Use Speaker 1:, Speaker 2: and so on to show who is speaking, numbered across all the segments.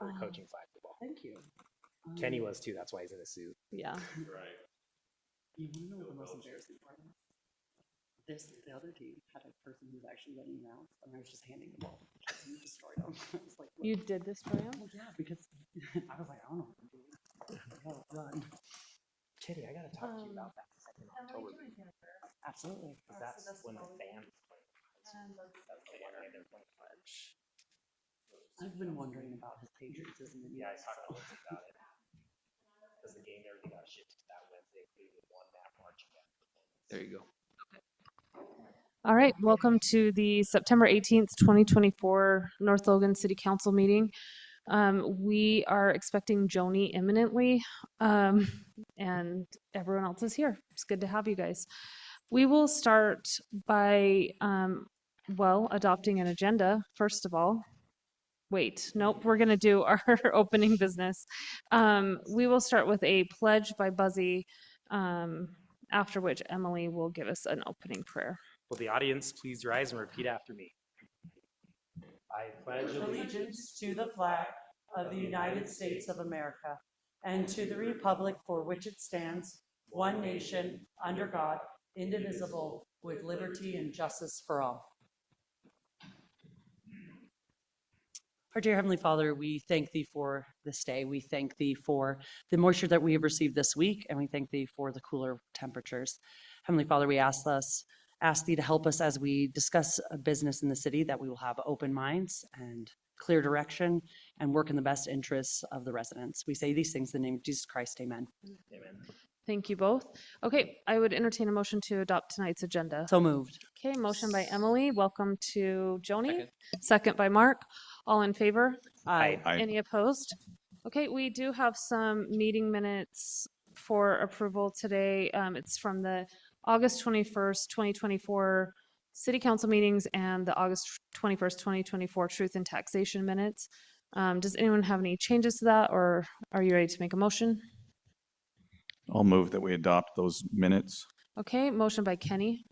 Speaker 1: for coaching flag football.
Speaker 2: Thank you.
Speaker 1: Kenny was too. That's why he's in a suit.
Speaker 3: Yeah.
Speaker 4: Right.
Speaker 2: You want to know what the most embarrassing part is? The other team had a person who was actually running around, and I was just handing the ball to the kids and we destroyed them. I was like, what?
Speaker 3: You did this for him?
Speaker 2: Well, yeah, because I was like, I don't know what I'm doing. I gotta run.
Speaker 1: Kitty, I gotta talk to you about that second October.
Speaker 2: Absolutely.
Speaker 1: Because that's when the fans play. That's the one day they're playing French.
Speaker 2: I've been wondering about his patriotism.
Speaker 1: Yeah, I talked to Lindsay about it. Because the game already got shifted to that Wednesday. Cleveland won that marching band.
Speaker 4: There you go.
Speaker 3: All right, welcome to the September 18th, 2024 North Logan City Council meeting. We are expecting Joni imminently, and everyone else is here. It's good to have you guys. We will start by, adopting an agenda, first of all. Wait, nope, we're going to do our opening business. We will start with a pledge by Buzzy, after which Emily will give us an opening prayer.
Speaker 1: Will the audience please rise and repeat after me? I pledge
Speaker 2: Allegiance to the flag of the United States of America and to the republic for which it stands, one nation, under God, indivisible, with liberty and justice for all. Our dear Heavenly Father, we thank Thee for this day. We thank Thee for the moisture that we have received this week, and we thank Thee for the cooler temperatures. Heavenly Father, we ask Thee to help us as we discuss a business in the city, that we will have open minds and clear direction and work in the best interests of the residents. We say these things in the name of Jesus Christ. Amen.
Speaker 1: Amen.
Speaker 3: Thank you both. Okay, I would entertain a motion to adopt tonight's agenda.
Speaker 2: So moved.
Speaker 3: Okay, motion by Emily. Welcome to Joni.
Speaker 4: Second.
Speaker 3: Second by Mark. All in favor?
Speaker 1: Aye.
Speaker 3: Any opposed? Okay, we do have some meeting minutes for approval today. It's from the August 21st, 2024 City Council meetings and the August 21st, 2024 Truth and Taxation minutes. Does anyone have any changes to that, or are you ready to make a motion?
Speaker 5: I'll move that we adopt those minutes.
Speaker 3: Okay, motion by Kenny.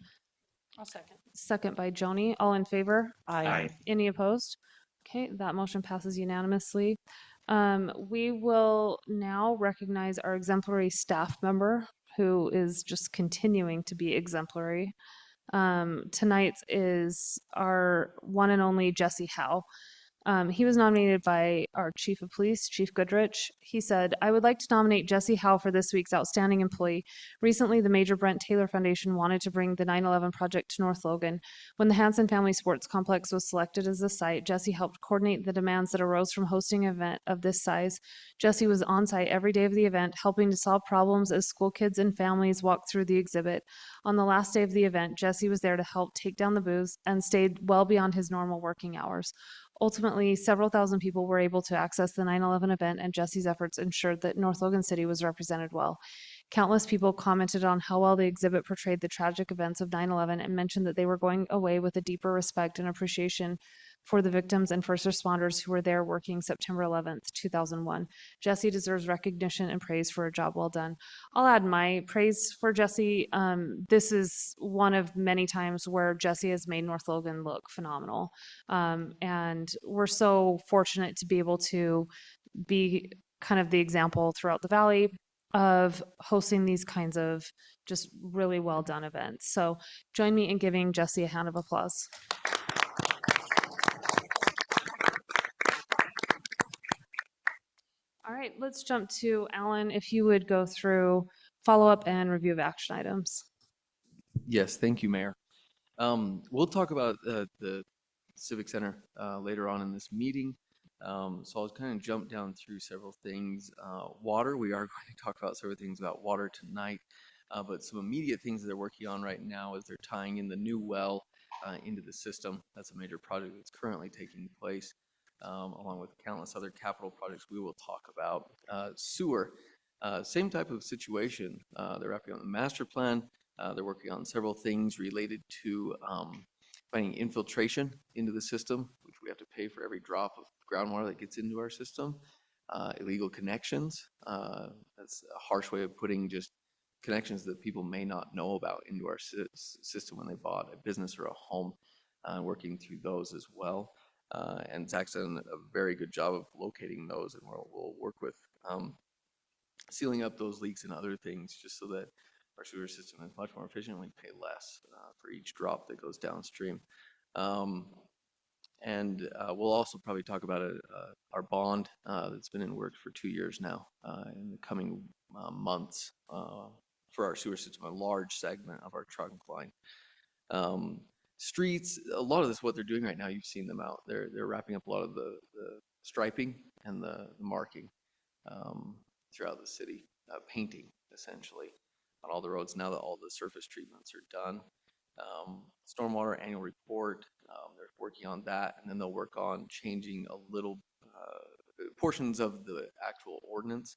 Speaker 2: I'll second.
Speaker 3: Second by Joni. All in favor?
Speaker 2: Aye.
Speaker 3: Any opposed? Okay, that motion passes unanimously. We will now recognize our exemplary staff member who is just continuing to be exemplary. Tonight is our one and only Jesse Howe. He was nominated by our Chief of Police, Chief Goodrich. He said, "I would like to nominate Jesse Howe for this week's Outstanding Employee. Recently, the Major Brent Taylor Foundation wanted to bring the 9/11 project to North Logan. When the Hanson Family Sports Complex was selected as the site, Jesse helped coordinate the demands that arose from hosting an event of this size. Jesse was on site every day of the event, helping to solve problems as school kids and families walked through the exhibit. On the last day of the event, Jesse was there to help take down the booths and stayed well beyond his normal working hours. Ultimately, several thousand people were able to access the 9/11 event, and Jesse's efforts ensured that North Logan City was represented well. Countless people commented on how well the exhibit portrayed the tragic events of 9/11 and mentioned that they were going away with a deeper respect and appreciation for the victims and first responders who were there working September 11th, 2001. Jesse deserves recognition and praise for a job well done." I'll add my praise for Jesse. This is one of many times where Jesse has made North Logan look phenomenal. And we're so fortunate to be able to be kind of the example throughout the valley of hosting these kinds of just really well done events. So join me in giving Jesse a hand of applause. All right, let's jump to Alan. If you would go through follow-up and review of action items.
Speaker 4: Yes, thank you, Mayor. We'll talk about the Civic Center later on in this meeting. So I'll kind of jump down through several things. Water, we are going to talk about several things about water tonight, but some immediate things that they're working on right now is they're tying in the new well into the system. That's a major project that's currently taking place, along with countless other capital projects we will talk about. Sewer, same type of situation. They're wrapping up the master plan. They're working on several things related to finding infiltration into the system, which we have to pay for every drop of groundwater that gets into our system. Illegal connections, that's a harsh way of putting just connections that people may not know about into our system when they bought a business or a home, working through those as well. And Zach's done a very good job of locating those, and we'll work with sealing up those leaks and other things just so that our sewer system is much more efficient. We pay less for each drop that goes downstream. And we'll also probably talk about our bond that's been in works for 2 years now in the coming months for our sewer system, a large segment of our trunk line. Streets, a lot of this, what they're doing right now, you've seen them out. They're wrapping up a lot of the striping and the marking throughout the city, painting essentially on all the roads now that all the surface treatments are done. Stormwater annual report, they're working on that, and then they'll work on changing a little portions of the actual ordinance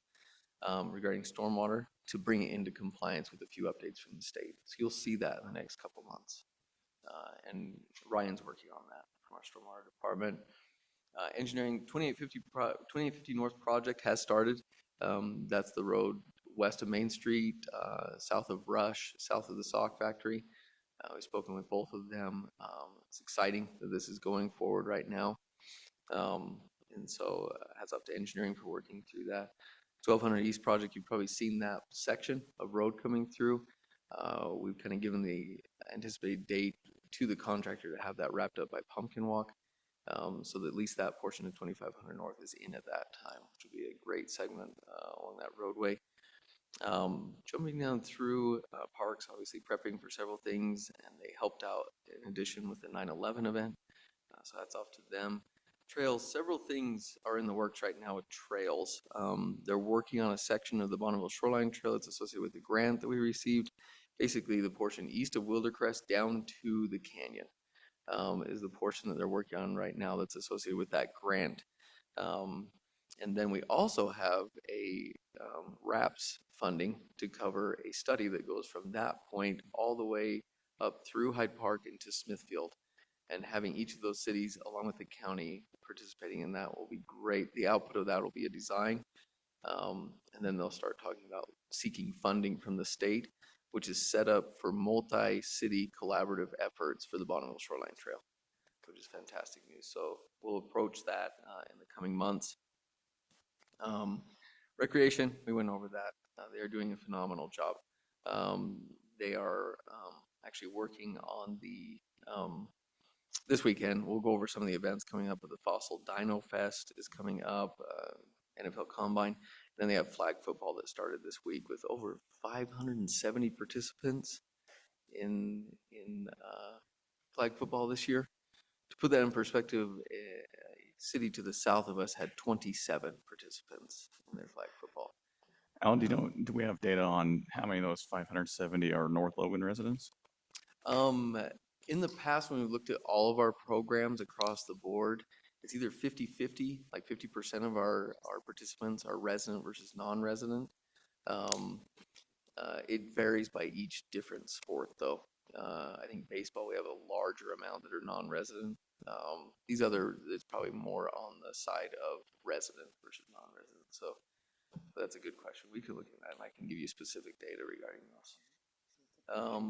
Speaker 4: regarding stormwater to bring it into compliance with a few updates from the state. So you'll see that in the next couple months. And Ryan's working on that from our stormwater department. Engineering 2850 North project has started. That's the road west of Main Street, south of Rush, south of the sock factory. We've spoken with both of them. It's exciting that this is going forward right now. And so hats off to engineering for working through that. 1200 East project, you've probably seen that section of road coming through. We've kind of given the anticipated date to the contractor to have that wrapped up by Pumpkin Walk. So that at least that portion of 2500 North is in at that time, which will be a great segment along that roadway. Jumping down through parks, obviously prepping for several things, and they helped out in addition with the 9/11 event. So that's off to them. Trails, several things are in the works right now with trails. They're working on a section of the Bonneville Shoreline Trail that's associated with the grant that we received. Basically, the portion east of Wildercrest down to the canyon is the portion that they're working on right now that's associated with that grant. And then we also have a RAPS funding to cover a study that goes from that point all the way up through Hyde Park into Smithfield. And having each of those cities along with the county participating in that will be great. The output of that will be a design. And then they'll start talking about seeking funding from the state, which is set up for multi-city collaborative efforts for the Bonneville Shoreline Trail, which is fantastic news. So we'll approach that in the coming months. Recreation, we went over that. They are doing a phenomenal job. They are actually working on the, this weekend, we'll go over some of the events coming up with the Fossil Dino Fest is coming up, NFL Combine. Then they have flag football that started this week with over 570 participants in flag football this year. To put that in perspective, a city to the south of us had 27 participants in their flag football.
Speaker 5: Alan, do we have data on how many of those 570 are North Logan residents?
Speaker 4: In the past, when we looked at all of our programs across the board, it's either 50-50, like 50% of our participants are resident versus non-resident. It varies by each different sport though. I think baseball, we have a larger amount that are non-resident. These other, it's probably more on the side of resident versus non-resident. So that's a good question. We could look at that and I can give you specific data regarding those.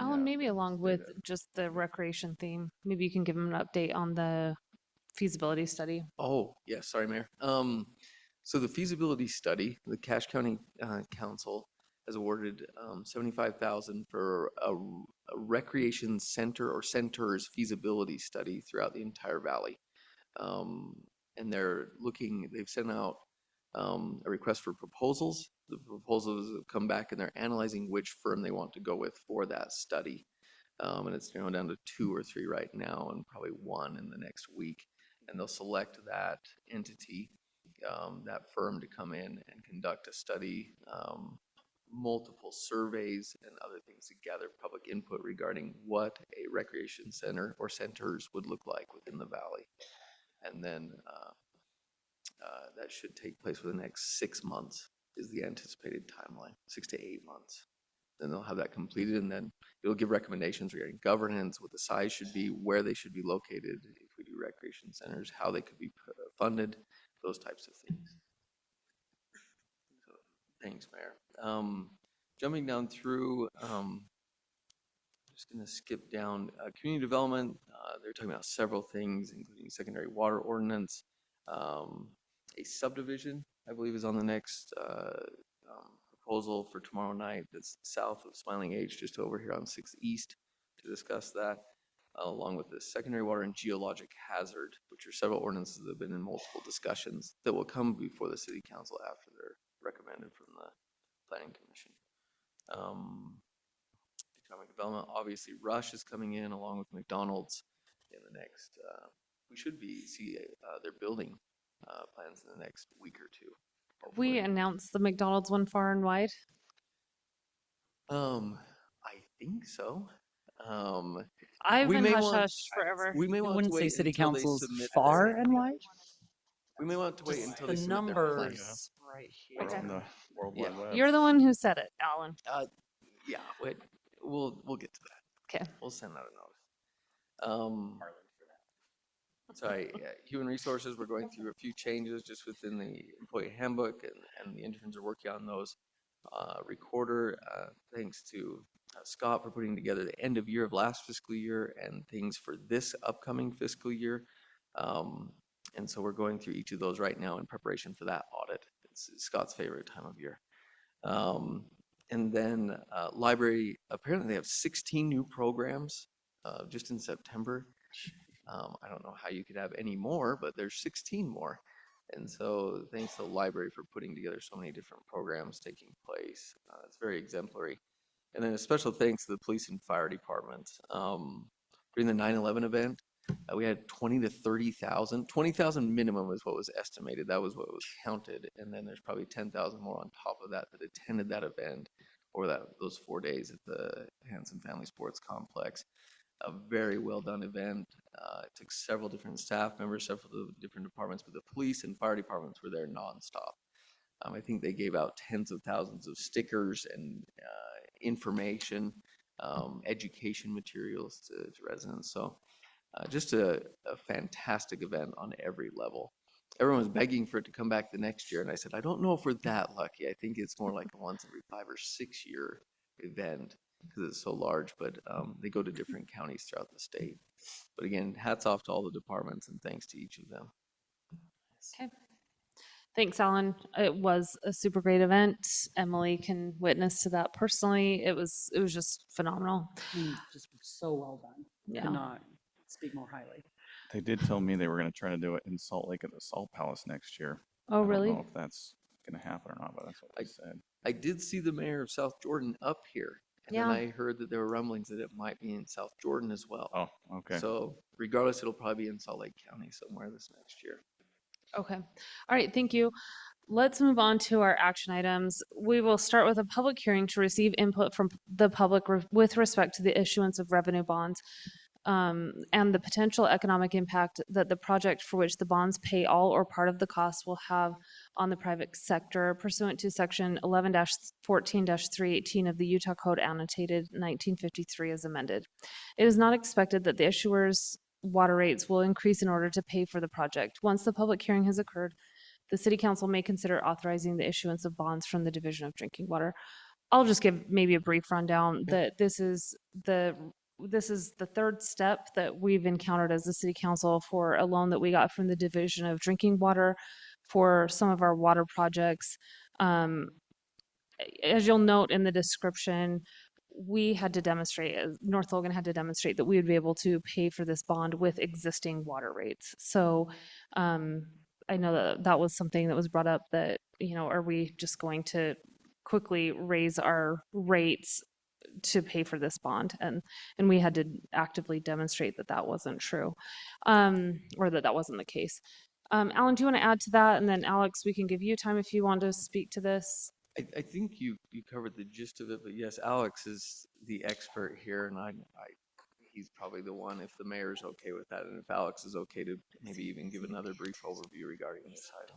Speaker 3: Alan, maybe along with just the recreation theme, maybe you can give them an update on the feasibility study.
Speaker 4: Oh, yeah, sorry, Mayor. So the feasibility study, the Cache County Council has awarded $75,000 for a recreation center or centers feasibility study throughout the entire valley. And they've sent out a request for proposals. The proposals have come back and they're analyzing which firm they want to go with for that study. And it's narrowed down to 2 or 3 right now and probably 1 in the next week. And they'll select that entity, that firm to come in and conduct a study, multiple surveys and other things to gather public input regarding what a recreation center or centers would look like within the valley. And then that should take place for the next 6 months is the anticipated timeline, 6 to 8 months. Then they'll have that completed and then it'll give recommendations regarding governance, what the size should be, where they should be located, if we do recreation centers, how they could be funded, those types of things. So, thanks, Mayor. Jumping down through, just gonna skip down, community development, they're talking about several things, including secondary water ordinance. A subdivision, I believe, is on the next, proposal for tomorrow night that's south of Smiling H, just over here on Sixth East to discuss that, along with the secondary water and geologic hazard, which are several ordinances that have been in multiple discussions that will come before the city council after they're recommended from the planning commission. Economic development, obviously Rush is coming in along with McDonald's in the next, we should see their building plans in the next week or two.
Speaker 3: We
Speaker 4: hopefully.
Speaker 3: announced the McDonald's one far and wide.
Speaker 4: I think so.
Speaker 3: I've
Speaker 4: We
Speaker 3: been
Speaker 4: may
Speaker 3: hush
Speaker 4: want-
Speaker 3: hush forever.
Speaker 4: We may
Speaker 2: I
Speaker 4: want to
Speaker 2: wouldn't say
Speaker 4: wait
Speaker 2: city
Speaker 4: until they
Speaker 2: council's
Speaker 4: submit
Speaker 2: far
Speaker 4: their-
Speaker 2: and wide.
Speaker 4: We may want to wait
Speaker 2: Just
Speaker 4: until
Speaker 2: the
Speaker 4: they submit their plans.
Speaker 2: numbers right
Speaker 5: We're
Speaker 2: here.
Speaker 5: on the World
Speaker 4: Yeah.
Speaker 5: Wide Web.
Speaker 3: You're the one who said it, Alan.
Speaker 4: Yeah, wait, we'll get to that.
Speaker 3: Okay.
Speaker 4: We'll send out a notice. Sorry, human resources, we're going through a few changes just within the employee handbook and the interns are working on those. Recorder, thanks to Scott for putting together the end of year of last fiscal year and things for this upcoming fiscal year. And so we're going through each of those right now in preparation for that audit. It's Scott's favorite time of year. And then library, apparently they have 16 new programs just in September. I don't know how you could have any more, but there's 16 more. And so thanks to the library for putting together so many different programs taking place. It's very exemplary. And then a special thanks to the police and fire department. During the 9/11 event, we had 20 to 30,000. 20,000 minimum is what was estimated. That was what was counted. And then there's probably 10,000 more on top of that that attended that event or those 4 days at the Hanson Family Sports Complex. A very well done event. It took several different staff members, several different departments, but the police and fire departments were there nonstop. I think they gave out tens of thousands of stickers and information, education materials to residents. So just a fantastic event on every level. Everyone was begging for it to come back the next year, and I said, I don't know if we're that lucky. I think it's more like a once every 5 or 6 year event because it's so large, but they go to different counties throughout the state. But again, hats off to all the departments and thanks to each of them.
Speaker 3: Okay. Thanks, Alan. It was a super great event. Emily can witness to that personally. It was just phenomenal.
Speaker 2: Just so well done.
Speaker 3: Yeah.
Speaker 2: Could not speak more highly.
Speaker 5: They did tell me they were going to try to do it in Salt Lake at the Salt Palace next year.
Speaker 3: Oh,
Speaker 5: I
Speaker 3: really?
Speaker 5: don't know if that's going to happen or not, but that's what they said.
Speaker 4: I did see the mayor of South Jordan up here. And
Speaker 3: Yeah.
Speaker 4: then I heard that there were rumblings that it might be in South Jordan as well.
Speaker 5: Oh, okay.
Speaker 4: So regardless, it'll probably be in Salt Lake County somewhere this next year.
Speaker 3: Okay. All right. Thank you. Let's move on to our action items. We will start with a public hearing to receive input from the public with respect to the issuance of revenue bonds and the potential economic impact that the project for which the bonds pay all or part of the cost will have on the private sector pursuant to section 11-14-318 of the Utah Code annotated 1953 as amended. It is not expected that the issuer's water rates will increase in order to pay for the project. Once the public hearing has occurred, the City Council may consider authorizing the issuance of bonds from the Division of Drinking Water. I'll just give maybe a brief rundown that this is the third step that we've encountered as the City Council for a loan that we got from the Division of Drinking Water for some of our water projects. As you'll note in the description, we had to demonstrate, North Logan had to demonstrate that we would be able to pay for this bond with existing water rates. So I know that was something that was brought up that, are we just going to quickly raise our rates to pay for this bond? And we had to actively demonstrate that that wasn't true, or that wasn't the case. Alan, do you want to add to that? And then Alex, we can give you time if you want to speak to this.
Speaker 4: I think you covered the gist of it, but yes, Alex is the expert here, and he's probably the one if the mayor is okay with that, and if Alex is okay to maybe even give another brief overview regarding this item.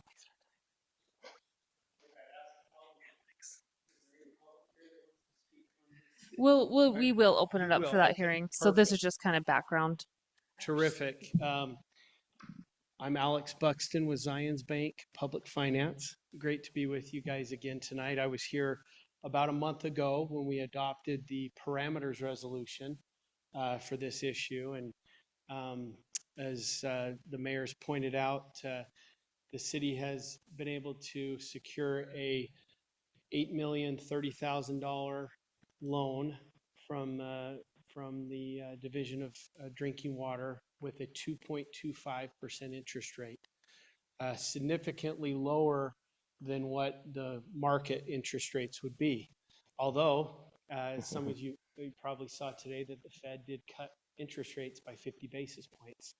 Speaker 3: We will open it up
Speaker 6: will,
Speaker 3: for that
Speaker 6: okay,
Speaker 3: hearing. So this is
Speaker 6: perfect.
Speaker 3: just kind of background.
Speaker 6: Terrific. I'm Alex Buxton with Zions Bank Public Finance. Great to be with you guys again tonight. I was here about a month ago when we adopted the parameters resolution for this issue. And as the mayor's pointed out, the city has been able to secure a $8,030,000 loan from the Division of Drinking Water with a 2.25% interest rate, significantly lower than what the market interest rates would be. Although, some of you probably saw today that the Fed did cut interest rates by 50 basis points.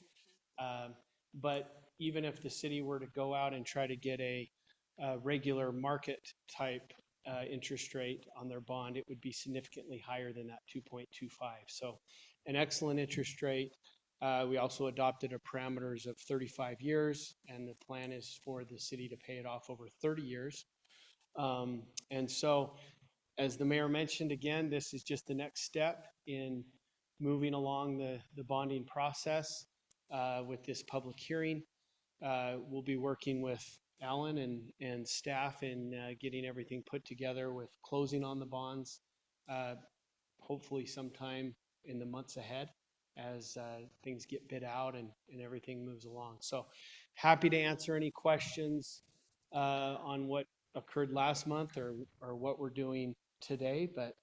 Speaker 6: But even if the city were to go out and try to get a regular market type interest rate on their bond, it would be significantly higher than that 2.25. So an excellent interest rate. We also adopted a parameters of 35 years, and the plan is for the city to pay it off over 30 years. And so, as the mayor mentioned, again, this is just the next step in moving along the bonding process with this public hearing. We'll be working with Alan and staff in getting everything put together with closing on the bonds, hopefully sometime in the months ahead as things get bid out and everything moves along. So happy to answer any questions on what occurred last month or what we're doing today, but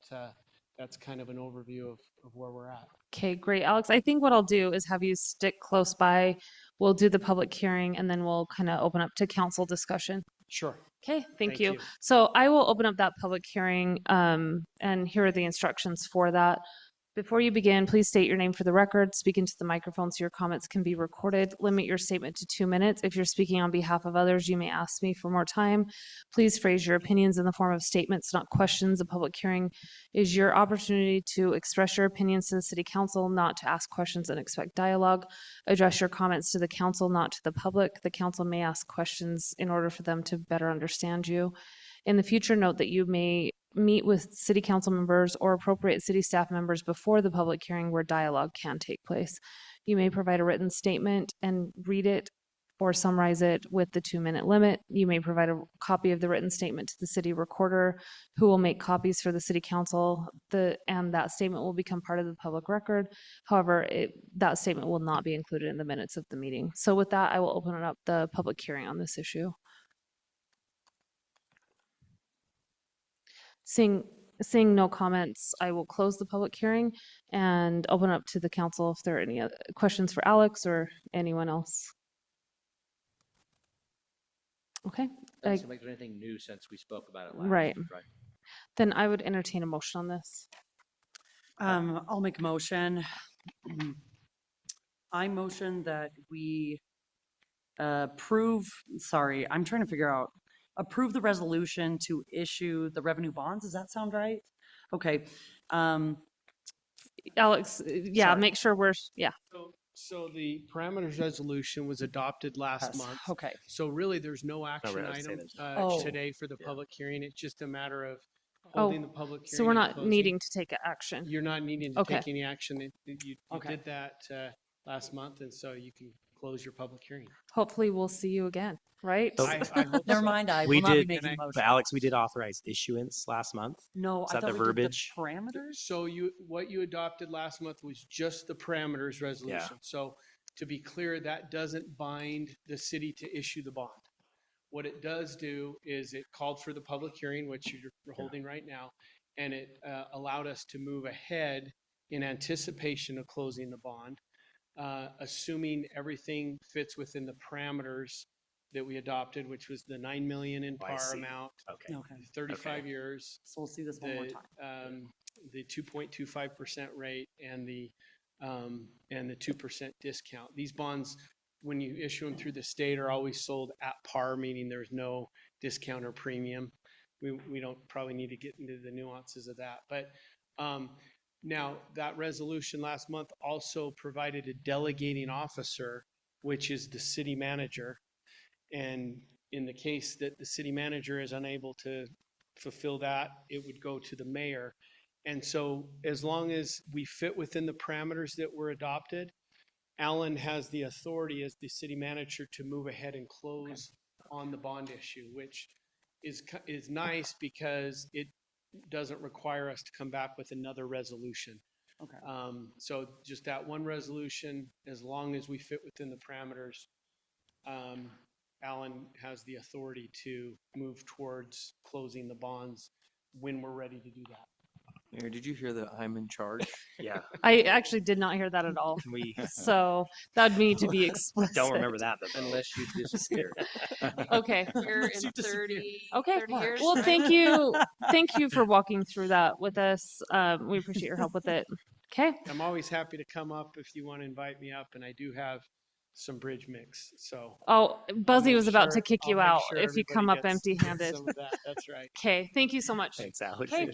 Speaker 6: that's kind of an overview of where we're at.
Speaker 3: Okay, great, Alex. I think what I'll do is have you stick close by. We'll do the public hearing and then we'll kind of open up to council discussion.
Speaker 6: Sure.
Speaker 3: Okay, thank
Speaker 6: Thank
Speaker 3: you.
Speaker 6: you.
Speaker 3: So I will open up that public hearing, and here are the instructions for that. Before you begin, please state your name for the record, speak into the microphone so your comments can be recorded. Limit your statement to 2 minutes. If you're speaking on behalf of others, you may ask me for more time. Please phrase your opinions in the form of statements, not questions. A public hearing is your opportunity to express your opinions to the city council, not to ask questions and expect dialogue. Address your comments to the council, not to the public. The council may ask questions in order for them to better understand you. In the future, note that you may meet with city council members or appropriate city staff members before the public hearing where dialogue can take place. You may provide a written statement and read it or summarize it with the 2-minute limit. You may provide a copy of the written statement to the city recorder, who will make copies for the city council, and that statement will become part of the public record. However, that statement will not be included in the minutes of the meeting. So with that, I will open up the public hearing on this issue. Seeing no comments, I will close the public hearing and open up to the council if there are any other questions for Alex or anyone else. Okay,
Speaker 1: Doesn't seem like there's anything new since we spoke about it last.
Speaker 3: Right. Then I would entertain a motion on this.
Speaker 2: I'll make a motion. I motion that we approve the resolution to issue the revenue bonds. Does that sound right? Okay.
Speaker 3: Alex, yeah,
Speaker 2: Sorry.
Speaker 3: make sure yeah.
Speaker 6: So the parameters resolution was adopted last
Speaker 2: Yes,
Speaker 6: month.
Speaker 2: okay.
Speaker 6: So really, there's no action
Speaker 1: really
Speaker 6: item
Speaker 2: Oh.
Speaker 6: today for the public hearing. It's just a matter of
Speaker 3: Oh,
Speaker 6: holding the public hearing.
Speaker 3: So we're
Speaker 6: and
Speaker 3: not
Speaker 6: closing.
Speaker 3: needing to take action.
Speaker 6: You're not needing to
Speaker 3: Okay.
Speaker 6: take any action. You
Speaker 2: Okay.
Speaker 6: did that last month, and so you can close your public hearing.
Speaker 3: Hopefully we'll see you again, right?
Speaker 7: So-
Speaker 6: I hope
Speaker 2: Never
Speaker 6: so.
Speaker 2: mind, I
Speaker 7: We
Speaker 2: will not be
Speaker 7: did-
Speaker 2: making a
Speaker 6: and I-
Speaker 2: motion.
Speaker 7: But Alex, we did authorize issuance last month.
Speaker 2: No,
Speaker 7: is
Speaker 2: I
Speaker 7: that
Speaker 2: thought
Speaker 7: the
Speaker 2: we did
Speaker 7: verbiage?
Speaker 2: the parameters.
Speaker 6: So what you adopted last month was just the parameters resolution. So to be clear, that doesn't bind the city to issue the bond. What it does do is it called for the public hearing, which you're holding right now, and it allowed us to move ahead in anticipation of closing the bond, assuming everything fits within the parameters that we adopted, which was the 9 million in
Speaker 7: I
Speaker 6: par
Speaker 7: see.
Speaker 6: amount,
Speaker 7: Okay.
Speaker 2: Okay,
Speaker 6: 35 years,
Speaker 2: so we'll see this one more time.
Speaker 6: the 2.25% rate and the 2% discount. These bonds, when you issue them through the state, are always sold at par, meaning there's no discount or premium. We don't probably need to get into the nuances of that. But now that resolution last month also provided a delegating officer, which is the city manager. And in the case that the city manager is unable to fulfill that, it would go to the mayor. And so as long as we fit within the parameters that were adopted, Alan has the authority as the city manager to move ahead and close on the bond issue, which is nice because it doesn't require us to come back with another resolution.
Speaker 2: Okay.
Speaker 6: So just that one resolution, as long as we fit within the parameters, Alan has the authority to move towards closing the bonds when we're ready to do that.
Speaker 4: Mayor, did you hear that I'm in charge?
Speaker 7: Yeah,
Speaker 3: I actually did not hear that at all.
Speaker 7: can we,
Speaker 3: So that'd need to be explicit.
Speaker 7: don't remember that, but
Speaker 4: Unless you disappear.
Speaker 3: Okay.
Speaker 2: Here
Speaker 8: in 30,
Speaker 3: Okay.
Speaker 8: 30 years.
Speaker 3: Well, thank you. Thank you for walking through that with us. We appreciate your help with it. Okay.
Speaker 6: I'm always happy to come up if you want to invite me up, and I do have some bridge mix, so.
Speaker 3: Oh, Buzzy
Speaker 6: make
Speaker 3: was about to
Speaker 6: sure-
Speaker 3: kick
Speaker 6: I'll
Speaker 3: you
Speaker 6: make
Speaker 3: out
Speaker 6: sure
Speaker 3: if you
Speaker 6: everybody
Speaker 3: come up
Speaker 6: gets
Speaker 3: empty-handed.
Speaker 6: some of that. That's right.
Speaker 3: Okay. Thank you so much.
Speaker 7: thanks, Alex.
Speaker 3: Okay.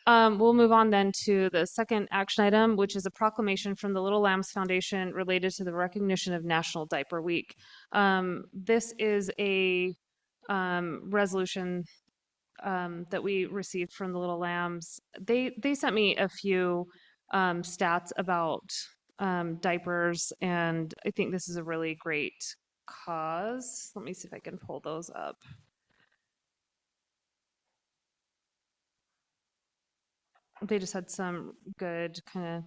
Speaker 3: We'll move on then to the second action item, which is a proclamation from the Little Lambs Foundation related to the recognition of National Diaper Week. This is a resolution that we received from the Little Lambs. They sent me a few stats about diapers, and I think this is a really great cause. Let me see if I can pull those up. They just had some good kind of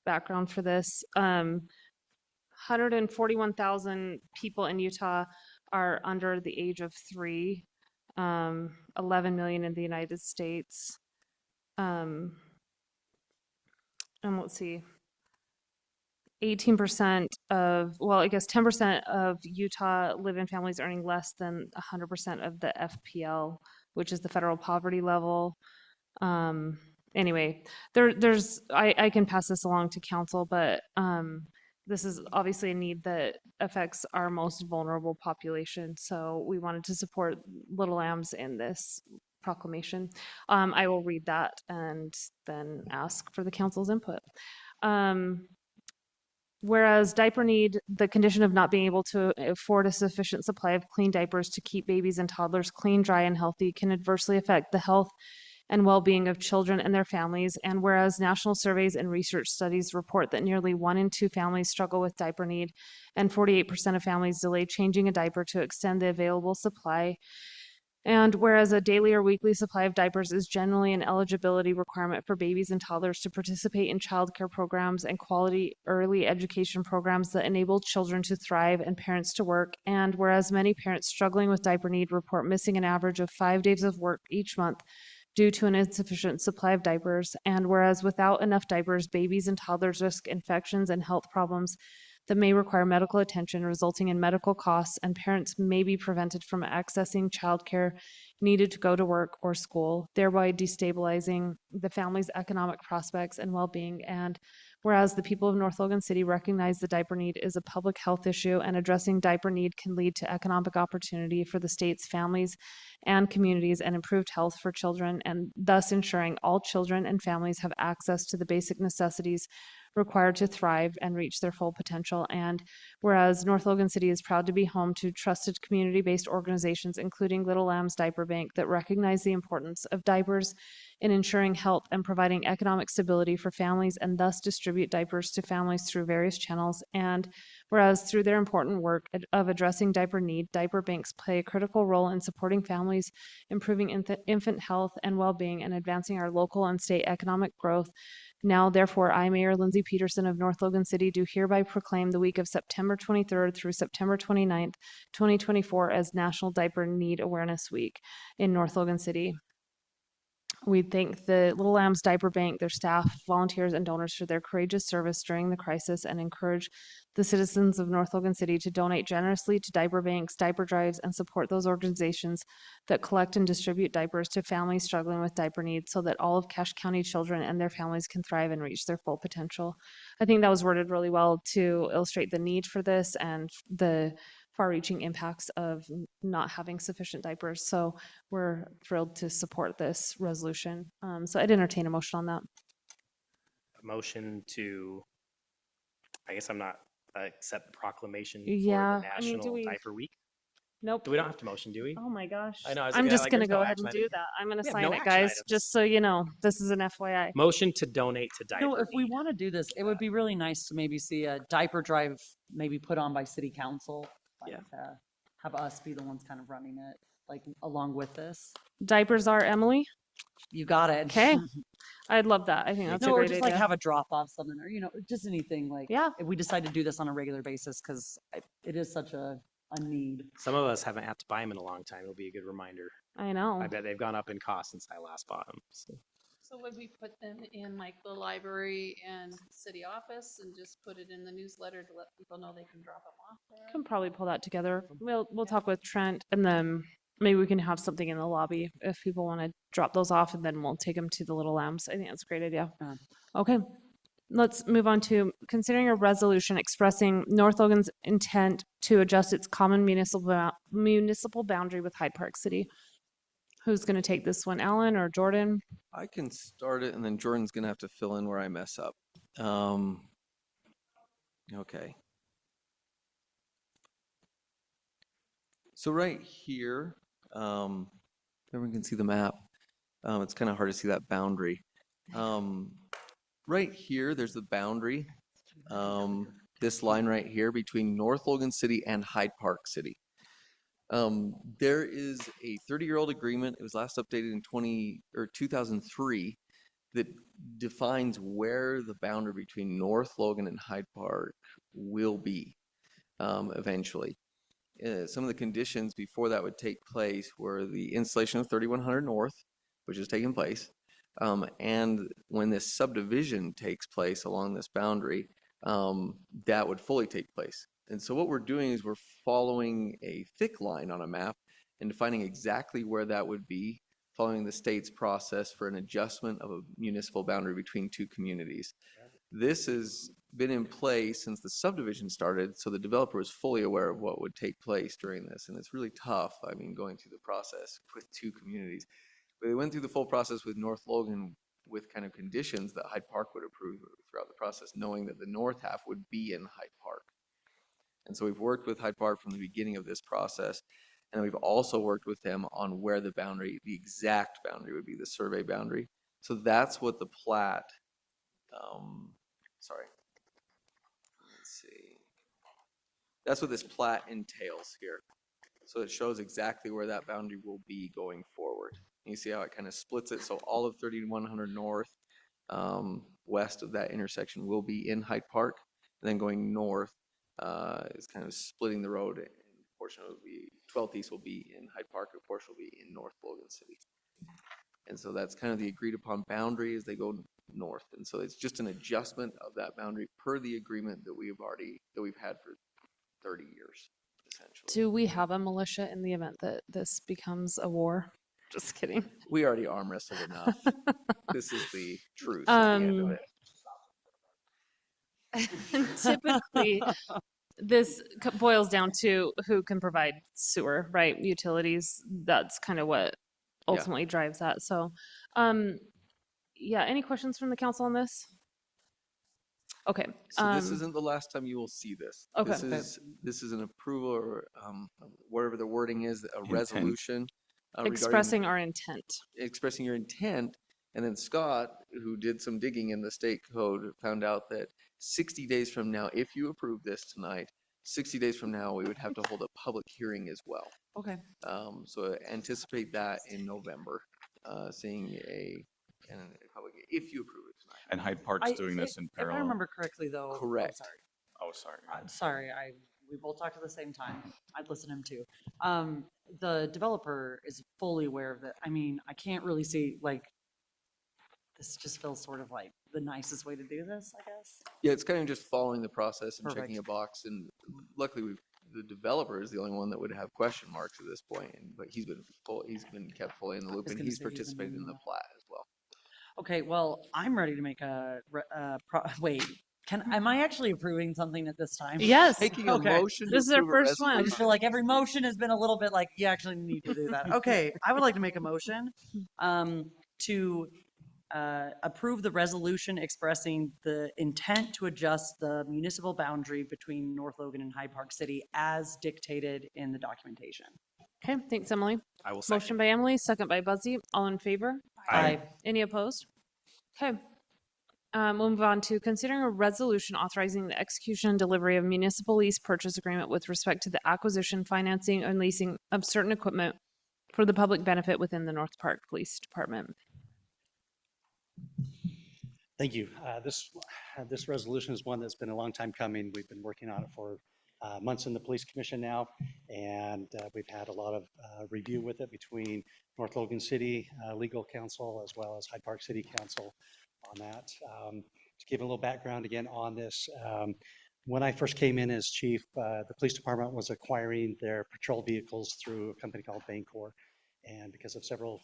Speaker 3: background for this. 141,000 people in Utah are under the age of 3, 11 million in the United States. And let's see, 18% of, well, I guess 10% of Utah live in families earning less than 100% of the FPL, which is the federal poverty level. Anyway, I can pass this along to council, but this is obviously a need that affects our most vulnerable population. So we wanted to support Little Lambs in this proclamation. I will read that and then ask for the council's input. Whereas diaper need, the condition of not being able to afford a sufficient supply of clean diapers to keep babies and toddlers clean, dry, and healthy can adversely affect the health and well-being of children and their families. And whereas national surveys and research studies report that nearly 1 in 2 families struggle with diaper need, and 48% of families delay changing a diaper to extend the available supply. And whereas a daily or weekly supply of diapers is generally an eligibility requirement for babies and toddlers to participate in childcare programs and quality early education programs that enable children to thrive and parents to work. And whereas many parents struggling with diaper need report missing an average of 5 days of work each month due to an insufficient supply of diapers. And whereas without enough diapers, babies and toddlers risk infections and health problems that may require medical attention, resulting in medical costs, and parents may be prevented from accessing childcare needed to go to work or school, thereby destabilizing the family's economic prospects and well-being. And whereas the people of North Logan City recognize the diaper need is a public health issue, and addressing diaper need can lead to economic opportunity for the state's families and communities and improved health for children, and thus ensuring all children and families have access to the basic necessities required to thrive and reach their full potential. And whereas North Logan City is proud to be home to trusted community-based organizations, including Little Lambs Diaper Bank, that recognize the importance of diapers in ensuring health and providing economic stability for families, and thus distribute diapers to families through various channels. And whereas through their important work of addressing diaper need, diaper banks play a critical role in supporting families, improving infant health and well-being, and advancing our local and state economic growth. Now, therefore, I, Mayor Lindsay Peterson of North Logan City, do hereby proclaim the week of September 23rd through September 29th, 2024 as National Diaper Need Awareness Week in North Logan City. We thank the Little Lambs Diaper Bank, their staff, volunteers, and donors for their courageous service during the crisis, and encourage the citizens of North Logan City to donate generously to diaper banks, diaper drives, and support those organizations that collect and distribute diapers to families struggling with diaper needs, so that all of Cache County children and their families can thrive and reach their full potential. I think that was worded really well to illustrate the need for this and the far-reaching impacts of not having sufficient diapers. So we're thrilled to support this resolution. So I'd entertain a motion on that.
Speaker 7: A motion to, I guess I'm not, accept the proclamation for
Speaker 3: Yeah,
Speaker 7: the
Speaker 3: I mean, do
Speaker 7: National
Speaker 3: we-
Speaker 7: Diaper Week.
Speaker 3: Nope.
Speaker 7: We don't have to motion, do we?
Speaker 3: Oh my gosh.
Speaker 7: I know, I was
Speaker 3: I'm
Speaker 7: looking at,
Speaker 3: just
Speaker 7: like,
Speaker 3: gonna
Speaker 7: there's no
Speaker 3: go ahead
Speaker 7: action
Speaker 3: and do
Speaker 7: item.
Speaker 3: that. I'm gonna
Speaker 7: We have
Speaker 3: sign
Speaker 7: no
Speaker 3: it,
Speaker 7: action
Speaker 3: guys,
Speaker 7: items.
Speaker 3: just so you know. This is an FYI.
Speaker 7: Motion to donate to diaper.
Speaker 2: No, if we
Speaker 7: need.
Speaker 2: want to do this, it would be really nice to maybe see a diaper drive maybe put on by city council.
Speaker 7: Yeah.
Speaker 2: Have us be the ones kind of running it, like along with this.
Speaker 3: Diapers are Emily.
Speaker 2: You got it.
Speaker 3: Okay. I'd love that. I think that's a
Speaker 2: No, or
Speaker 3: great
Speaker 2: just
Speaker 3: idea.
Speaker 2: like have a drop off something, or just anything like.
Speaker 3: Yeah.
Speaker 2: If we decide to do this on a regular basis, because it is such a need.
Speaker 7: Some of us haven't had to buy them in a long time. It'll be a good reminder.
Speaker 3: I know.
Speaker 7: I bet they've gone up in cost since I last bought them. So.
Speaker 8: So would we put them in like the library and city office and just put it in the newsletter to let people know they can drop them off there?
Speaker 3: Can probably pull that together. We'll talk with Trent, and then maybe we can have something in the lobby if people want to drop those off, and then we'll take them to the Little Lambs. I think that's a great idea.
Speaker 2: Yeah.
Speaker 3: Okay. Let's move on to considering a resolution expressing North Logan's intent to adjust its common municipal boundary with Hyde Park City. Who's going to take this one, Alan or Jordan?
Speaker 4: I can start it, and then Jordan's gonna have to fill in where I mess up. Okay. So right here, everyone can see the map. It's kind of hard to see that boundary. Right here, there's the boundary. This line right here between North Logan City and Hyde Park City. There is a 30-year-old agreement. It was last updated in 2003 that defines where the boundary between North Logan and Hyde Park will be eventually. Some of the conditions before that would take place were the installation of 3100 North, which is taking place, and when this subdivision takes place along this boundary, that would fully take place. And so what we're doing is we're following a thick line on a map and defining exactly where that would be, following the state's process for an adjustment of a municipal boundary between two communities. This has been in place since the subdivision started, so the developer was fully aware of what would take place during this. And it's really tough, I mean, going through the process with two communities. But they went through the full process with North Logan with kind of conditions that Hyde Park would approve throughout the process, knowing that the north half would be in Hyde Park. And so we've worked with Hyde Park from the beginning of this process, and we've also worked with them on where the boundary, the exact boundary would be, the survey boundary. So that's what the plat, let's see. That's what this plat entails here. So it shows exactly where that boundary will be going forward. You see how it kind of splits it. So all of 3100 North, west of that intersection will be in Hyde Park, and then going north is kind of splitting the road. And a portion will be 12th East will be in Hyde Park, a portion will be in North Logan City. And so that's kind of the agreed upon boundary as they go north. And so it's just an adjustment of that boundary per the agreement that we've had for 30 years, essentially.
Speaker 3: Do we have a militia in the event that this becomes a war? Just kidding.
Speaker 4: We already arm wrestled enough. This is the truth at the end of it.
Speaker 3: Typically, this boils down to who can provide sewer, right? Utilities. That's kind of what ultimately drives that. So, yeah, any questions from the council on this? Okay.
Speaker 4: So this isn't the last time you will see this.
Speaker 3: Okay.
Speaker 4: This is an approval or whatever the wording is, a resolution.
Speaker 3: Expressing our intent.
Speaker 4: Expressing your intent. And then Scott, who did some digging in the state code, found out that 60 days from now, if you approve this tonight, 60 days from now, we would have to hold a public hearing as well.
Speaker 2: Okay.
Speaker 4: So anticipate that in November, seeing a public, if you approve it tonight.
Speaker 5: And Hyde Park's doing this in
Speaker 2: If I
Speaker 5: parallel.
Speaker 2: remember correctly, though.
Speaker 4: Correct.
Speaker 2: I'm sorry.
Speaker 5: Oh, sorry.
Speaker 2: We both talked at the same time. I'd listen to him too. The developer is fully aware of it. I mean, I can't really see, like, this just feels sort of like the nicest way to do this, I guess.
Speaker 4: Yeah, it's kind of just following the process and
Speaker 2: Perfect.
Speaker 4: checking a box. And luckily, the developer is the only one that would have question marks at this point. But he's been kept fully in the loop,
Speaker 2: was
Speaker 4: and
Speaker 2: gonna
Speaker 4: he's
Speaker 2: say he's been
Speaker 4: participated in the
Speaker 2: doing
Speaker 4: plat as well.
Speaker 2: Okay, well, I'm ready to make wait. Am I actually approving something at this time?
Speaker 3: Yes.
Speaker 4: Taking a
Speaker 2: Okay.
Speaker 4: motion. to
Speaker 3: This is our
Speaker 4: approve a
Speaker 3: first one.
Speaker 2: I
Speaker 4: resolution.
Speaker 2: just feel like every motion has been a little bit like, you actually need to do that. Okay, I would like to make a motion to approve the resolution expressing the intent to adjust the municipal boundary between North Logan and Hyde Park City as dictated in the documentation.
Speaker 3: Okay, thanks, Emily.
Speaker 7: I will second.
Speaker 3: Motion by Emily, second by Buzzy. All in favor?
Speaker 7: Aye.
Speaker 3: Any opposed? Okay. We'll move on to considering a resolution authorizing the execution and delivery of municipal lease purchase agreement with respect to the acquisition, financing, and leasing of certain equipment for the public benefit within the North Park Police Department.
Speaker 9: Thank you. This resolution is one that's been a long time coming. We've been working on it for months in the Police Commission now, and we've had a lot of review with it between North Logan City Legal Counsel as well as Hyde Park City Council on that. To give a little background again on this, when I first came in as chief, the police department was acquiring their patrol vehicles through a company called Bancor, and because of several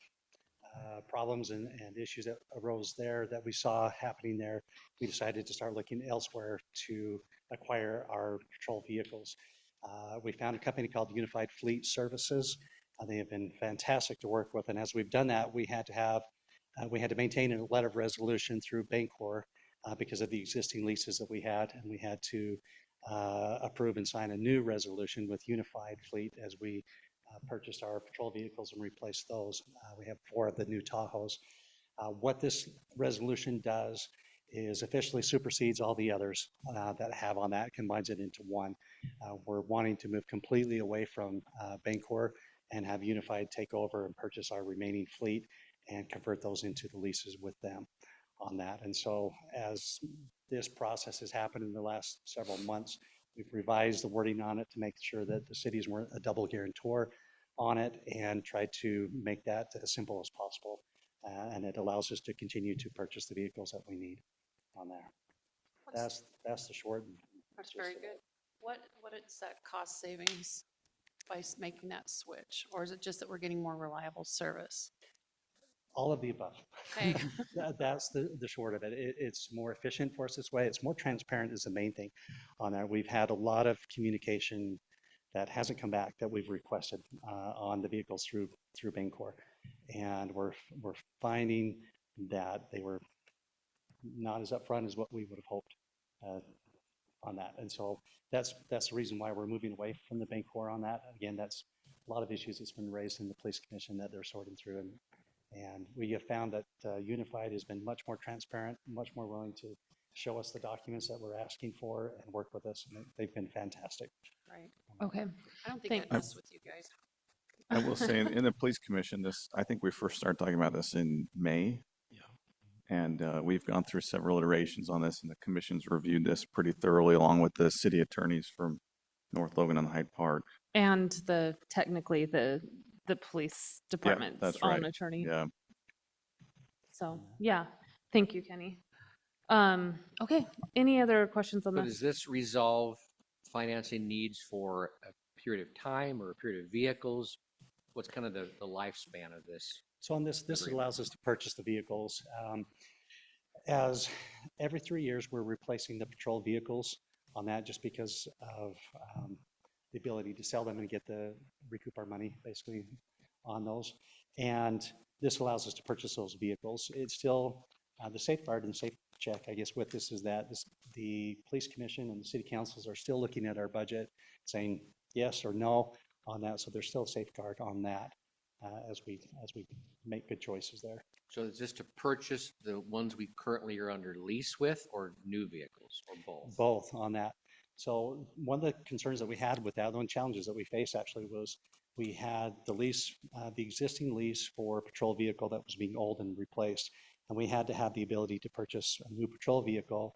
Speaker 9: problems and issues that arose there that we saw happening there, we decided to start looking elsewhere to acquire our patrol vehicles. We found a company called Unified Fleet Services. They have been fantastic to work with, and as we've done that, we had to maintain a letter of resolution through Bancor because of the existing leases that we had, and we had to approve and sign a new resolution with Unified Fleet as we purchased our patrol vehicles and replaced those. We have 4 of the new Tahoes. What this resolution does is officially supersedes all the others that have on that, combines it into one. We're wanting to move completely away from Bancor and have Unified take over and purchase our remaining fleet and convert those into the leases with them on that. And so as this process has happened in the last several months, we've revised the wording on it to make sure that the cities weren't a double guarantor on it and tried to make that as simple as possible. And it allows us to continue to purchase the vehicles that we need on there. That's the short.
Speaker 8: That's very good. What is that cost savings by making that switch? Or is it just that we're getting more reliable service?
Speaker 9: All of the above.
Speaker 8: Okay.
Speaker 9: That's the short of it. It's more efficient for us this way. It's more transparent is the main thing on that. We've had a lot of communication that hasn't come back that we've requested on the vehicles through Bancor. And we're finding that they were not as upfront as what we would have hoped on that. And so that's the reason why we're moving away from the Bancor on that. Again, that's a lot of issues that's been raised in the Police Commission that they're sorting through. And we have found that Unified has been much more transparent, much more willing to show us the documents that we're asking for and work with us. And they've been fantastic.
Speaker 8: Right.
Speaker 3: Okay.
Speaker 8: I don't think I messed with you guys.
Speaker 5: I will say in the police commission, I think we first started talking about this in May. And we've gone through several iterations on this, and the commission's reviewed this pretty thoroughly along with the city attorneys from North Logan and Hyde Park.
Speaker 3: And technically the police department's
Speaker 5: that's
Speaker 3: own
Speaker 5: right.
Speaker 3: attorney.
Speaker 5: Yeah.
Speaker 3: So, yeah, thank you, Kenny. Okay, any other questions on
Speaker 10: So
Speaker 3: this?
Speaker 10: does this resolve financing needs for a period of time or a period of vehicles? What's kind of the lifespan of this?
Speaker 9: So on this allows us to purchase the vehicles. As every 3 years, we're replacing the patrol vehicles on that just because of the ability to sell them and recoup our money basically on those. And this allows us to purchase those vehicles. It's still the safeguard and safe check, I guess, with this is that the police commission and the city councils are still looking at our budget saying yes or no on that. So there's still a safeguard on that as we make good choices there.
Speaker 10: So is this to purchase the ones we currently are under lease with, or new vehicles, or both?
Speaker 9: Both on that. So one of the concerns that we had with that, one challenges that we faced actually was we had the lease, the existing lease for a patrol vehicle that was being old and replaced. And we had to have the ability to purchase a new patrol vehicle,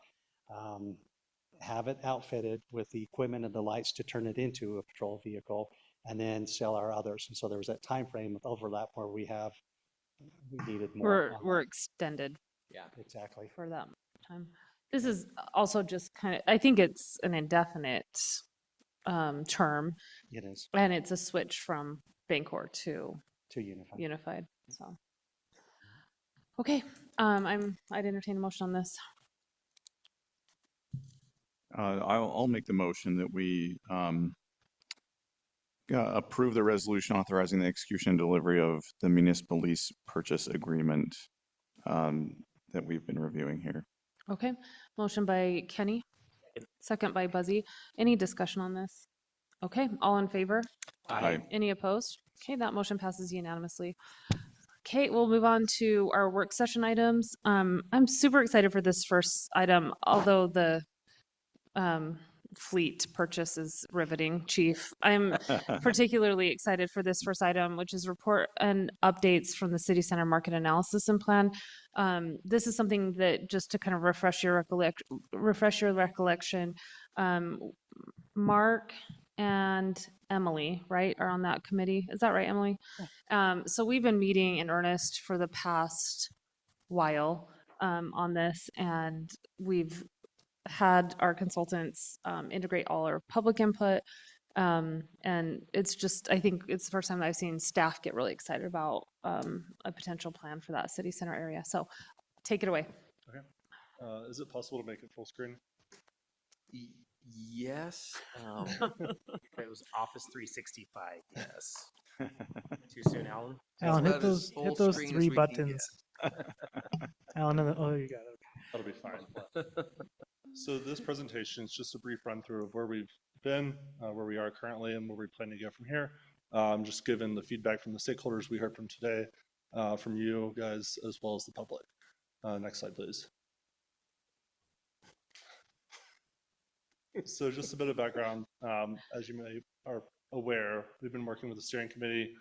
Speaker 9: have it outfitted with the equipment and the lights to turn it into a patrol vehicle, and then sell our others. And so there was that time frame with overlap where we needed more.
Speaker 3: We're extended
Speaker 10: Yeah.
Speaker 9: Exactly.
Speaker 3: for that time. This is also just kind of, I think it's an indefinite term,
Speaker 9: It is
Speaker 3: and it's a switch from Bancor to
Speaker 9: to Unified.
Speaker 3: Unified, so. Okay, I'd entertain a motion on this.
Speaker 5: I'll make the motion that we approve the resolution authorizing the execution and delivery of the municipal lease purchase agreement that we've been reviewing here.
Speaker 3: Okay, motion by Kenny, second by Buzzy. Any discussion on this? Okay, all in favor?
Speaker 5: Aye.
Speaker 3: Any opposed? Okay, that motion passes unanimously. Okay, we'll move on to our work session items. I'm super excited for this first item, although the fleet purchase is riveting, Chief. I'm particularly excited for this first item, which is report and updates from the city center market analysis and plan. This is something that, just to kind of refresh your recollection, Mark and Emily, right, are on that committee. Is that right, Emily? So we've been meeting in earnest for the past while on this, and we've had our consultants integrate all our public input. And it's just, I think it's the first time that I've seen staff get really excited about a potential plan for that city center area. So take it away.
Speaker 11: Okay. Is it possible to make it full screen?
Speaker 4: Yes.
Speaker 7: It was Office 365, yes. Too soon, Alan?
Speaker 12: Alan,
Speaker 4: about
Speaker 12: hit
Speaker 4: as full
Speaker 12: hit those
Speaker 4: screen as
Speaker 12: three
Speaker 4: we can
Speaker 12: buttons. Alan, oh, you got it.
Speaker 11: That'll be fine. So this presentation is just a brief run through of where we've been, where we are currently, and where we plan to go from here. Just given the feedback from the stakeholders we heard from today, from you guys, as well as the public. Next slide, please. So just a bit of background. As you may are aware, we've been working with the steering committee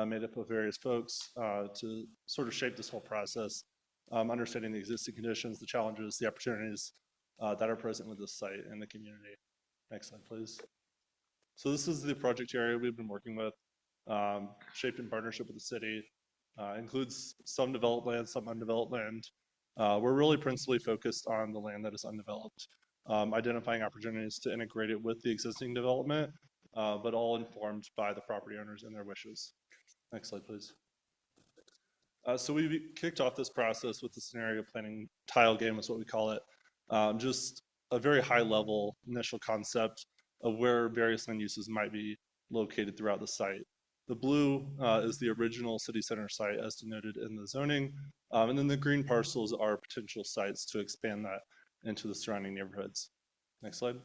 Speaker 11: made up of various folks to sort of shape this whole process, understanding the existing conditions, the challenges, the opportunities that are present with this site and the community. Next slide, please. So this is the project area we've been working with, shaped in partnership with the city. Includes some developed land, some undeveloped land. We're really principally focused on the land that is undeveloped, identifying opportunities to integrate it with the existing development, but all informed by the property owners and their wishes. Next slide, please. So we kicked off this process with the scenario planning tile game, is what we call it. Just a very high level initial concept of where various land uses might be located throughout the site. The blue is the original city center site as denoted in the zoning, and then the green parcels are potential sites to expand that into the surrounding neighborhoods. Next slide.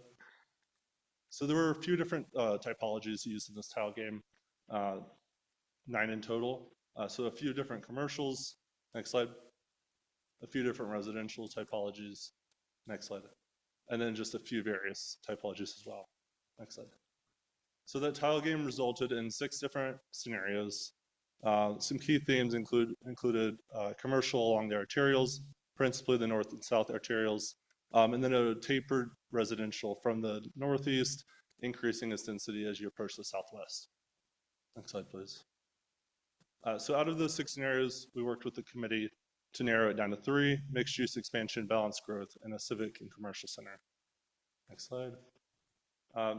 Speaker 11: So there were a few different typologies used in this tile game, 9 in total. So a few different commercials. Next slide. A few different residential typologies. Next slide. And then just a few various typologies as well. Next slide. So that tile game resulted in 6 different scenarios. Some key themes included commercial along the arterials, principally the north and south arterials, and then a tapered residential from the northeast, increasing its density as you approach the southwest. Next slide, please. So out of those 6 scenarios, we worked with the committee to narrow it down to 3: mixed use, expansion, balanced growth, and a civic and commercial center. Next slide.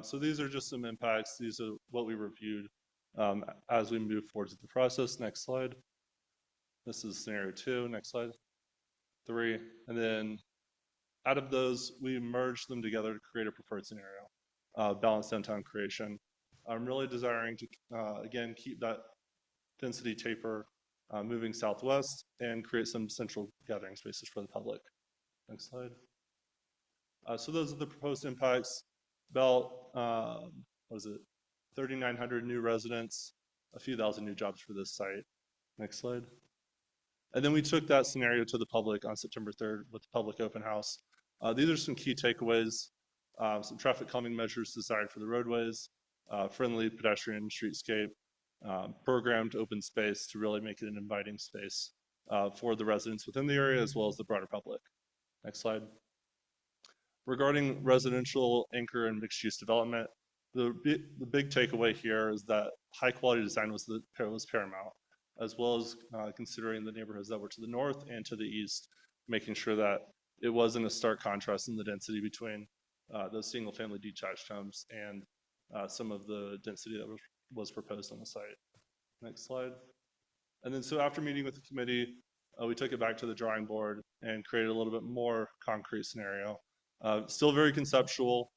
Speaker 11: So these are just some impacts. These are what we reviewed as we move forward with the process. Next slide. This is scenario 2. Next slide. 3. And then out of those, we merged them together to create a preferred scenario, balanced downtown creation. I'm really desiring to, again, keep that density taper moving southwest and create some central gathering spaces for the public. Next slide. So those are the proposed impacts. About, 3,900 new residents, a few thousand new jobs for this site. Next slide. And then we took that scenario to the public on September 3rd with the public open house. These are some key takeaways. Some traffic calming measures desired for the roadways, friendly pedestrian streetscape, programmed open space to really make it an inviting space for the residents within the area as well as the broader public. Next slide. Regarding residential anchor and mixed use development, the big takeaway here is that high quality design was paramount, as well as considering the neighborhoods that were to the north and to the east, making sure that it wasn't a stark contrast in the density between those single family detached homes and some of the density that was proposed on the site. Next slide. And then so after meeting with the committee, we took it back to the drawing board and created a little bit more concrete scenario. Still very conceptual,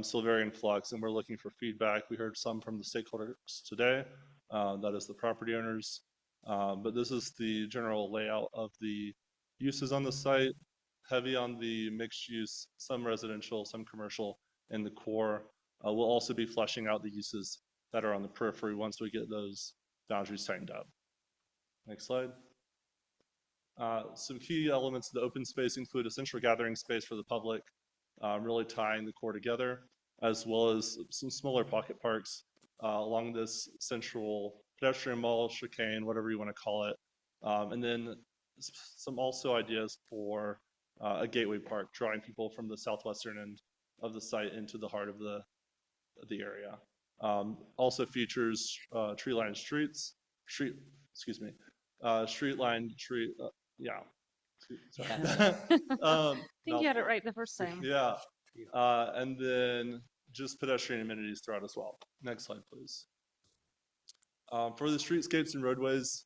Speaker 11: still very in flux, and we're looking for feedback. We heard some from the stakeholders today, that is the property owners, but this is the general layout of the uses on the site, heavy on the mixed use, some residential, some commercial in the core. We'll also be fleshing out the uses that are on the periphery once we get those boundaries tightened up. Next slide. Some key elements of the open space include a central gathering space for the public, really tying the core together. as well as some smaller pocket parks along this central pedestrian mall, chicane, whatever you want to call it. And then some also ideas for a gateway park, drawing people from the southwestern end of the site into the heart of the area. Also features tree-lined streets, street-lined tree, yeah. Sorry.
Speaker 3: I think you had it
Speaker 11: mouthful.
Speaker 3: right the first time.
Speaker 11: Yeah, and then just pedestrian amenities throughout as well. Next slide, please. For the streetscapes and roadways,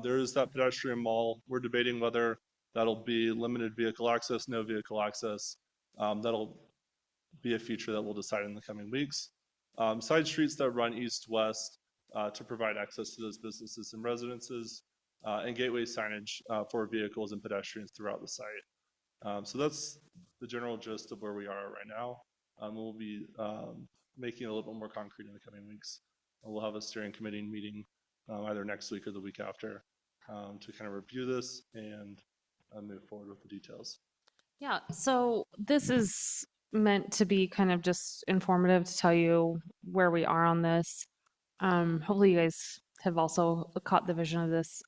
Speaker 11: there is that pedestrian mall. We're debating whether that'll be limited vehicle access, no vehicle access. That'll be a feature that we'll decide in the coming weeks. Side streets that run east-west to provide access to those businesses and residences, and gateway signage for vehicles and pedestrians throughout the site. So that's the general gist of where we are right now. We'll be making it a little bit more concrete in the coming weeks. We'll have a steering committee meeting either next week or the week after to kind of review this and move forward with the details.
Speaker 3: Yeah, so this is meant to be kind of just informative to tell you where we are on this. Hopefully you guys have also caught the vision of this.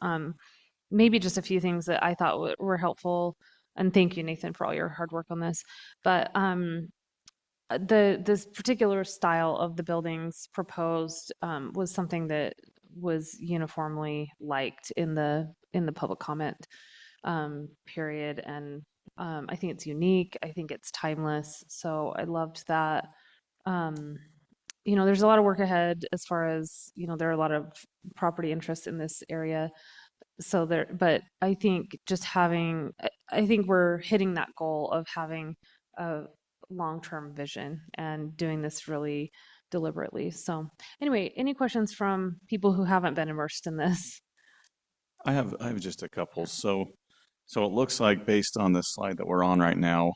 Speaker 3: Maybe just a few things that I thought were helpful, and thank you, Nathan, for all your hard work on this. But this particular style of the buildings proposed was something that was uniformly liked in the public comment period, and I think it's unique. I think it's timeless. So I loved that. You know, there's a lot of work ahead as far as, you know, there are a lot of property interests in this area. So there, but I think I think we're hitting that goal of having a long-term vision and doing this really deliberately. So anyway, any questions from people who haven't been immersed in this?
Speaker 5: I have just a couple. So it looks like based on this slide that we're on right now,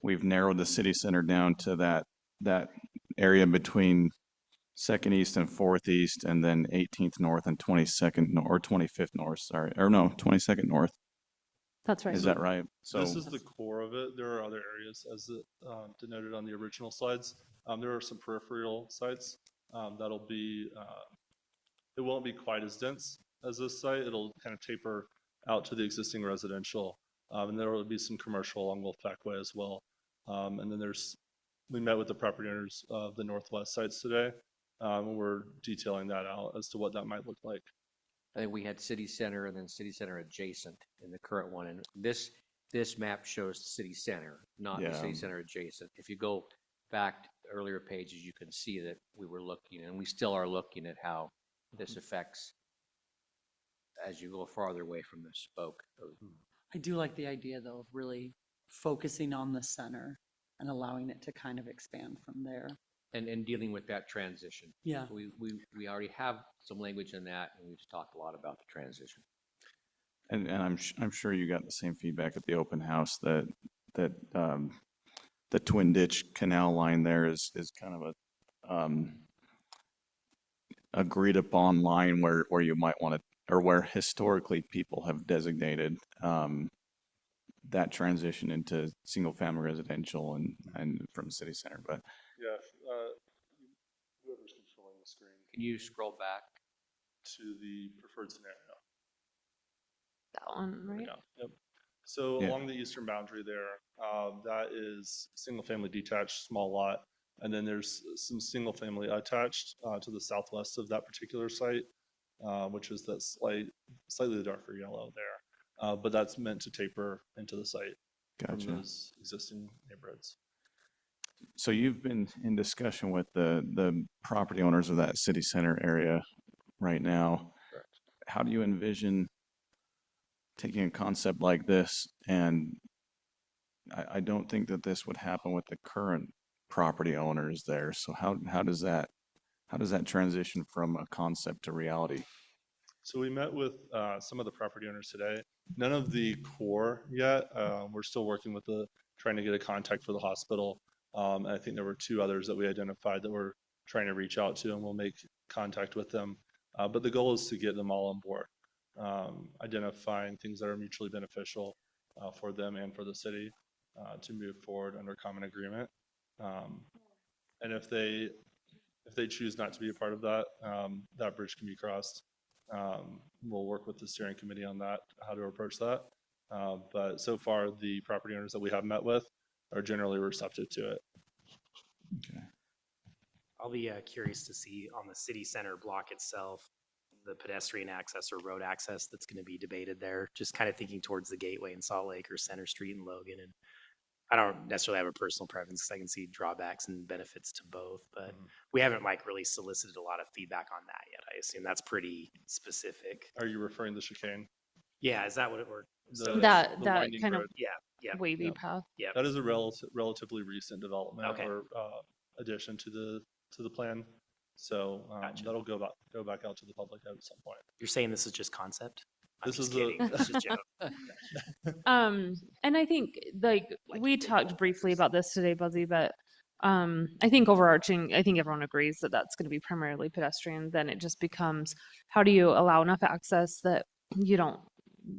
Speaker 5: we've narrowed the city center down to that area between 2nd East and 4th East, and then 18th North and 22nd or 25th North, sorry, or no, 22nd North.
Speaker 3: That's right.
Speaker 5: Is that right? So
Speaker 11: this is the core of it. There are other areas, as denoted on the original slides. There are some peripheral sites that'll be, it won't be quite as dense as this site. It'll kind of taper out to the existing residential. And there will be some commercial along Wolfpack Way as well. And then we met with the property owners of the northwest sites today. And we're detailing that out as to what that might look like.
Speaker 10: I think we had city center and then city center adjacent in the current one. And this map shows the city center, not the city center adjacent. If you go back to earlier pages, you can see that we were looking, and we still are looking at how this affects as you go farther away from the spoke.
Speaker 2: I do like the idea, though, of really focusing on the center and allowing it to kind of expand from there.
Speaker 10: And dealing with that transition.
Speaker 2: Yeah.
Speaker 10: We already have some language in that, and we've talked a lot about the transition.
Speaker 5: and I'm sure you got the same feedback at the open house that the Twin Ditch Canal line there is kind of a agreed upon line where you might want to, or where historically people have designated that transition into single family residential and from city center. But
Speaker 11: Yeah, whoever's controlling the screen
Speaker 10: Can you scroll back?
Speaker 11: to the preferred scenario.
Speaker 3: That one, right?
Speaker 11: Yeah, yep. So
Speaker 5: Yeah.
Speaker 11: along the eastern boundary there, that is single family detached, small lot. And then there's some single family attached to the southwest of that particular site, which is that slightly darker yellow there. But that's meant to taper into the site from
Speaker 5: gotcha.
Speaker 11: those existing neighborhoods.
Speaker 5: So you've been in discussion with the property owners of that city center area right now.
Speaker 11: Correct.
Speaker 5: How do you envision taking a concept like this? And I don't think that this would happen with the current property owners there. So how does that transition from a concept to reality?
Speaker 11: So we met with some of the property owners today. None of the core yet. We're still working with trying to get a contact for the hospital. And I think there were two others that we identified that we're trying to reach out to, and we'll make contact with them. But the goal is to get them all on board, identifying things that are mutually beneficial for them and for the city to move forward under common agreement. And if they choose not to be a part of that, that bridge can be crossed. We'll work with the steering committee on that, how to approach that. But so far, the property owners that we have met with are generally receptive to it.
Speaker 7: I'll be curious to see on the city center block itself, the pedestrian access or road access that's going to be debated there. Just kind of thinking towards the gateway in Salt Lake or Center Street in Logan. And I don't necessarily have a personal preference, 'cause I can see drawbacks and benefits to both, but we haven't like really solicited a lot of feedback on that yet. I assume that's pretty specific.
Speaker 11: Are you referring to chicane?
Speaker 7: Yeah, is that what it worked?
Speaker 11: The-
Speaker 3: That
Speaker 11: the
Speaker 3: that
Speaker 11: winding
Speaker 3: kind of
Speaker 11: road.
Speaker 7: Yeah.
Speaker 3: wavy
Speaker 11: Yeah.
Speaker 3: path.
Speaker 7: Yeah.
Speaker 11: That is a relatively recent development
Speaker 7: Okay.
Speaker 11: or addition to the plan. So
Speaker 7: Gotcha.
Speaker 11: that'll go back out to the public at some point.
Speaker 7: You're saying this is just concept? I'm
Speaker 11: This
Speaker 7: just
Speaker 11: is the-
Speaker 7: kidding. This is joke.
Speaker 3: And I think like we talked briefly about this today, Buzzy, but I think overarching, I think everyone agrees that that's going to be primarily pedestrian. Then it just becomes, how do you allow enough access that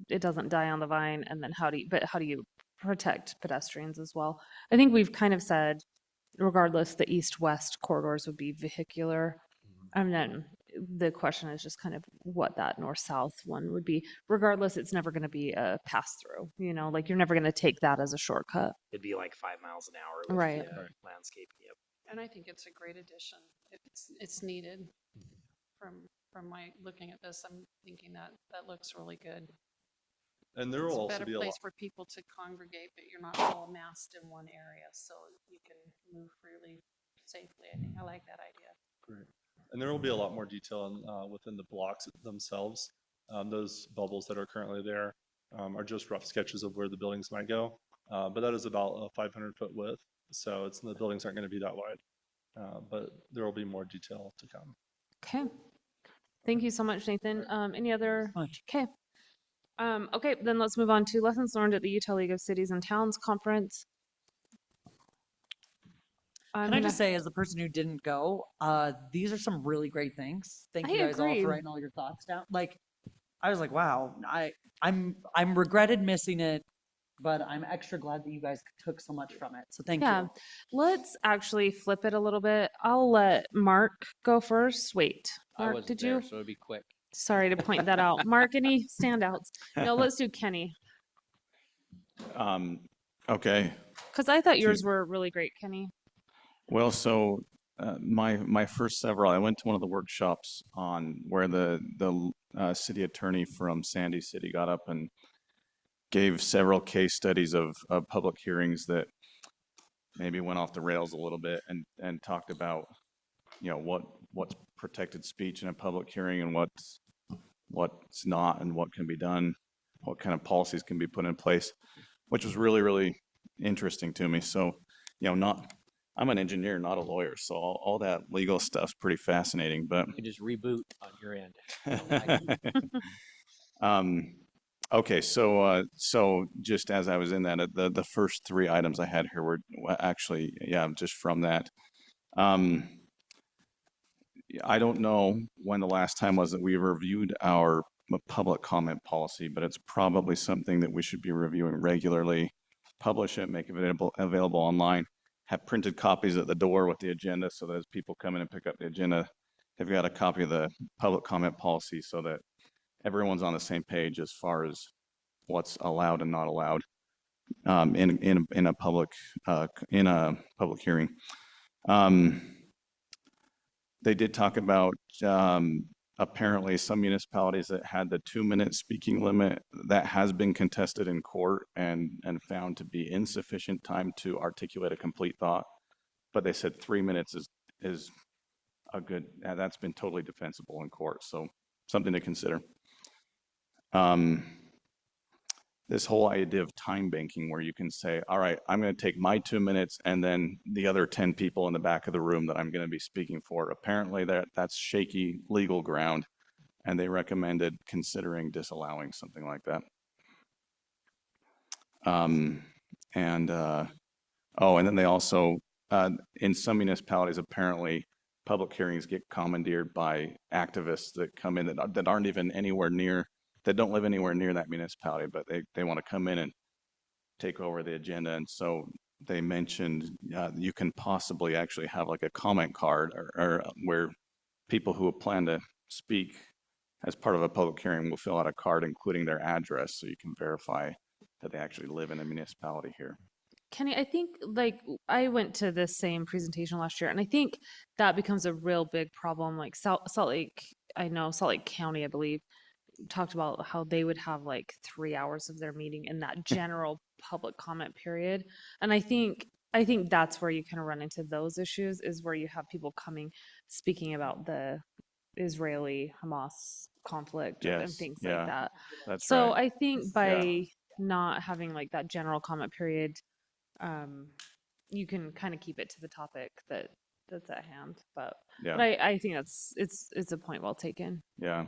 Speaker 3: it doesn't die on the vine, and then how do you protect pedestrians as well? I think we've kind of said, regardless, the east-west corridors would be vehicular. And then the question is just kind of what that north-south one would be. Regardless, it's never going to be a pass-through, like you're never going to take that as a shortcut.
Speaker 7: It'd be like 5 miles an hour with
Speaker 3: Right.
Speaker 7: the landscape. Yep.
Speaker 8: And I think it's a great addition. It's needed. From my looking at this, I'm thinking that looks really good.
Speaker 11: And there will
Speaker 8: It's a
Speaker 11: also
Speaker 8: better
Speaker 11: be a lot.
Speaker 8: place for people to congregate, but you're not all massed in one area, so you can move freely, safely. I think I like that idea.
Speaker 11: Great. And there will be a lot more detail within the blocks themselves. Those bubbles that are currently there are just rough sketches of where the buildings might go. But that is about a 500-foot width, so the buildings aren't going to be that wide. But there will be more detail to come.
Speaker 3: Okay. Thank you so much, Nathan. Any other? Okay. Okay, then let's move on to lessons learned at the Utah League of Cities and Towns Conference.
Speaker 2: Can I just say, as the person who didn't go, these are some really great things. Thank you
Speaker 3: I
Speaker 2: guys all
Speaker 3: agree.
Speaker 2: for writing all your thoughts down. Like, I was like, wow, I'm regretted missing it, but I'm extra glad that you guys took so much from it. So thank
Speaker 3: Yeah,
Speaker 2: you.
Speaker 3: let's actually flip it a little bit. I'll let Mark go first. Wait,
Speaker 10: I
Speaker 3: Mark,
Speaker 10: wasn't
Speaker 3: did
Speaker 10: there,
Speaker 3: you?
Speaker 10: so it'd be quick.
Speaker 3: Sorry to point that out. Mark, any standouts? No, let's do Kenny.
Speaker 5: Okay.
Speaker 3: Because I thought yours were really great, Kenny.
Speaker 5: Well, so my first several, I went to one of the workshops on where the city attorney from Sandy City got up and gave several case studies of public hearings that maybe went off the rails a little bit and talked about, what's protected speech in a public hearing and what's not and what can be done, what kind of policies can be put in place, which was really, really interesting to me. So, I'm an engineer, not a lawyer, so all that legal stuff's pretty fascinating, but.
Speaker 10: You can just reboot on your end.
Speaker 5: Okay, so just as I was in that, the first three items I had here were actually, just from that. I don't know when the last time was that we reviewed our public comment policy, but it's probably something that we should be reviewing regularly. Publish it, make it available online, have printed copies at the door with the agenda so that as people come in and pick up the agenda, they've got a copy of the public comment policy so that everyone's on the same page as far as what's allowed and not allowed in a public hearing. They did talk about apparently some municipalities that had the 2-minute speaking limit that has been contested in court and found to be insufficient time to articulate a complete thought. But they said 3 minutes is a good, that's been totally defensible in court. So something to consider. This whole idea of time banking where you can say, all right, I'm going to take my 2 minutes and then the other 10 people in the back of the room that I'm going to be speaking for. Apparently that's shaky legal ground, and they recommended considering disallowing something like that. And then they also, in some municipalities, apparently public hearings get commandeered by activists that come in that aren't even anywhere near, that don't live anywhere near that municipality, but they want to come in and take over the agenda. And so they mentioned you can possibly actually have like a comment card or where people who plan to speak as part of a public hearing will fill out a card including their address so you can verify that they actually live in a municipality here.
Speaker 3: Kenny, I think like I went to this same presentation last year, and I think that becomes a real big problem. Like Salt Lake, I know Salt Lake County, I believe, talked about how they would have like 3 hours of their meeting in that general public comment period. And I think that's where you kind of run into those issues, is where you have people coming speaking about the Israeli Hamas conflict and
Speaker 5: Yes,
Speaker 3: things
Speaker 5: yeah,
Speaker 3: like that.
Speaker 5: that's
Speaker 3: So
Speaker 5: right.
Speaker 3: I think by not having like that general comment period, you can kind of keep it to the topic that's at hand. But
Speaker 5: Yeah.
Speaker 3: I think it's a point well taken.
Speaker 5: Yeah.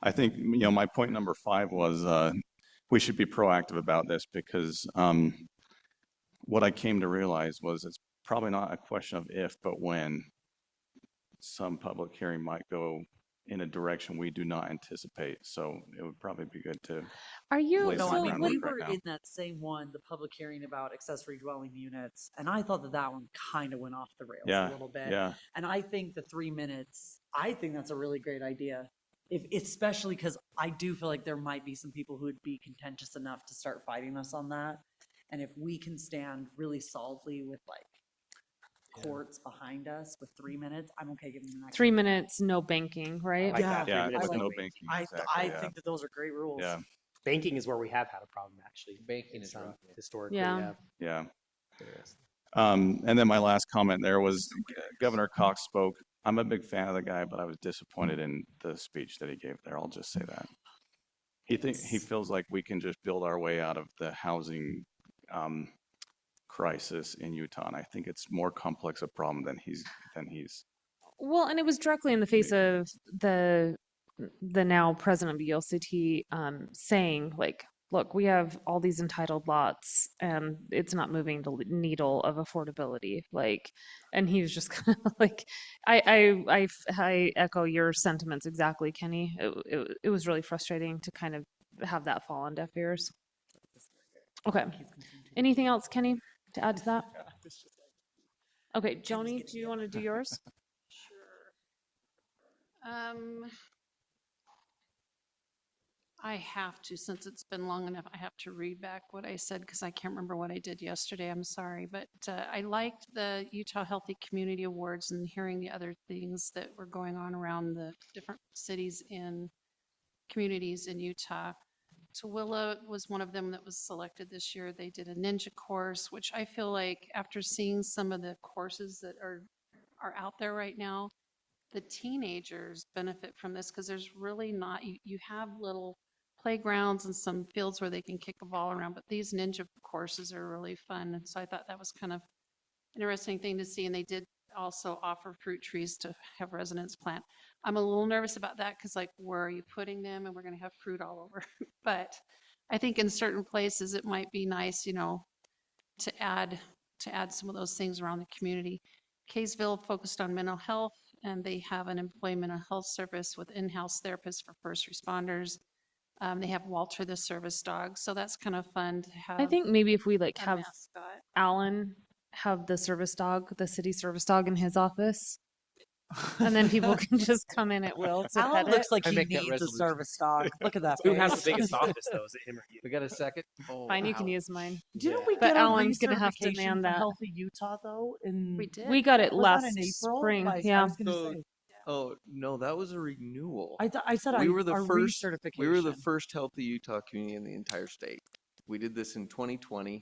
Speaker 5: I think, my point number 5 was we should be proactive about this because what I came to realize was it's probably not a question of if, but when some public hearing might go in a direction we do not anticipate. So it would probably be good to
Speaker 3: Are you
Speaker 5: lay
Speaker 2: No,
Speaker 5: some
Speaker 2: I mean,
Speaker 5: groundwork
Speaker 2: we
Speaker 5: right
Speaker 2: were
Speaker 5: now.
Speaker 2: in that same one, the public hearing about accessory dwelling units, and I thought that one kind of went off the rails
Speaker 5: Yeah,
Speaker 2: a little bit.
Speaker 5: yeah.
Speaker 2: And I think the 3 minutes, I think that's a really great idea. Especially because I do feel like there might be some people who would be contentious enough to start fighting us on that. And if we can stand really solidly with like courts behind us with 3 minutes, I'm okay giving them an extra.
Speaker 3: 3 minutes, no banking, right?
Speaker 7: like that, 3
Speaker 5: Yeah,
Speaker 7: minutes,
Speaker 5: with
Speaker 7: no
Speaker 5: no
Speaker 7: banking.
Speaker 5: banking.
Speaker 2: I
Speaker 5: Exactly,
Speaker 2: think that those are great rules.
Speaker 5: yeah,
Speaker 7: Banking is where we have had a problem, actually.
Speaker 10: Banking is rough.
Speaker 7: Historically,
Speaker 3: Yeah.
Speaker 5: yeah.
Speaker 7: Interesting.
Speaker 5: And then my last comment there was Governor Cox spoke. I'm a big fan of the guy, but I was disappointed in the speech that he gave there. I'll just say that. He feels like we can just build our way out of the housing crisis in Utah, and I think it's more complex a problem than he's
Speaker 3: Well, and it was directly in the face of the now president of ULCT saying like, look, we have all these entitled lots and it's not moving the needle of affordability. Like, and he was just kind of like, I echo your sentiments exactly, Kenny. It was really frustrating to kind of have that fall on deaf ears. Okay. Anything else, Kenny, to add to that? Okay, Joni, do you want to do yours?
Speaker 8: I have to, since it's been long enough, I have to read back what I said because I can't remember what I did yesterday. I'm sorry. But I liked the Utah Healthy Community Awards and hearing the other things that were going on around the different cities and communities in Utah. Tooele was one of them that was selected this year. They did a ninja course, which I feel like after seeing some of the courses that are out there right now, the teenagers benefit from this because there's really not, you have little playgrounds and some fields where they can kick a ball around, but these ninja courses are really fun. And so I thought that was kind of an interesting thing to see. And they did also offer fruit trees to have residents plant. I'm a little nervous about that because like, where are you putting them? And we're going to have fruit all over. But I think in certain places it might be nice, to add some of those things around the community. Kaysville focused on mental health, and they have an employee mental health service with in-house therapists for first responders. They have Walter the service dog, so that's kind of fun to have.
Speaker 3: I think maybe if we like
Speaker 8: a
Speaker 3: have
Speaker 8: mascot.
Speaker 3: Alan have the service dog, the city service dog in his office, and then people can just come in at will to
Speaker 2: Alan
Speaker 3: pet
Speaker 2: looks
Speaker 3: it.
Speaker 2: like
Speaker 10: I
Speaker 2: he
Speaker 10: make that
Speaker 2: needs a
Speaker 10: resolution.
Speaker 2: service dog. Look at that
Speaker 7: Who has
Speaker 2: face.
Speaker 7: the biggest office though? Is it him or you?
Speaker 10: We got a second? Oh,
Speaker 3: Fine, you can
Speaker 10: ouch.
Speaker 3: use mine.
Speaker 2: Didn't we
Speaker 3: But
Speaker 2: get a
Speaker 3: Alan's gonna have to
Speaker 2: recertification
Speaker 3: man
Speaker 2: for
Speaker 3: that.
Speaker 2: Healthy Utah though?
Speaker 8: We did.
Speaker 3: We got it
Speaker 2: Was that
Speaker 3: last
Speaker 2: in April?
Speaker 3: spring.
Speaker 2: I
Speaker 3: Yeah.
Speaker 2: was gonna
Speaker 4: So-
Speaker 2: say.
Speaker 4: Oh, no, that was a renewal.
Speaker 2: I said
Speaker 4: We were the
Speaker 2: our
Speaker 4: first,
Speaker 2: recertification.
Speaker 4: we were the first Healthy Utah community in the entire state. We did this in 2020,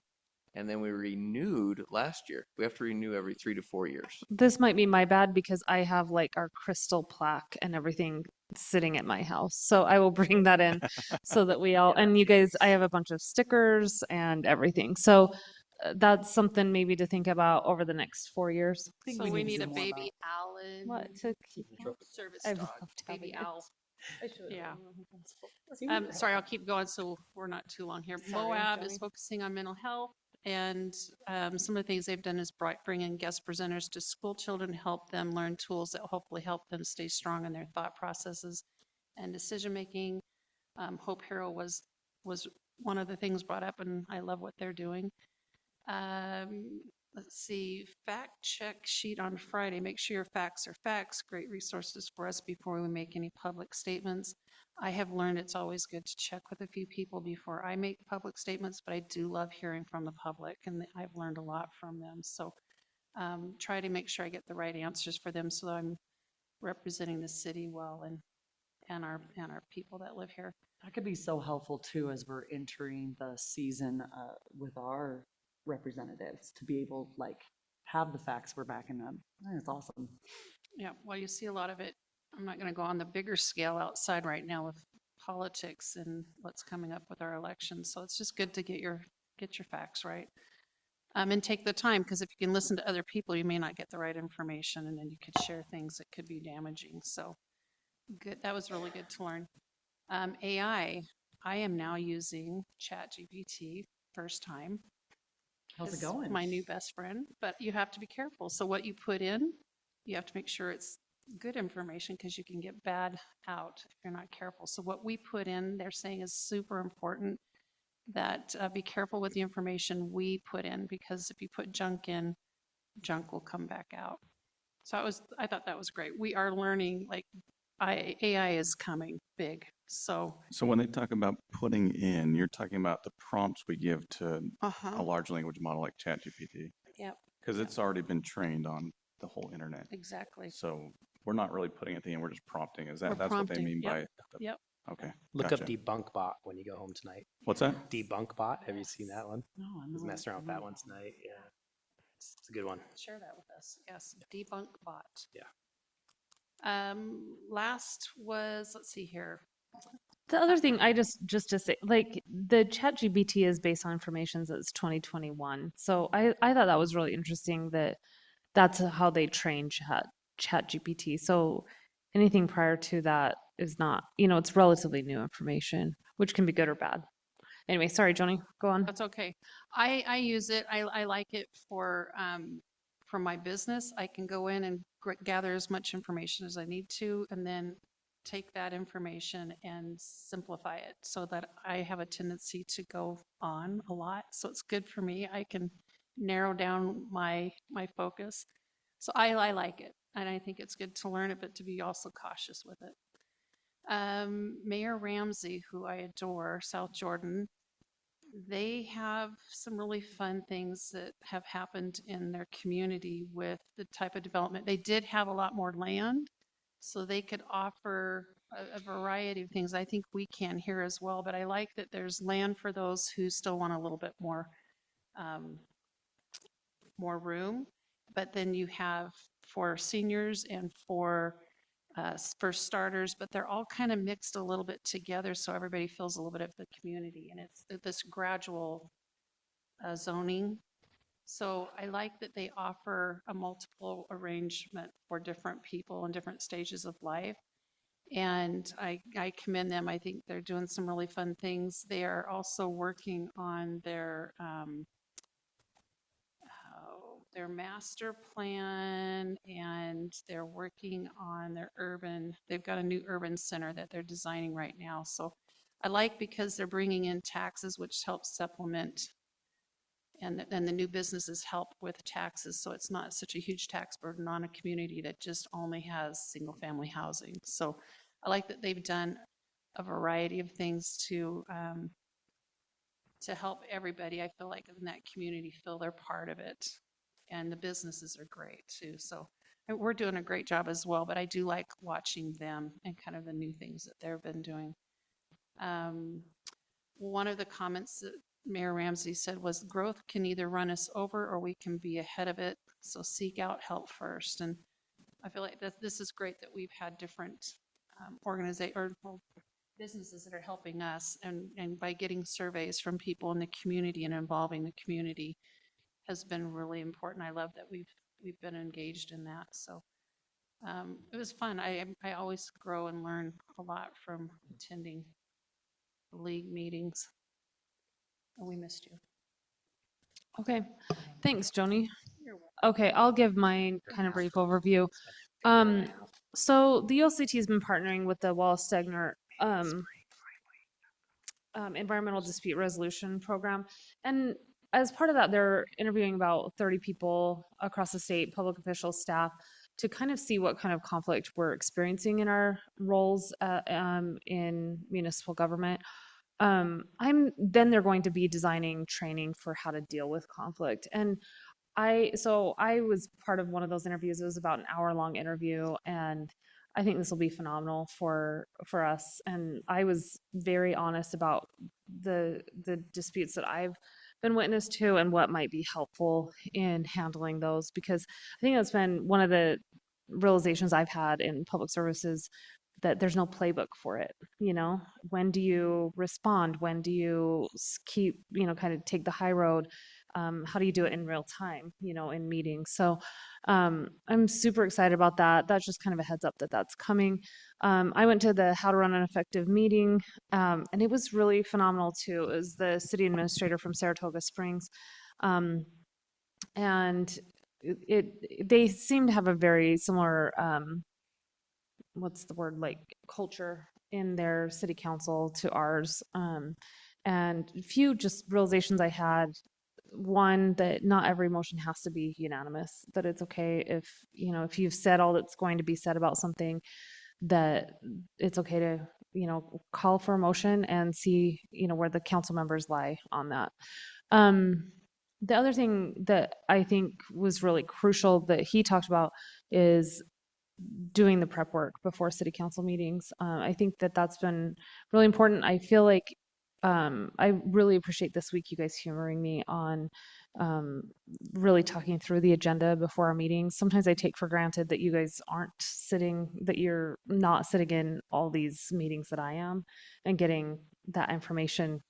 Speaker 4: and then we renewed last year. We have to renew every 3 to 4 years.
Speaker 3: This might be my bad because I have like our crystal plaque and everything sitting at my house. So I will bring that in so that we all, and you guys, I have a bunch of stickers and everything. So that's something maybe to think about over the next 4 years.
Speaker 8: So we need a baby Alan.
Speaker 3: What to keep?
Speaker 8: Service
Speaker 3: I've
Speaker 8: dog,
Speaker 3: loved
Speaker 8: baby
Speaker 3: having it.
Speaker 8: owl. Yeah.
Speaker 3: Um,
Speaker 8: Sorry, I'll keep going so we're not too long here.
Speaker 3: Sorry,
Speaker 8: Moab is
Speaker 3: Joey.
Speaker 8: focusing on mental health, and some of the things they've done is bring in guest presenters to school children, help them learn tools that hopefully help them stay strong in their thought processes and decision making. Hope Hero was one of the things brought up, and I love what they're doing. Let's see, fact check sheet on Friday. Make sure your facts are facts. Great resources for us before we make any public statements. I have learned it's always good to check with a few people before I make public statements, but I do love hearing from the public, and I've learned a lot from them. So try to make sure I get the right answers for them so that I'm representing the city well and our people that live here.
Speaker 2: That could be so helpful too, as we're entering the season with our representatives, to be able like have the facts we're backing them. That's awesome.
Speaker 8: Yeah, well, you see a lot of it. I'm not going to go on the bigger scale outside right now with politics and what's coming up with our elections. So it's just good to get your facts right. And take the time, because if you can listen to other people, you may not get the right information, and then you could share things that could be damaging. So good. That was really good to learn. AI, I am now using ChatGPT first time.
Speaker 2: How's it
Speaker 8: It's
Speaker 2: going?
Speaker 8: my new best friend, but you have to be careful. So what you put in, you have to make sure it's good information, because you can get bad out if you're not careful. So what we put in, they're saying is super important, that be careful with the information we put in, because if you put junk in, junk will come back out. So I thought that was great. We are learning, like AI is coming big. So
Speaker 5: So when they talk about putting in, you're talking about the prompts we give to a large language model like ChatGPT,
Speaker 8: yep,
Speaker 5: because it's already been trained on the whole internet.
Speaker 8: exactly.
Speaker 5: So we're not really putting anything in, we're just prompting. Is
Speaker 8: We're
Speaker 5: that, that's what they
Speaker 8: prompting,
Speaker 5: mean
Speaker 8: yep,
Speaker 5: by?
Speaker 8: yep.
Speaker 5: Okay.
Speaker 7: Look
Speaker 5: gotcha.
Speaker 7: up Debunk Bot when you go home tonight.
Speaker 5: What's that?
Speaker 7: Debunk Bot. Have you seen that one?
Speaker 2: No, I'm
Speaker 7: I was
Speaker 2: not.
Speaker 7: messing around with that one tonight. Yeah. It's a good one.
Speaker 8: Share that with us. Yes, debunk bot.
Speaker 7: Yeah.
Speaker 8: Last was, let's see here.
Speaker 3: The other thing I just to say, like the ChatGPT is based on information that's 2021. So I thought that was really interesting that that's how they train ChatGPT. So anything prior to that is not, it's relatively new information, which can be good or bad. Anyway, sorry, Joni, go on.
Speaker 8: That's okay. I use it. I like it for my business. I can go in and gather as much information as I need to, and then take that information and simplify it so that I have a tendency to go on a lot. So it's good for me. I can narrow down my focus. So I like it, and I think it's good to learn it, but to be also cautious with it. Mayor Ramsey, who I adore, South Jordan, they have some really fun things that have happened in their community with the type of development. They did have a lot more land, so they could offer a variety of things. I think we can here as well, but I like that there's land for those who still want a little bit more room. But then you have for seniors and for starters, but they're all kind of mixed a little bit together, so everybody feels a little bit of the community, and it's this gradual zoning. So I like that they offer a multiple arrangement for different people in different stages of life, and I commend them. I think they're doing some really fun things. They are also working on their master plan, and they're working on their they've got a new urban center that they're designing right now. So I like, because they're bringing in taxes, which helps supplement, and the new businesses help with taxes. So it's not such a huge tax burden on a community that just only has single family housing. So I like that they've done a variety of things to help everybody. I feel like in that community feel they're part of it. And the businesses are great too. So we're doing a great job as well, but I do like watching them and kind of the new things that they've been doing. One of the comments that Mayor Ramsey said was, growth can either run us over or we can be ahead of it. So seek out help first. And I feel like this is great that we've had different businesses that are helping us, and by getting surveys from people in the community and involving the community has been really important. I love that we've been engaged in that. So it was fun. I always grow and learn a lot from attending league meetings. And we missed you.
Speaker 3: Okay, thanks, Joni.
Speaker 8: You're welcome.
Speaker 3: Okay, I'll give my kind of brief overview. So the OCT has been partnering with the Wallace Stegner Environmental Dispute Resolution Program, and as part of that, they're interviewing about 30 people across the state, public officials, staff, to kind of see what kind of conflict we're experiencing in our roles in municipal government. They're going to be designing training for how to deal with conflict. And so I was part of one of those interviews. It was about an hour-long interview, and I think this will be phenomenal for us. And I was very honest about the disputes that I've been witness to and what might be helpful in handling those, because I think that's been one of the realizations I've had in public services, that there's no playbook for it. When do you respond? When do you keep, kind of take the high road? How do you do it in real time, in meetings? So I'm super excited about that. That's just kind of a heads up that that's coming. I went to the How to Run an Effective Meeting, and it was really phenomenal too. It was the city administrator from Saratoga Springs. And they seem to have a very similar, what's the word, like culture in their city council to ours. And a few just realizations I had. One, that not every motion has to be unanimous, that it's okay if you've said all that's going to be said about something, that it's okay to, call for a motion and see, where the council members lie on that. The other thing that I think was really crucial that he talked about is doing the prep work before city council meetings. I think that that's been really important. I feel like I really appreciate this week you guys humoring me on really talking through the agenda before our meetings. Sometimes I take for granted that you guys that you're not sitting in all these meetings that I am and getting that information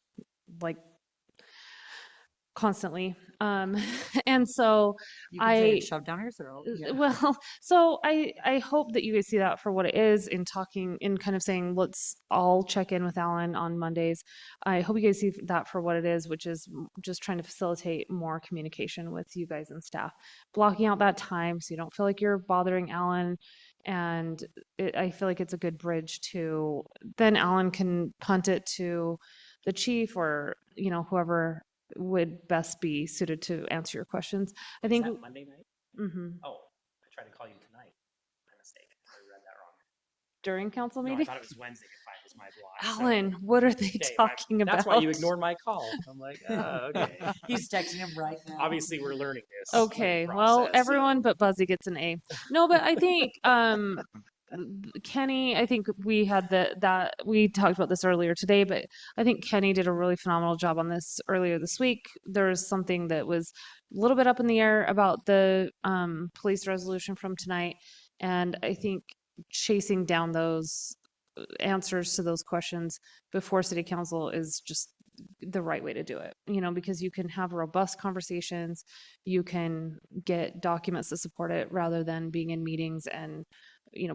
Speaker 3: like constantly. And so
Speaker 2: You can say it's shoved down your throat. Yeah.
Speaker 3: well, so I hope that you guys see that for what it is in talking, in kind of saying, let's all check in with Alan on Mondays. I hope you guys see that for what it is, which is just trying to facilitate more communication with you guys and staff, blocking out that time so you don't feel like you're bothering Alan. And I feel like it's a good bridge to, then Alan can punt it to the chief or, whoever would best be suited to answer your questions. I think.
Speaker 7: Is that Monday night?
Speaker 3: Mm-hmm.
Speaker 7: Oh, I tried to call you tonight. My mistake. I read that wrong.
Speaker 3: During council
Speaker 7: No, I
Speaker 3: meeting?
Speaker 7: thought it was Wednesday at 5 was my block. so-
Speaker 3: Alan, what are they
Speaker 7: Okay,
Speaker 3: talking about?
Speaker 7: That's why you ignored my call. I'm like, oh, okay.
Speaker 2: He's texting him right now.
Speaker 7: Obviously, we're learning this.
Speaker 3: Okay, well,
Speaker 7: process, so-
Speaker 3: everyone but Buzzy gets an A. No, but I think Kenny, I think we had that we talked about this earlier today, but I think Kenny did a really phenomenal job on this earlier this week. There was something that was a little bit up in the air about the police resolution from tonight, and I think chasing down those answers to those questions before city council is just the right way to do it, because you can have robust conversations, you can get documents to support it rather than being in meetings and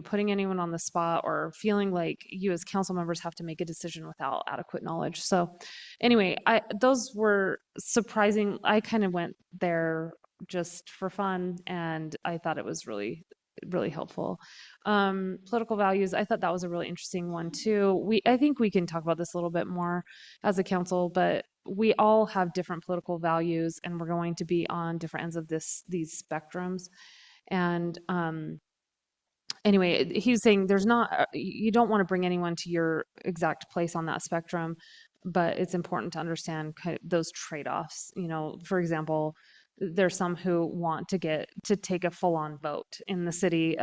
Speaker 3: putting anyone on the spot or feeling like you as council members have to make a decision without adequate knowledge. So anyway, those were surprising. I kind of went there just for fun, and I thought it was really, really helpful. Political values, I thought that was a really interesting one too. I think we can talk about this a little bit more as a council, but we all have different political values, and we're going to be on different ends of these spectrums. And anyway, he's saying you don't want to bring anyone to your exact place on that spectrum, but it's important to understand kind of those trade-offs. For example, there's some who want to take a full-on vote in the city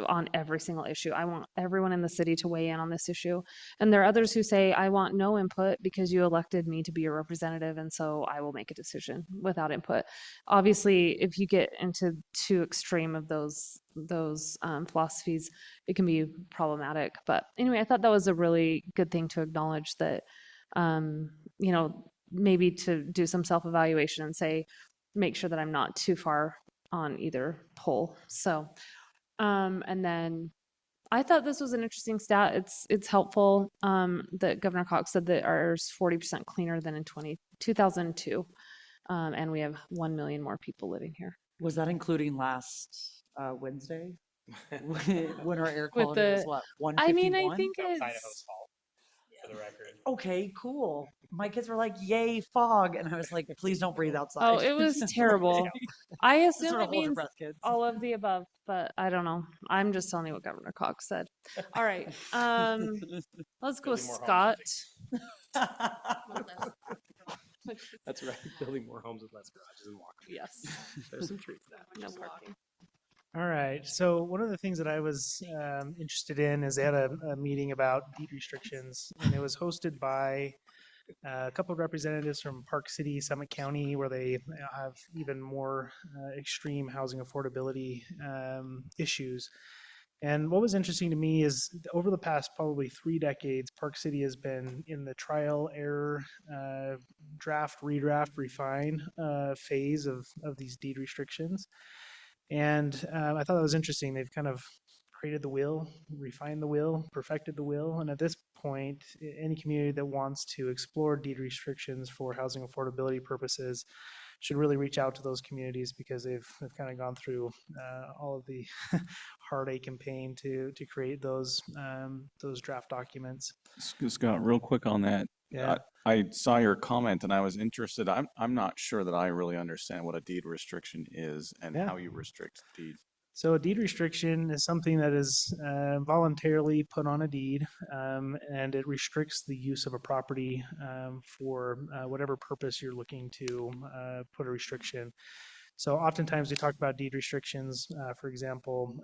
Speaker 3: on every single issue. I want everyone in the city to weigh in on this issue. And there are others who say, I want no input because you elected me to be your representative, and so I will make a decision without input. Obviously, if you get into too extreme of those philosophies, it can be problematic. But anyway, I thought that was a really good thing to acknowledge, that, maybe to do some self-evaluation and say, make sure that I'm not too far on either pole. So, and then I thought this was an interesting stat. It's helpful that Governor Cox said that ours 40% cleaner than in 2002. And we have 1 million more people living here.
Speaker 2: Was that including last Wednesday? When our air
Speaker 3: With
Speaker 2: quality was what, 151?
Speaker 3: I mean, I think
Speaker 7: That was
Speaker 3: it's,
Speaker 7: Idaho's fault. for the record.
Speaker 2: Okay, cool. My kids were like, yay, fog. And I was like, please don't breathe outside.
Speaker 3: Oh, it was terrible. I
Speaker 2: Just
Speaker 3: assume
Speaker 2: sort of
Speaker 3: it
Speaker 2: hold your
Speaker 3: means
Speaker 2: breath, kids.
Speaker 3: all of the above, but I don't know. I'm just telling you what Governor Cox said. All right. Let's go with
Speaker 7: Building more homes
Speaker 3: Scott.
Speaker 7: That's right. Building more homes with less garages and walkways.
Speaker 3: Yes.
Speaker 7: There's some truth to that.
Speaker 3: No parking.
Speaker 12: All right. So one of the things that I was interested in is they had a meeting about deed restrictions, and it was hosted by a couple of representatives from Park City, Summit County, where they have even more extreme housing affordability issues. And what was interesting to me is over the past probably 3 decades, Park City has been in the trial error, draft, redraft, refine phase of these deed restrictions. And I thought that was interesting. They've kind of created the wheel, refined the wheel, perfected the wheel. And at this point, any community that wants to explore deed restrictions for housing affordability purposes should really reach out to those communities because they've kind of gone through all of the heartache and pain to create those draft documents.
Speaker 5: Scott, real quick on that.
Speaker 12: Yeah.
Speaker 5: I saw your comment and I was interested. I'm not sure that I really understand what a deed restriction is and
Speaker 12: Yeah.
Speaker 5: how you restrict deed.
Speaker 12: So a deed restriction is something that is voluntarily put on a deed, and it restricts the use of a property for whatever purpose you're looking to put a restriction. So oftentimes we talk about deed restrictions, for example,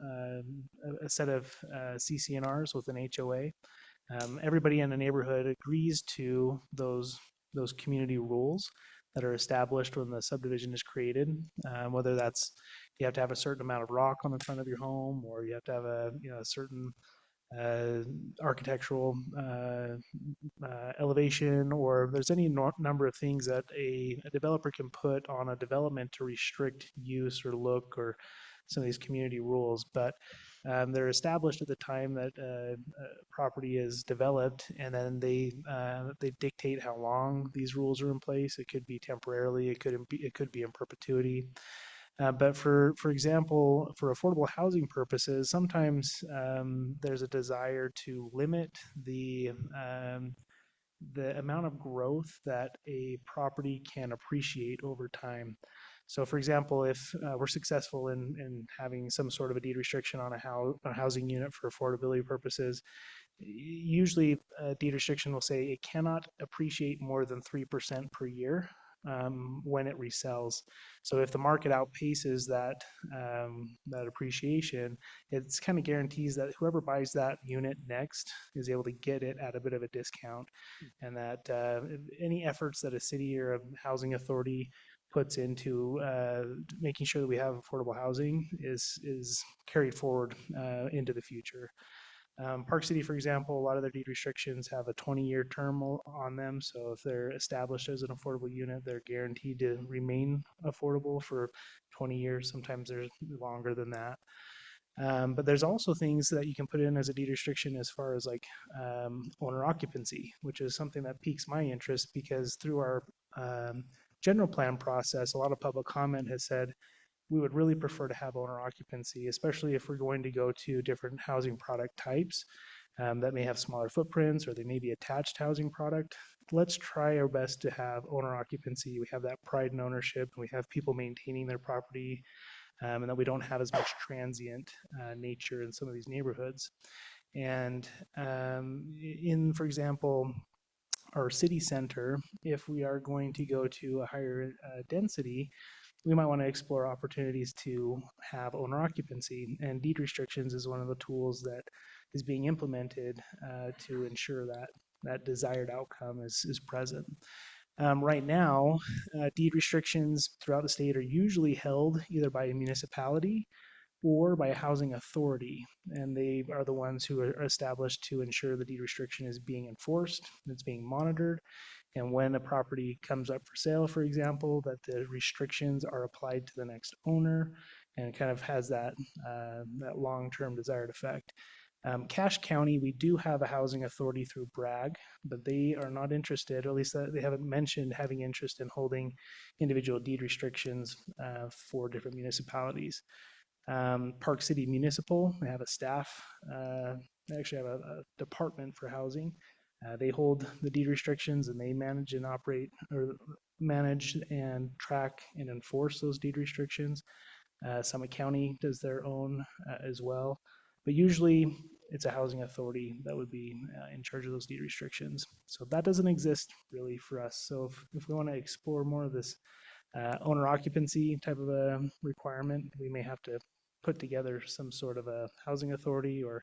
Speaker 12: a set of CC&Rs with an HOA. Everybody in the neighborhood agrees to those community rules that are established when the subdivision is created, whether that's you have to have a certain amount of rock on the front of your home, or you have to have a certain architectural elevation, or there's any number of things that a developer can put on a development to restrict use or look or some of these community rules. But they're established at the time that property is developed, and then they dictate how long these rules are in place. It could be temporarily, it could be in perpetuity. But for example, for affordable housing purposes, sometimes there's a desire to limit the amount of growth that a property can appreciate over time. So for example, if we're successful in having some sort of a deed restriction on a housing unit for affordability purposes, usually a deed restriction will say it cannot appreciate more than 3% per year when it resells. So if the market outpaces that appreciation, it's kind of guarantees that whoever buys that unit next is able to get it at a bit of a discount, and that any efforts that a city or a housing authority puts into making sure that we have affordable housing is carried forward into the future. Park City, for example, a lot of their deed restrictions have a 20-year term on them. So if they're established as an affordable unit, they're guaranteed to remain affordable for 20 years. Sometimes they're longer than that. But there's also things that you can put in as a deed restriction as far as like owner occupancy, which is something that piques my interest because through our general plan process, a lot of public comment has said, we would really prefer to have owner occupancy, especially if we're going to go to different housing product types that may have smaller footprints or they may be attached housing product. Let's try our best to have owner occupancy. We have that pride in ownership, and we have people maintaining their property, and that we don't have as much transient nature in some of these neighborhoods. And for example, our city center, if we are going to go to a higher density, we might want to explore opportunities to have owner occupancy, and deed restrictions is one of the tools that is being implemented to ensure that that desired outcome is present. Right now, deed restrictions throughout the state are usually held either by a municipality or by a housing authority, and they are the ones who are established to ensure the deed restriction is being enforced, it's being monitored, and when a property comes up for sale, for example, that the restrictions are applied to the next owner, and it kind of has that long-term desired effect. Cache County, we do have a housing authority through BRAG, but they are not interested, or at least they haven't mentioned having interest in holding individual deed restrictions for different municipalities. Park City Municipal, they have a staff, they actually have a department for housing. They hold the deed restrictions and they manage and operate or manage and track and enforce those deed restrictions. Summit County does their own as well, but usually it's a housing authority that would be in charge of those deed restrictions. So that doesn't exist really for us. So if we want to explore more of this owner occupancy type of a requirement, we may have to put together some sort of a housing authority or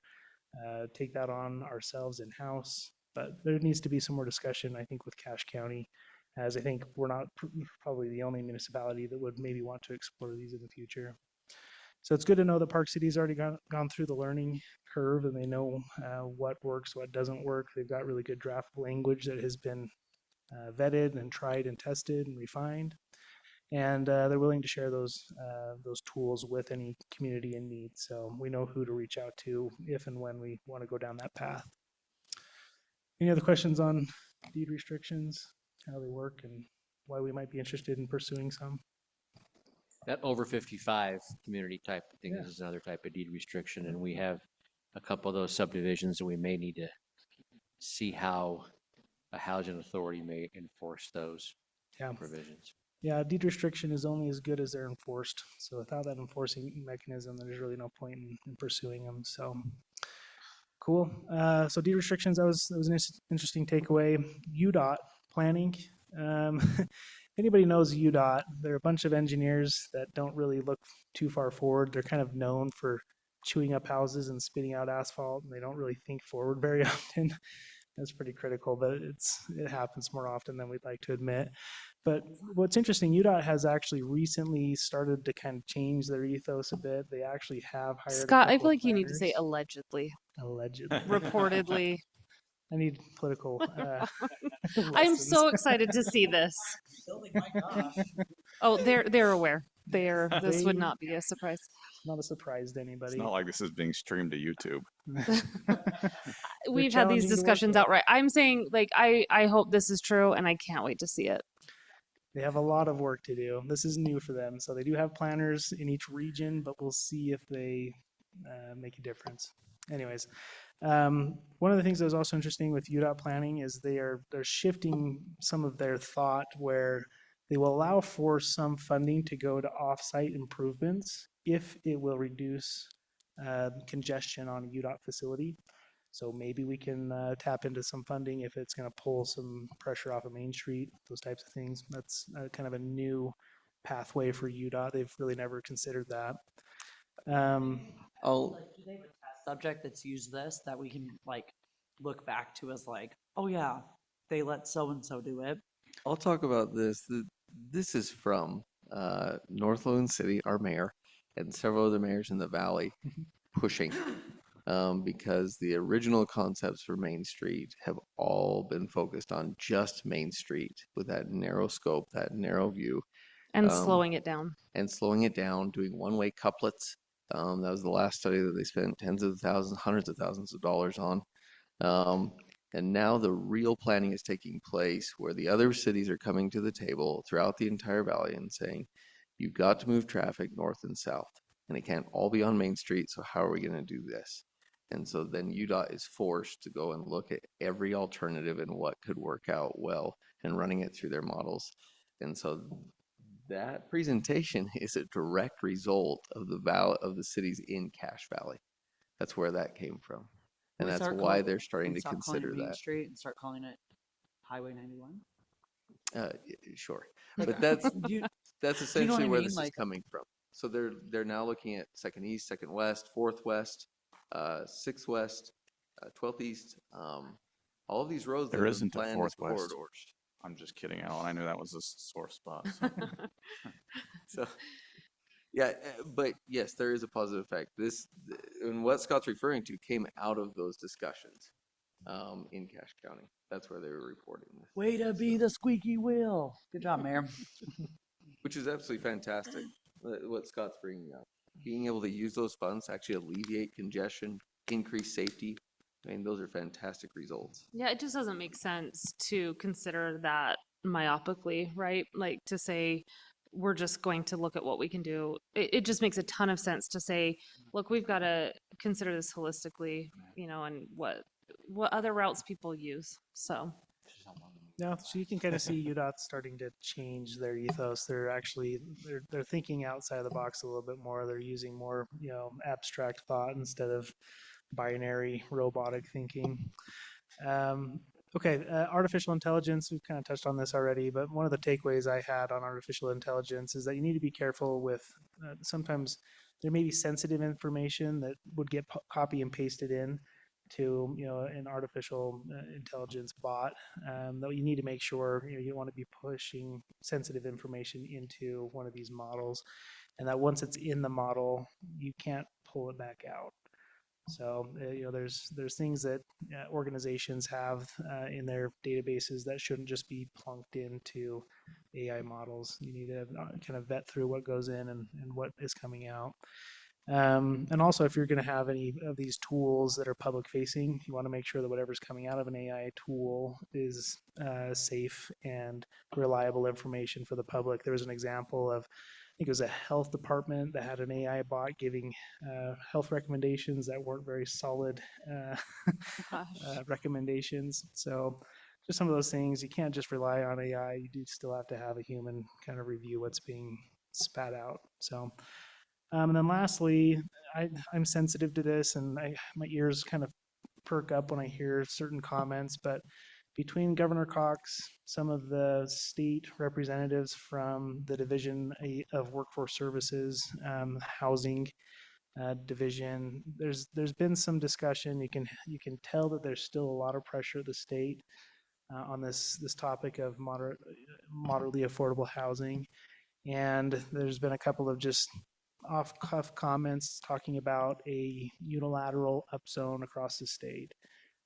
Speaker 12: take that on ourselves in-house. But there needs to be some more discussion, I think, with Cache County, as I think we're not probably the only municipality that would maybe want to explore these in the future. So it's good to know that Park City's already gone through the learning curve and they know what works, what doesn't work. They've got really good draft language that has been vetted and tried and tested and refined. And they're willing to share those tools with any community in need. So we know who to reach out to if and when we want to go down that path. Any other questions on deed restrictions, how they work, and why we might be interested in pursuing some?
Speaker 10: That over 55 community type of thing
Speaker 12: Yeah.
Speaker 10: is another type of deed restriction, and we have a couple of those subdivisions that we may need to see how a housing authority may enforce those
Speaker 12: Yeah.
Speaker 10: provisions.
Speaker 12: Yeah, deed restriction is only as good as they're enforced. So without that enforcing mechanism, there's really no point in pursuing them. So cool. So deed restrictions, that was an interesting takeaway. UDOT planning. If anybody knows UDOT, they're a bunch of engineers that don't really look too far forward. They're kind of known for chewing up houses and spitting out asphalt, and they don't really think forward very often. That's pretty critical, but it happens more often than we'd like to admit. But what's interesting, UDOT has actually recently started to kind of change their ethos a bit. They actually have hired
Speaker 3: Scott,
Speaker 12: a
Speaker 3: I
Speaker 12: couple
Speaker 3: feel
Speaker 12: of
Speaker 3: like you need to say
Speaker 12: planners.
Speaker 3: allegedly.
Speaker 12: Allegedly.
Speaker 3: Reportedly.
Speaker 12: I need political
Speaker 3: I'm
Speaker 12: lessons.
Speaker 3: so excited to see this. Oh, they're aware. This would
Speaker 12: They-
Speaker 3: not be a surprise.
Speaker 12: Not a surprise to
Speaker 5: It's
Speaker 12: anybody.
Speaker 5: not like this is being streamed to YouTube.
Speaker 3: We've had these
Speaker 12: challenging to work
Speaker 3: discussions
Speaker 12: with.
Speaker 3: outright. I'm saying, like, I hope this is true, and I can't wait to see it.
Speaker 12: They have a lot of work to do. This is new for them. So they do have planners in each region, but we'll see if they make a difference. Anyways, one of the things that was also interesting with UDOT planning is they're shifting some of their thought where they will allow for some funding to go to off-site improvements if it will reduce congestion on a UDOT facility. So maybe we can tap into some funding if it's going to pull some pressure off of Main Street, those types of things. That's kind of a new pathway for UDOT. They've really never considered that.
Speaker 4: I'll,
Speaker 2: Do they have a test subject that's used this that we can like look back to as like, oh yeah, they let so-and-so do it?
Speaker 4: I'll talk about this. This is from North Logan City, our mayor, and several other mayors in the valley pushing because the original concepts for Main Street have all been focused on just Main Street with that narrow scope, that narrow view.
Speaker 3: And slowing it down.
Speaker 4: And slowing it down, doing one-way couplets. That was the last study that they spent tens of thousands, hundreds of thousands of dollars on. And now the real planning is taking place where the other cities are coming to the table throughout the entire valley and saying, you've got to move traffic north and south. And it can't all be on Main Street, so how are we going to do this? And so then UDOT is forced to go and look at every alternative and what could work out well and running it through their models. And so that presentation is a direct result of the cities in Cache Valley. That's where that came from. And
Speaker 2: We
Speaker 4: that's
Speaker 2: start
Speaker 4: why
Speaker 2: calling-
Speaker 4: they're starting
Speaker 2: we
Speaker 4: to
Speaker 2: stop calling it
Speaker 4: consider
Speaker 2: Main
Speaker 4: that.
Speaker 2: Street and start calling it Highway 91.
Speaker 4: Sure,
Speaker 2: Like,
Speaker 4: but that's
Speaker 2: do you-
Speaker 4: that's
Speaker 2: you know what
Speaker 4: essentially
Speaker 2: I
Speaker 4: where
Speaker 2: mean?
Speaker 4: this is
Speaker 2: Like-
Speaker 4: coming from. So they're now looking at second east, second west, fourth west, sixth west, 12th east. All of these roads that
Speaker 5: There
Speaker 4: have been
Speaker 5: isn't a
Speaker 4: planned as
Speaker 5: fourth west.
Speaker 4: corridors.
Speaker 5: I'm just kidding, Alan. I knew that was a sore spot. So.
Speaker 4: So, yeah, but yes, there is a positive effect. And what Scott's referring to came out of those discussions in Cache County. That's where they were reporting this.
Speaker 2: Way to be the squeaky wheel. Good job, Mayor.
Speaker 4: Which is absolutely fantastic, what Scott's bringing up. Being able to use those funds to actually alleviate congestion, increase safety. I mean, those are fantastic results.
Speaker 3: Yeah, it just doesn't make sense to consider that myopically, right? Like to say we're just going to look at what we can do. It just makes a ton of sense to say, look, we've got to consider this holistically, and what what other routes people use. So,
Speaker 12: Yeah, so you can kind of see UDOT starting to change their ethos. They're thinking outside the box a little bit more. They're using more, abstract thought instead of binary robotic thinking. Okay, artificial intelligence, we've kind of touched on this already, but one of the takeaways I had on artificial intelligence is that you need to be careful with, sometimes there may be sensitive information that would get copy and pasted in to, an artificial intelligence bot. Though you need to make sure, you don't want to be pushing sensitive information into one of these models, and that once it's in the model, you can't pull it back out. So, there's things that organizations have in their databases that shouldn't just be plunked into AI models. You need to kind of vet through what goes in and what is coming out. And also, if you're going to have any of these tools that are public facing, you want to make sure that whatever's coming out of an AI tool is safe and reliable information for the public. There was an example of, I think it was a health department that had an AI bot giving health recommendations that weren't very solid recommendations. So just some of those things, you can't just rely on AI. You do still have to have a human kind of review what's being spat out. So, and then lastly, I'm sensitive to this, and my ears kind of perk up when I hear certain comments, but between Governor Cox, some of the state representatives from the Division of Workforce Services, Housing Division, there's been some discussion. You can tell that there's still a lot of pressure at the state on this topic of moderately affordable housing, and there's been a couple of just off-cuff comments talking about a unilateral upzone across the state,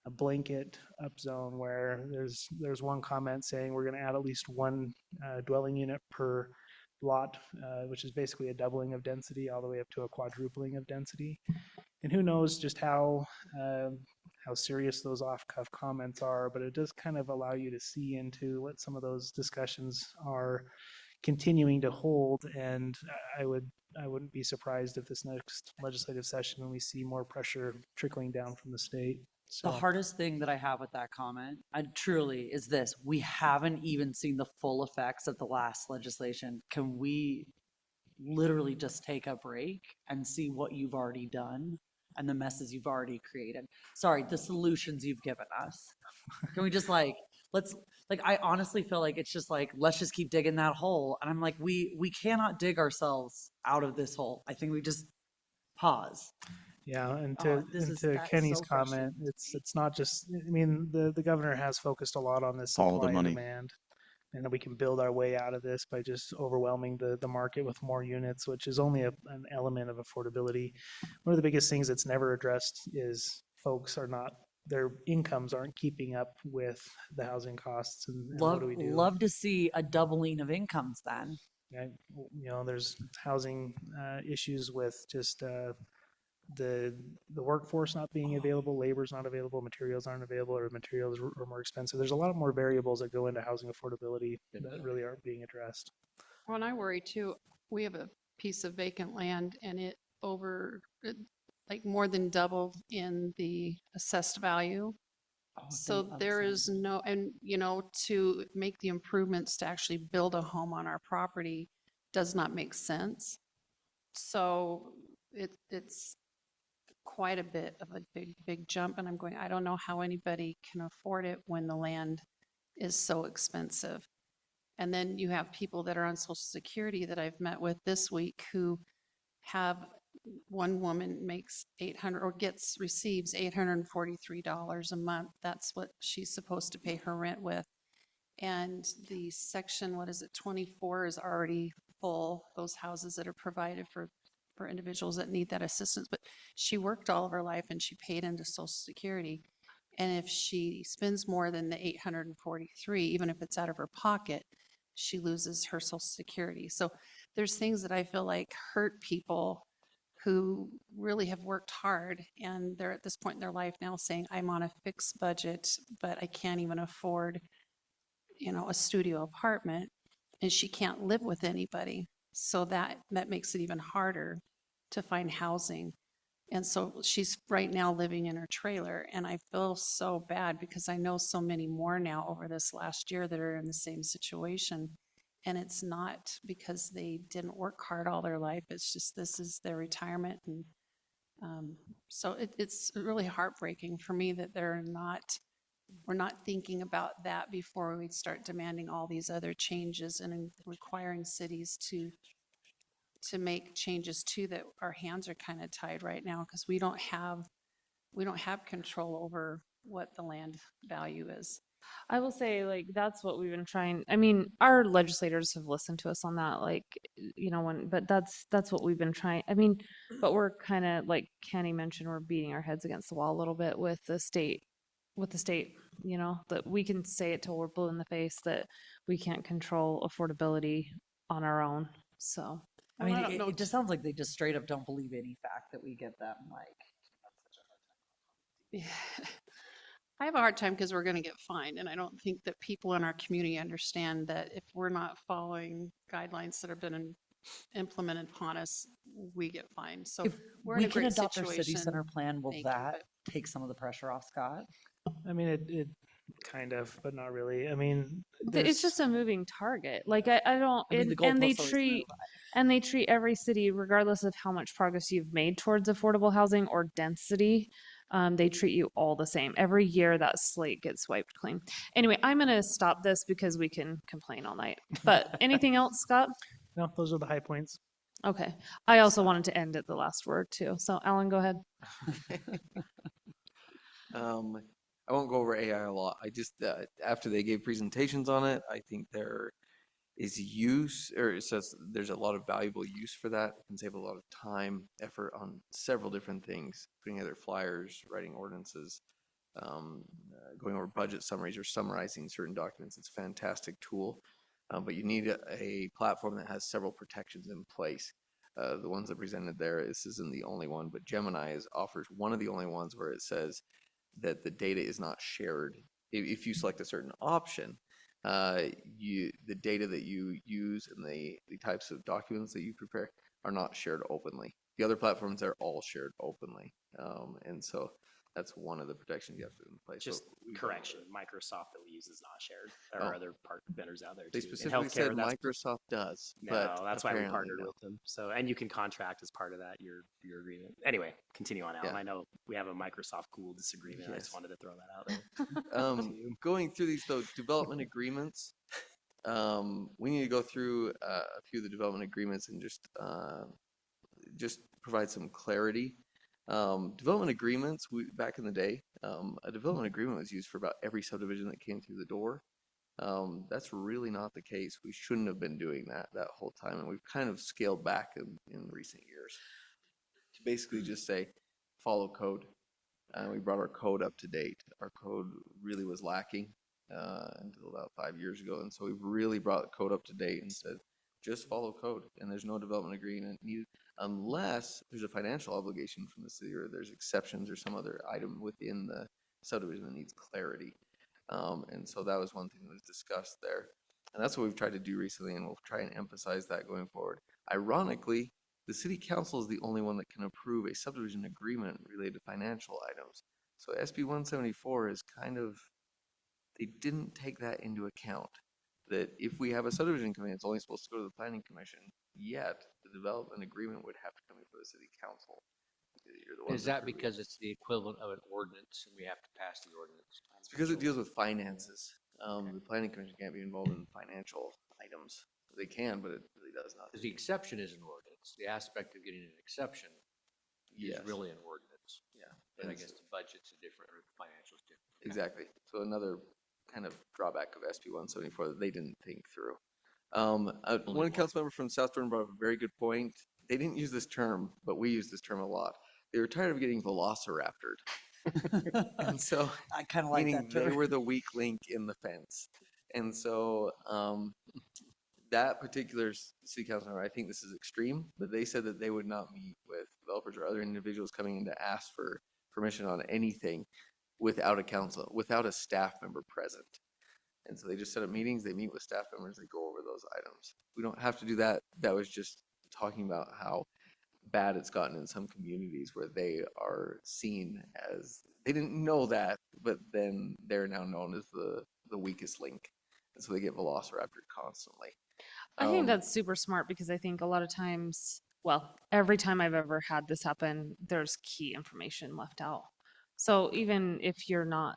Speaker 12: a blanket upzone where there's one comment saying we're going to add at least one dwelling unit per lot, which is basically a doubling of density all the way up to a quadrupling of density. And who knows just how serious those off-cuff comments are, but it does kind of allow you to see into what some of those discussions are continuing to hold. And I wouldn't be surprised if this next legislative session we see more pressure trickling down from the state. So
Speaker 2: The hardest thing that I have with that comment, truly, is this: we haven't even seen the full effects of the last legislation. Can we literally just take a break and see what you've already done and the messes you've already created? Sorry, the solutions you've given us. Can we just I honestly feel like it's just let's just keep digging that hole. And I'm like, we cannot dig ourselves out of this hole. I think we just pause.
Speaker 12: Yeah, and
Speaker 2: That's
Speaker 12: Kenny's
Speaker 2: so
Speaker 12: comment, it's not just, I mean, the governor has focused a lot on this
Speaker 5: Follow the
Speaker 12: supply and
Speaker 5: money.
Speaker 12: demand, and that we can build our way out of this by just overwhelming the market with more units, which is only an element of affordability. One of the biggest things that's never addressed is their incomes aren't keeping up with the housing costs, and what do we do?
Speaker 2: Love to see a doubling of incomes then.
Speaker 12: Right? There's housing issues with just the workforce not being available, labor's not available, materials aren't available, or materials are more expensive. There's a lot more variables that go into housing affordability that really aren't being addressed.
Speaker 8: Well, and I worry too, we have a piece of vacant land and it more than doubled in the assessed value. So there is no, and to make the improvements to actually build a home on our property does not make sense. So it's quite a bit of a big jump, and I don't know how anybody can afford it when the land is so expensive. And then you have people that are on Social Security that I've met with this week who have, one woman makes receives $843 a month. That's what she's supposed to pay her rent with. And the section, 24 is already full, those houses that are provided for individuals that need that assistance. But she worked all of her life and she paid into Social Security. And if she spends more than the 843, even if it's out of her pocket, she loses her Social Security. So there's things that I feel like hurt people who really have worked hard, and they're at this point in their life now saying, I'm on a fixed budget, but I can't even afford, a studio apartment, and she can't live with anybody. So that makes it even harder to find housing. And so she's right now living in her trailer, and I feel so bad because I know so many more now over this last year that are in the same situation. And it's not because they didn't work hard all their life. It's just this is their retirement. And so it's really heartbreaking for me that we're not thinking about that before we start demanding all these other changes and requiring cities to make changes too, that our hands are kind of tied right now because we don't have control over what the land value is.
Speaker 3: I will say, like, that's what we've been trying. I mean, our legislators have listened to us on that, like, but that's what we've been trying. I mean, but we're kind of, like Kenny mentioned, we're beating our heads against the wall a little bit with the state, that we can say it till we're blue in the face that we can't control affordability on our own. So,
Speaker 2: I mean, it just sounds like they just straight up don't believe any fact that we get them, like.
Speaker 8: I have a hard time because we're going to get fined, and I don't think that people in our community understand that if we're not following guidelines that have been implemented upon us, we get fined. So
Speaker 2: If
Speaker 8: we're
Speaker 2: we
Speaker 8: in a
Speaker 2: can
Speaker 8: great
Speaker 2: adopt our
Speaker 8: situation.
Speaker 2: city center plan, will
Speaker 8: Thank you,
Speaker 2: that
Speaker 8: but-
Speaker 2: take some of the pressure off, Scott?
Speaker 12: I mean, it kind of, but not really. I mean,
Speaker 3: it's just a moving target. Like, I don't,
Speaker 2: I mean, the
Speaker 3: and they
Speaker 2: goalposts always
Speaker 3: treat,
Speaker 2: move.
Speaker 3: and they treat every city, regardless of how much progress you've made towards affordable housing or density, they treat you all the same. Every year that slate gets wiped clean. Anyway, I'm gonna stop this because we can complain all night. But anything else, Scott?
Speaker 12: no, those are the high points.
Speaker 3: Okay. I also wanted to end at the last word too. So Alan, go ahead.
Speaker 4: I won't go over AI a lot. I just, after they gave presentations on it, I think there is use, or it says there's a lot of valuable use for that. It can save a lot of time, effort on several different things, putting together flyers, writing ordinances, going over budget summaries or summarizing certain documents. It's a fantastic tool, but you need a platform that has several protections in place. The ones that presented there, this isn't the only one, but Gemini offers one of the only ones where it says that the data is not shared. If you select a certain option, the data that you use and the types of documents that you prepare are not shared openly. The other platforms are all shared openly, and so that's one of the protections you have to put in place.
Speaker 7: Just
Speaker 4: So we've
Speaker 7: correction, Microsoft that we use is not shared. There
Speaker 4: Oh.
Speaker 7: are other vendors out there too.
Speaker 4: They
Speaker 7: In
Speaker 4: specifically said
Speaker 7: healthcare, that's
Speaker 4: Microsoft does,
Speaker 7: No,
Speaker 4: but
Speaker 7: that's why we
Speaker 4: apparently
Speaker 7: partnered
Speaker 4: no.
Speaker 7: with them. So, and you can contract as part of that, your agreement. Anyway, continue on, Alan.
Speaker 4: Yeah.
Speaker 7: I know we have a Microsoft Google disagreement. I just
Speaker 4: Yes.
Speaker 7: wanted to throw that out there.
Speaker 4: Going through these though, development agreements, we need to go through a few of the development agreements and just provide some clarity. Development agreements, back in the day, a development agreement was used for about every subdivision that came through the door. That's really not the case. We shouldn't have been doing that whole time, and we've kind of scaled back in recent years to basically just say follow code. We brought our code up to date. Our code really was lacking until about 5 years ago, and so we've really brought the code up to date and said just follow code, and there's no development agreement needed unless there's a financial obligation from the city or there's exceptions or some other item within the subdivision that needs clarity. And so that was one thing that was discussed there. And that's what we've tried to do recently, and we'll try and emphasize that going forward. Ironically, the city council is the only one that can approve a subdivision agreement related to financial items. So SB 174 is they didn't take that into account. That if we have a subdivision coming, it's only supposed to go to the planning commission, yet the development agreement would have to come before the city council. You're the ones
Speaker 10: Is that
Speaker 4: approving it.
Speaker 10: because it's the equivalent of an ordinance and we have to pass the ordinance?
Speaker 4: It's because it deals with finances. The planning commission can't be involved in financial items. They can, but it really does not.
Speaker 10: Because the exception is an ordinance. The aspect of getting an exception is
Speaker 4: Yes.
Speaker 10: really an ordinance.
Speaker 4: Yeah.
Speaker 10: But I
Speaker 4: And
Speaker 10: guess
Speaker 4: so-
Speaker 10: the budget's a different, or the financial's different.
Speaker 4: Exactly. So another kind of drawback of SB 174 that they didn't think through. One council member from South Jordan brought up a very good point. They didn't use this term, but we use this term a lot. They were tired of getting velociraptored. And so,
Speaker 2: I kind of like
Speaker 4: meaning
Speaker 2: that
Speaker 4: they
Speaker 2: term.
Speaker 4: were the weak link in the fence. And so, that particular city council member, I think this is extreme, but they said that they would not meet with developers or other individuals coming in to ask for permission on anything without a staff member present. And so they just set up meetings, they meet with staff members, they go over those items. We don't have to do that. That was just talking about how bad it's gotten in some communities where they are seen as, they didn't know that, but then they're now known as the weakest link. And so they get Velociraptor constantly.
Speaker 3: I think
Speaker 4: Um,
Speaker 3: that's super smart because I think a lot of times, well, every time I've ever had this happen, there's key information left out. So even if you're not,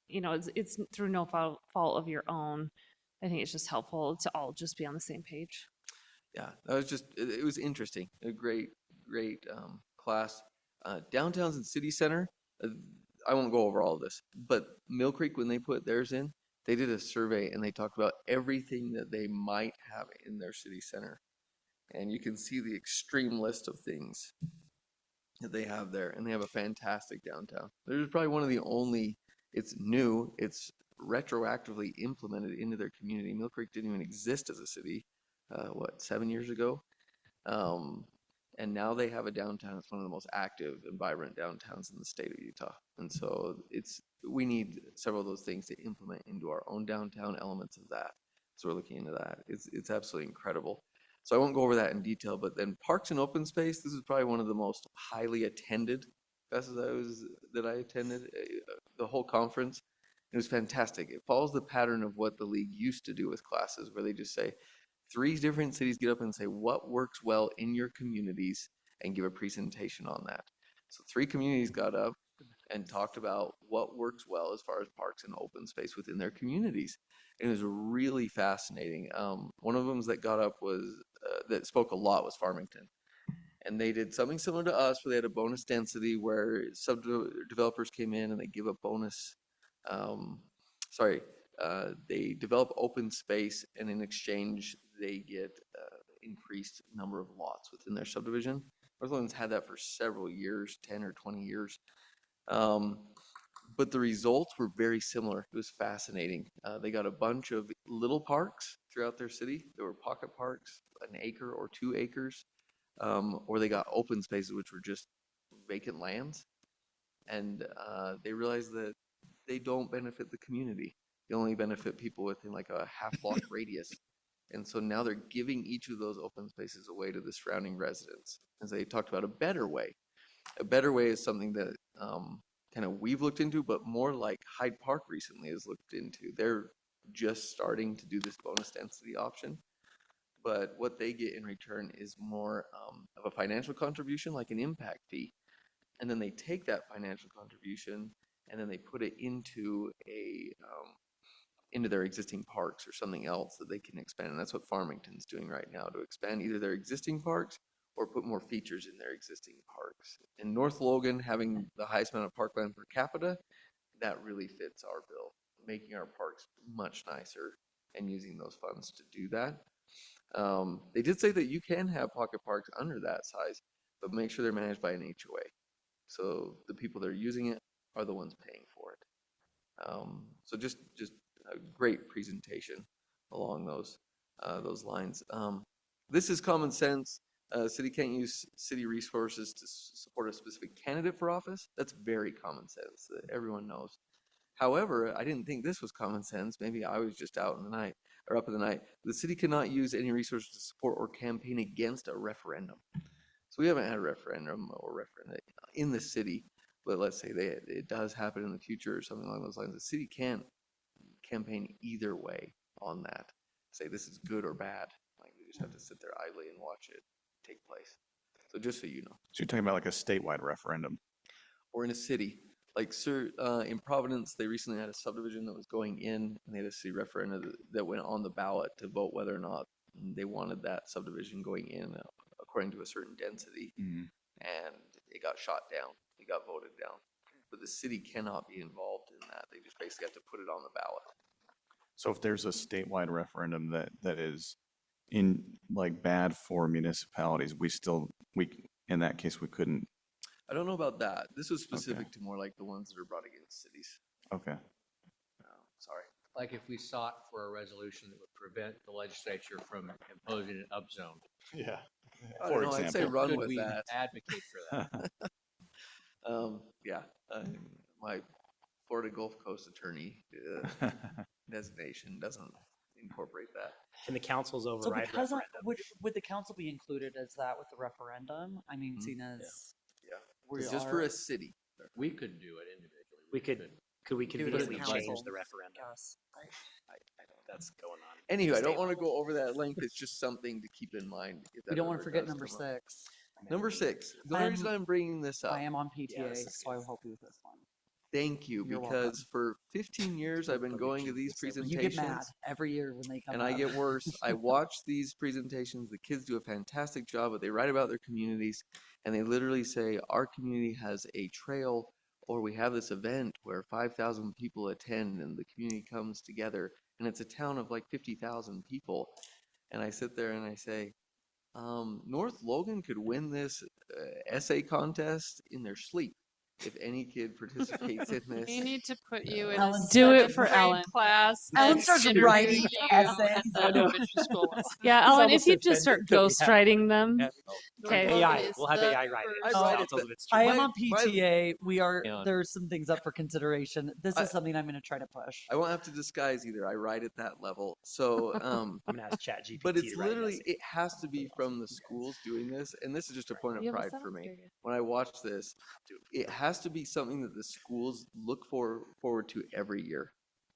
Speaker 3: it's through no fault of your own, I think it's just helpful to all just be on the same page.
Speaker 4: Yeah, that was just, it was interesting. A great class. Downtowns and city center, I won't go over all of this, but Mill Creek, when they put theirs in, they did a survey and they talked about everything that they might have in their city center. And you can see the extreme list of things that they have there, and they have a fantastic downtown. There's probably one of the only, it's new, it's retroactively implemented into their community. Mill Creek didn't even exist as a city, 7 years ago? And now they have a downtown. It's one of the most active and vibrant downtowns in the state of Utah. And so we need several of those things to implement into our own downtown elements of that. So we're looking into that. It's absolutely incredible. So I won't go over that in detail, but then parks and open space, this is probably one of the most highly attended classes that I attended, the whole conference. It was fantastic. It follows the pattern of what the league used to do with classes, where they just say, 3 different cities get up and say what works well in your communities and give a presentation on that. So 3 communities got up and talked about what works well as far as parks and open space within their communities. And it was really fascinating. One of them that got up that spoke a lot was Farmington. And they did something similar to us where they had a bonus density where developers came in and they give a bonus, they develop open space, and in exchange they get increased number of lots within their subdivision. Northland's had that for several years, 10 or 20 years. But the results were very similar. It was fascinating. They got a bunch of little parks throughout their city. There were pocket parks, 1 acre or 2 acres, or they got open spaces, which were just vacant lands. And they realized that they don't benefit the community. They only benefit people within like a half-block radius. And so now they're giving each of those open spaces away to the surrounding residents. As they talked about a better way. A better way is something that kind of we've looked into, but more like Hyde Park recently has looked into. They're just starting to do this bonus density option. But what they get in return is more of a financial contribution, like an impact fee. And then they take that financial contribution and then they put it into into their existing parks or something else that they can expand. And that's what Farmington's doing right now, to expand either their existing parks or put more features in their existing parks. In North Logan, having the highest amount of parkland per capita, that really fits our bill, making our parks much nicer and using those funds to do that. They did say that you can have pocket parks under that size, but make sure they're managed by an HOA. So the people that are using it are the ones paying for it. So just a great presentation along those lines. This is common sense. City can't use city resources to support a specific candidate for office. That's very common sense that everyone knows. However, I didn't think this was common sense. Maybe I was just out in the night or up in the night. The city cannot use any resources to support or campaign against a referendum. So we haven't had a referendum or referendum in the city, but let's say it does happen in the future or something along those lines. The city can't campaign either way on that. Say this is good or bad. Like they just have to sit there idly and watch it take place. So just so you know.
Speaker 5: So you're talking about like a statewide referendum?
Speaker 4: Or in a city. Like in Providence, they recently had a subdivision that was going in, and they had a city referendum that went on the ballot to vote whether or not they wanted that subdivision going in according to a certain density.
Speaker 5: Mm-hmm.
Speaker 4: And it got shot down. It got voted down. But the city cannot be involved in that. They just basically have to put it on the ballot.
Speaker 5: So if there's a statewide referendum that is in like bad for municipalities, we in that case we couldn't.
Speaker 4: I don't know about that. This was specific to more like the ones that are brought against cities.
Speaker 5: Okay.
Speaker 4: Sorry.
Speaker 10: Like if we sought for a resolution that would prevent the legislature from imposing an upzone.
Speaker 5: Yeah.
Speaker 4: I don't know, I'd say run
Speaker 10: Could
Speaker 4: with
Speaker 10: we
Speaker 4: that.
Speaker 10: advocate for that?
Speaker 4: Yeah. My Florida Gulf Coast attorney designation doesn't incorporate that.
Speaker 7: Can the councils
Speaker 2: So
Speaker 7: override
Speaker 2: because,
Speaker 7: referendum?
Speaker 2: would the council be included as that with the referendum? I mean,
Speaker 4: Mhm.
Speaker 2: seeing as
Speaker 4: Yeah.
Speaker 2: we
Speaker 4: 'Cause just for
Speaker 2: are.
Speaker 4: a city.
Speaker 10: We could do it individually.
Speaker 7: We could we
Speaker 2: Do it as
Speaker 7: conveniently
Speaker 2: council.
Speaker 7: change the referendum?
Speaker 2: Yes.
Speaker 7: I don't, that's going on.
Speaker 4: Anyway, I don't
Speaker 7: state
Speaker 4: want to
Speaker 7: level.
Speaker 4: go over that length. It's just something to keep in mind. If
Speaker 2: We
Speaker 4: that
Speaker 2: don't want to
Speaker 4: ever
Speaker 2: forget
Speaker 4: does
Speaker 2: number
Speaker 4: come up.
Speaker 2: 6.
Speaker 4: Number 6. The only reason I'm bringing this up.
Speaker 2: I am on
Speaker 7: Yeah,
Speaker 2: PTA,
Speaker 7: this is
Speaker 2: so I
Speaker 7: good.
Speaker 2: will help you with this one.
Speaker 4: Thank you,
Speaker 2: You're
Speaker 4: because
Speaker 2: welcome.
Speaker 4: for 15 years I've been going to these
Speaker 2: You
Speaker 4: presentations.
Speaker 2: get mad every year when they come
Speaker 4: And
Speaker 2: up.
Speaker 4: I get worse. I watch these presentations. The kids do a fantastic job, but they write about their communities and they literally say, our community has a trail, or we have this event where 5,000 people attend and the community comes together, and it's a town of like 50,000 people. And I sit there and I say, North Logan could win this essay contest in their sleep if any kid participates in this.
Speaker 8: We need to put you in a
Speaker 2: Alan,
Speaker 3: Do it
Speaker 8: seventh
Speaker 3: for
Speaker 8: grade
Speaker 3: Alan.
Speaker 8: class.
Speaker 2: Alan
Speaker 8: and
Speaker 2: starts
Speaker 8: interview
Speaker 2: writing
Speaker 8: you
Speaker 2: essays.
Speaker 8: at elementary school.
Speaker 3: Yeah,
Speaker 7: He's
Speaker 3: Alan,
Speaker 7: almost
Speaker 3: if you just start
Speaker 7: offended that we have-
Speaker 3: ghostwriting them.
Speaker 7: Yeah.
Speaker 3: Okay.
Speaker 8: North Logan
Speaker 7: AI,
Speaker 8: is
Speaker 7: we'll have
Speaker 8: the
Speaker 7: AI write it.
Speaker 8: first-
Speaker 4: I write
Speaker 7: I'll
Speaker 4: it,
Speaker 7: tell them it's
Speaker 2: I
Speaker 7: true.
Speaker 2: am on
Speaker 4: my-
Speaker 2: PTA. We are,
Speaker 10: Yeah.
Speaker 2: there's some things up for consideration. This
Speaker 4: I-
Speaker 2: is something I'm going to try to push.
Speaker 4: I won't have to disguise either. I write at that level. So,
Speaker 7: I'm gonna ask ChatGPT.
Speaker 4: but it's
Speaker 7: to write an
Speaker 4: literally,
Speaker 7: essay.
Speaker 4: it has to be from the schools doing this. And this is just a point of
Speaker 3: You have a
Speaker 4: pride
Speaker 3: seventh
Speaker 4: for me.
Speaker 3: grader.
Speaker 4: When I watch this, it has to be something that the schools look forward to every year.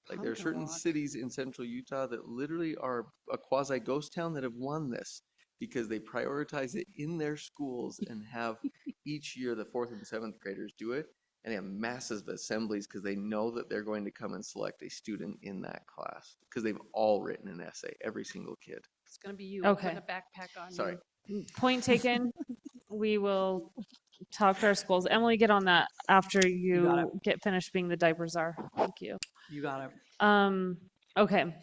Speaker 4: Like there are
Speaker 2: Pumpkin
Speaker 4: certain
Speaker 2: walk.
Speaker 4: cities in central Utah that literally are a quasi ghost town that have won this because they prioritize it in their schools and have each year the 4th and 7th graders do it. And they have massive assemblies because they know that they're going to come and select a student in that class because they've all written an essay, every single kid.
Speaker 8: It's gonna be you
Speaker 3: Okay.
Speaker 8: with a backpack on.
Speaker 4: Sorry.
Speaker 3: Point taken. We will talk to our schools. Emily, get on that after
Speaker 2: got
Speaker 3: you get finished being the diaper czar. Thank you.
Speaker 2: You got it.
Speaker 3: Okay.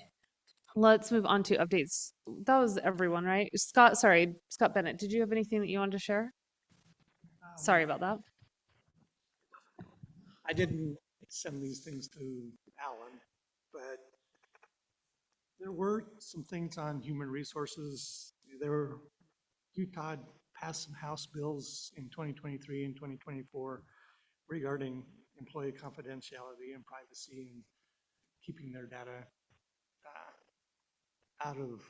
Speaker 3: Let's move on to updates. That was everyone, right? Scott Bennett, did you have anything that you wanted to share? Sorry about that.
Speaker 13: I didn't send these things to Alan, but there were some things on human resources. Utah passed some House bills in 2023 and 2024 regarding employee confidentiality and privacy and keeping their data out of,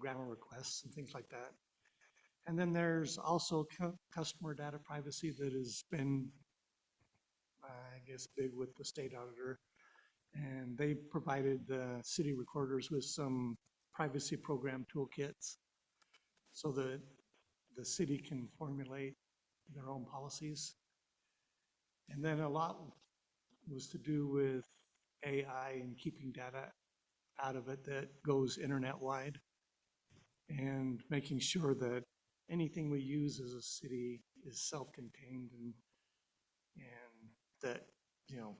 Speaker 13: grammar requests and things like that. And then there's also customer data privacy that has been, I guess, big with the state auditor. And they provided the city recorders with some privacy program toolkits so that the city can formulate their own policies. And then a lot was to do with AI and keeping data out of it that goes internet-wide and making sure that anything we use as a city is self-contained and that,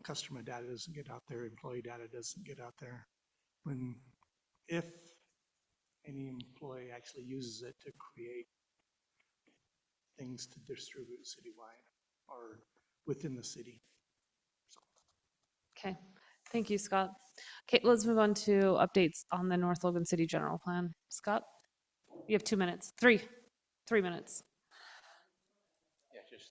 Speaker 13: customer data doesn't get out there, employee data doesn't get out there. If any employee actually uses it to create things to distribute citywide or within the city.
Speaker 3: Okay. Thank you, Scott. Okay, let's move on to updates on the North Logan City General Plan. Scott, you have 2 minutes. 3 minutes.
Speaker 10: Yeah, just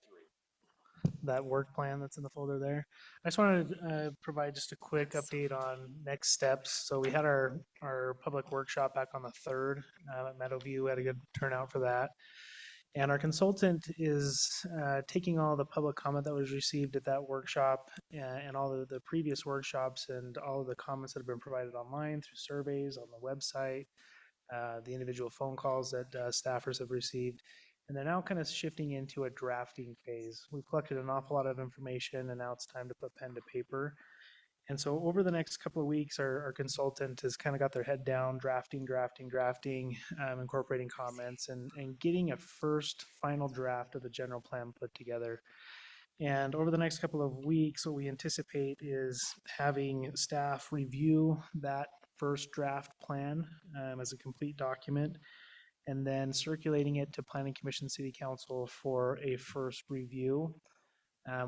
Speaker 10: 3.
Speaker 12: That work plan that's in the folder there. I just wanted to provide just a quick update on next steps. So we had our public workshop back on the 3rd at Meadowview. We had a good turnout for that. And our consultant is taking all the public comment that was received at that workshop and all of the previous workshops and all of the comments that have been provided online through surveys on the website, the individual phone calls that staffers have received. And they're now kind of shifting into a drafting phase. We've collected an awful lot of information and now it's time to put pen to paper. And so over the next couple of weeks, our consultant has kind of got their head down, drafting, incorporating comments and getting a first final draft of the general plan put together. And over the next couple of weeks, what we anticipate is having staff review that first draft plan as a complete document, and then circulating it to Planning Commission, City Council for a first review.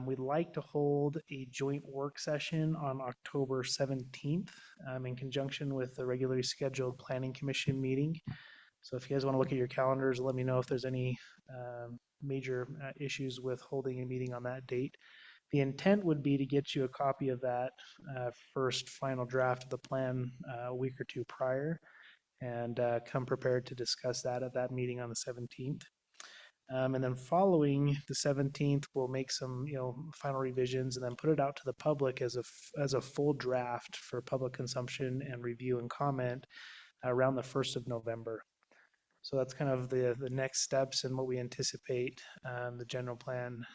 Speaker 12: We'd like to hold a joint work session on October 17th in conjunction with the regularly scheduled Planning Commission meeting. So if you guys want to look at your calendars, let me know if there's any major issues with holding a meeting on that date. The intent would be to get you a copy of that first final draft of the plan a week or two prior, and come prepared to discuss that at that meeting on the 17th. And then following the 17th, we'll make some, final revisions and then put it out to the public as a full draft for public consumption and review and comment around the 1st of November. So that's kind of the next steps and what we anticipate the general plan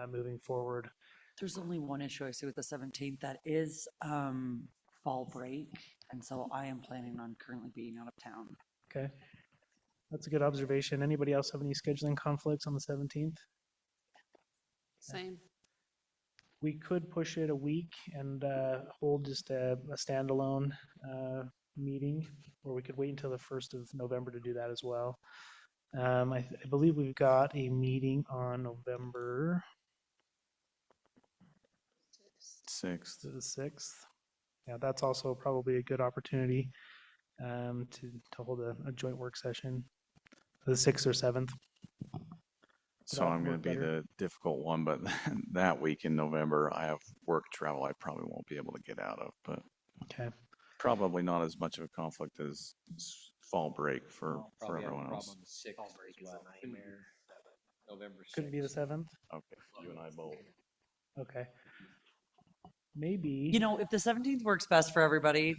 Speaker 12: moving forward.
Speaker 2: There's only one issue I see with the 17th, that is fall break. And so I am planning on currently being out of town.
Speaker 12: Okay. That's a good observation. Anybody else have any scheduling conflicts on the 17th?
Speaker 8: Same.
Speaker 12: We could push it a week and hold just a standalone meeting, or we could wait until the 1st of November to do that as well. I believe we've got a meeting on November
Speaker 5: 6th.
Speaker 12: the 6th. Yeah, that's also probably a good opportunity to hold a joint work session, the 6th or 7th.
Speaker 5: So
Speaker 12: that
Speaker 5: I'm going
Speaker 12: work
Speaker 5: to be
Speaker 12: better?
Speaker 5: the difficult one, but that week in November, I have work travel I probably won't be able to get out of, but
Speaker 12: Okay.
Speaker 5: probably not as much of a conflict as fall break for
Speaker 10: Probably have a
Speaker 5: everyone
Speaker 10: problem
Speaker 5: else.
Speaker 10: on the 6th
Speaker 7: Fall
Speaker 10: as
Speaker 7: break is
Speaker 10: well.
Speaker 7: a nightmare.
Speaker 10: November 6th.
Speaker 12: Couldn't be the 7th?
Speaker 5: Okay, you and I both.
Speaker 12: Okay. Maybe.
Speaker 2: If the 17th works best for everybody,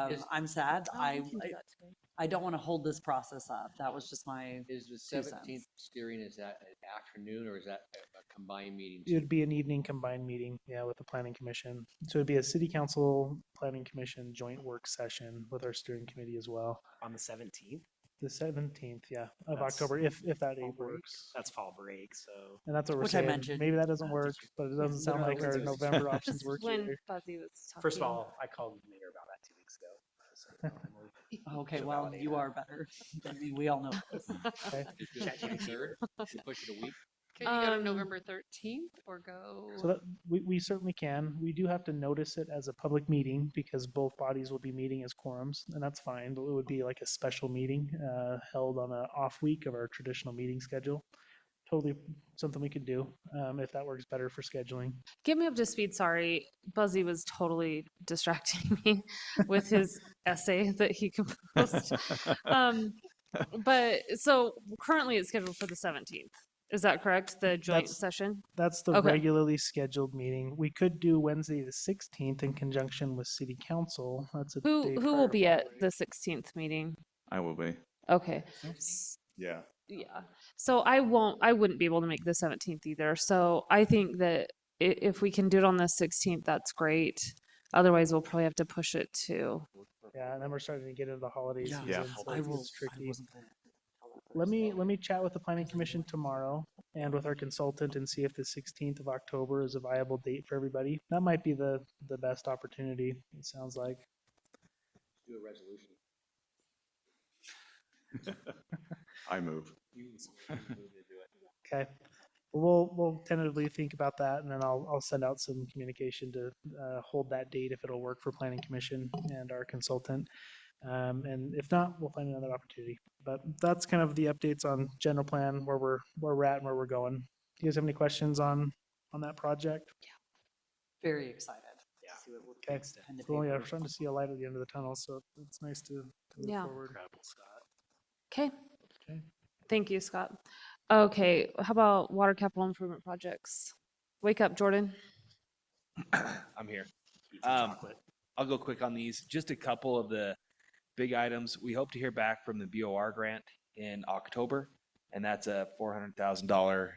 Speaker 10: Is-
Speaker 2: I'm sad.
Speaker 3: Oh, we can do that today.
Speaker 2: I don't want to hold this process up. That was just my,
Speaker 10: Is the
Speaker 2: 2 cents.
Speaker 10: 17th steering, is that an afternoon or is that a combined meeting?
Speaker 12: It would be an evening combined meeting, yeah, with the planning commission. So it'd be a city council, planning commission joint work session with our steering committee as well.
Speaker 7: On the 17th,
Speaker 12: The 17th, yeah, of
Speaker 7: That's
Speaker 12: October, if that
Speaker 7: fall
Speaker 12: date
Speaker 7: break.
Speaker 12: works.
Speaker 7: That's fall break, so.
Speaker 12: And that's what we're
Speaker 2: Which I
Speaker 12: saying.
Speaker 2: mentioned.
Speaker 12: Maybe that doesn't work, but it doesn't sound like our
Speaker 7: Literally.
Speaker 12: November options
Speaker 3: Just
Speaker 12: work
Speaker 3: when
Speaker 12: either.
Speaker 3: Fuzzy was talking.
Speaker 7: First of all, I called the mayor about that 2 weeks ago. So,
Speaker 2: okay,
Speaker 7: She'll
Speaker 2: well,
Speaker 7: validate
Speaker 2: you
Speaker 7: that.
Speaker 2: are better than me. We all know this.
Speaker 12: Okay.
Speaker 10: Just do it
Speaker 7: Chat GPT.
Speaker 10: 23rd? Should push it a week?
Speaker 8: Can you go to
Speaker 3: Um,
Speaker 8: November 13th or go?
Speaker 12: So that, we certainly can. We do have to notice it as a public meeting because both bodies will be meeting as quorums, and that's fine. But it would be like a special meeting held on an off week of our traditional meeting schedule. Totally something we could do if that works better for scheduling.
Speaker 3: Get me up to speed, sorry. Buzzy was totally distracting me with his essay that he composed. But so currently it's scheduled for the 17th. Is that correct? The joint
Speaker 12: That's-
Speaker 3: session?
Speaker 12: That's the
Speaker 3: Okay.
Speaker 12: regularly scheduled meeting. We could do Wednesday the 16th in conjunction with city council. That's a
Speaker 3: Who
Speaker 12: day
Speaker 3: will
Speaker 12: prior to
Speaker 3: be at
Speaker 12: fall break.
Speaker 3: the 16th meeting?
Speaker 5: I will be.
Speaker 3: Okay.
Speaker 5: Yeah.
Speaker 3: Yeah. So I wouldn't be able to make the 17th either. So I think that if we can do it on the 16th, that's great. Otherwise, we'll probably have to push it to.
Speaker 12: Yeah, and then we're starting to get into the holiday
Speaker 2: Yeah.
Speaker 12: season.
Speaker 5: Yeah.
Speaker 12: So
Speaker 2: I will.
Speaker 12: it's tricky.
Speaker 2: I wasn't gonna tell that
Speaker 12: Let
Speaker 2: person.
Speaker 12: me chat with the planning commission tomorrow and with our consultant and see if the 16th of October is a viable date for everybody. That might be the best opportunity, it sounds like.
Speaker 10: Do a resolution.
Speaker 5: I move.
Speaker 12: Okay. We'll tentatively think about that, and then I'll send out some communication to hold that date if it'll work for planning commission and our consultant. And if not, we'll find another opportunity. But that's kind of the updates on general plan, where we're at and where we're going. Do you guys have any questions on that project?
Speaker 2: Very excited.
Speaker 7: Yeah.
Speaker 2: See what we'll
Speaker 12: Okay.
Speaker 7: Extend
Speaker 2: pen to
Speaker 12: Well, yeah,
Speaker 2: paper.
Speaker 12: we're starting to see a light at the end of the tunnel, so it's nice to move
Speaker 3: Yeah.
Speaker 12: forward.
Speaker 7: Incredible, Scott.
Speaker 3: Okay.
Speaker 12: Okay.
Speaker 3: Thank you, Scott. Okay. How about water capital improvement projects? Wake up, Jordan.
Speaker 14: I'm here.
Speaker 7: Eat some chocolate.
Speaker 14: I'll go quick on these. Just a couple of the big items. We hope to hear back from the BOR grant in October, and that's a $400,000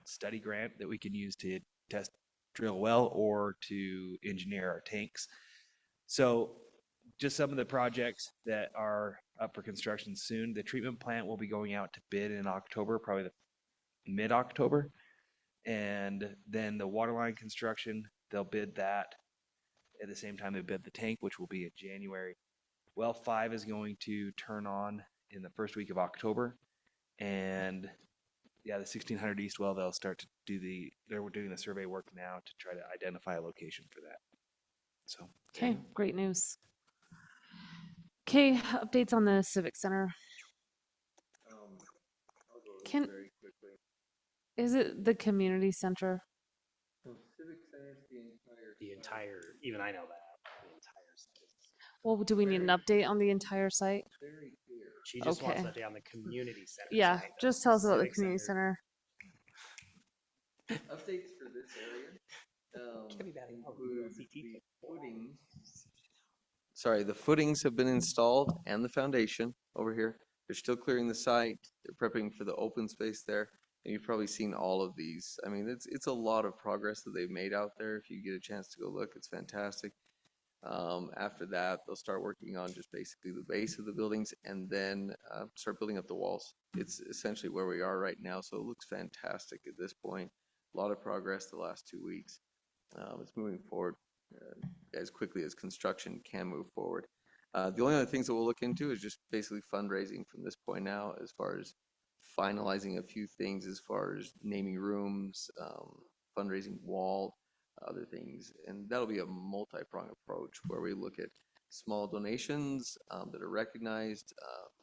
Speaker 14: study grant that we can use to test, drill a well, or to engineer our tanks. So just some of the projects that are up for construction soon. The treatment plant will be going out to bid in October, probably the mid-October. And then the water line construction, they'll bid that at the same time they bid the tank, which will be in January. Well 5 is going to turn on in the first week of October. And yeah, the 1600 East well, they'll start to do they're doing the survey work now to try to identify a location for that. So.
Speaker 3: Okay, great news. Okay, updates on the Civic Center. Can, is it the community center?
Speaker 7: entire, even I know that, the entire site is
Speaker 3: Well, do we need an update on the entire site?
Speaker 4: Very clear.
Speaker 7: She just wants
Speaker 3: Okay.
Speaker 7: an update on the community center.
Speaker 3: Yeah,
Speaker 7: side, though.
Speaker 3: just tell us about the
Speaker 7: Civic
Speaker 3: community center.
Speaker 4: Updates for this area.
Speaker 7: Can't be bad.
Speaker 4: Include the footings. Sorry, the footings have been installed and the foundation over here. They're still clearing the site. They're prepping for the open space there. And you've probably seen all of these. I mean, it's a lot of progress that they've made out there. If you get a chance to go look, it's fantastic. After that, they'll start working on just basically the base of the buildings and then start building up the walls. It's essentially where we are right now, so it looks fantastic at this point. A lot of progress the last 2 weeks. It's moving forward as quickly as construction can move forward. The only other things that we'll look into is just basically fundraising from this point now, as far as finalizing a few things as far as naming rooms, fundraising wall, other things. And that'll be a multi-pronged approach where we look at small donations that are recognized,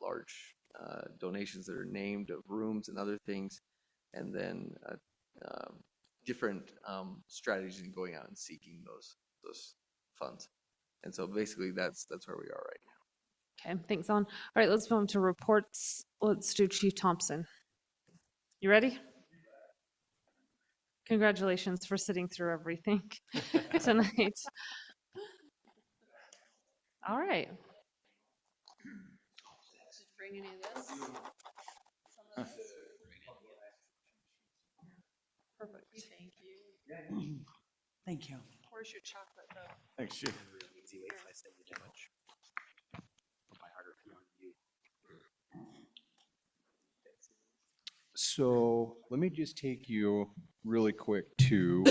Speaker 4: large donations that are named of rooms and other things, and then different strategies in going out and seeking those funds. And so basically that's where we are right now.
Speaker 3: Okay, thanks, Alan. All right, let's move on to reports. Let's do Chief Thompson. You ready? Congratulations for sitting through everything tonight. All right.
Speaker 8: Did you bring any of this? Perfect. Thank you.
Speaker 2: Thank you.
Speaker 8: Where's your chocolate though?
Speaker 5: Thanks, Chief.
Speaker 7: easy way if I send you too much. It'll probably harder for you.
Speaker 15: So let me just take you really quick to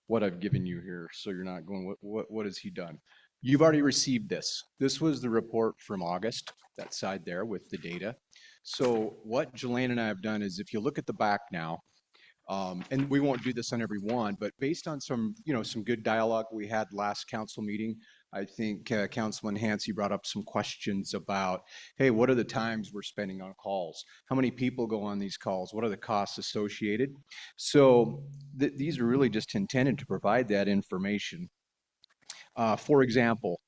Speaker 15: what I've given you here, so you're not going, what has he done? You've already received this. This was the report from August, that side there with the data. So what Jelaine and I have done is, if you look at the back now, and we won't do this on every one, but based on some good dialogue we had last council meeting, I think Councilman Hansi brought up some questions about, hey, what are the times we're spending on calls? How many people go on these calls? What are the costs associated? So these are really just intended to provide that information. For example,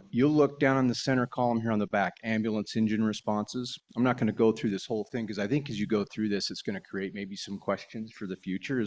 Speaker 15: you'll look down on the center column here on the back, ambulance engine responses. I'm not going to go through this whole thing because I think as you go through this, it's going to create maybe some questions for the future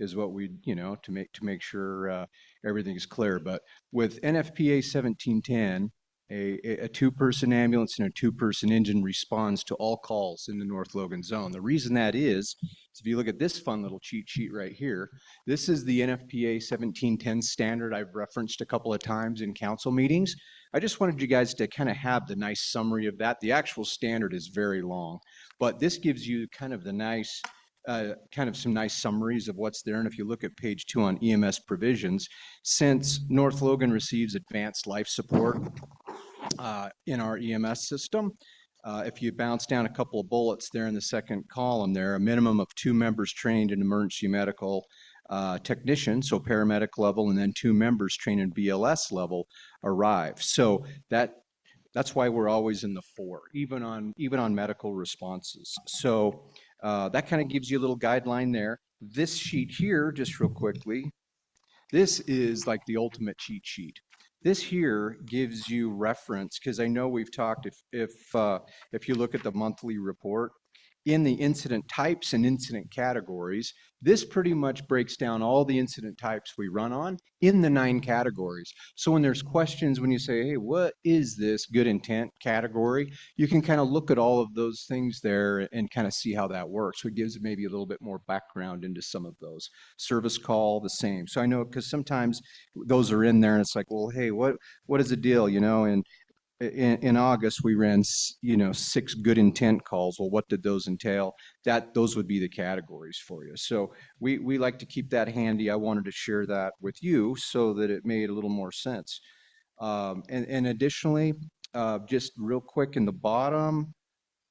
Speaker 15: is what we, to make sure everything is clear. But with NFPA 1710, a two-person ambulance and a two-person engine responds to all calls in the North Logan zone. The reason that is if you look at this fun little cheat sheet right here, this is the NFPA 1710 standard I've referenced a couple of times in council meetings. I just wanted you guys to kind of have the nice summary of that. The actual standard is very long, but this gives you kind of the nice some nice summaries of what's there. And if you look at page 2 on EMS provisions, since North Logan receives advanced life support in our EMS system, if you bounce down a couple of bullets there in the second column there, a minimum of 2 members trained in emergency medical technician, so paramedic level, and then 2 members trained in BLS level arrive. So that's why we're always in the 4, even on medical responses. So that kind of gives you a little guideline there. This sheet here, just real quickly, this is like the ultimate cheat sheet. This here gives you reference, because I know we've talked, if you look at the monthly report, in the incident types and incident categories, this pretty much breaks down all the incident types we run on in the 9 categories. So when there's questions, when you say, hey, what is this good intent category? You can kind of look at all of those things there and kind of see how that works. So it gives maybe a little bit more background into some of those. Service call, the same. So I know, because sometimes those are in there and it's like, well, hey, what is the deal, and in August, we ran, 6 good intent calls. Well, what did those entail? Those would be the categories for you. So we like to keep that handy. I wanted to share that with you so that it made a little more sense. And additionally, just real quick in the bottom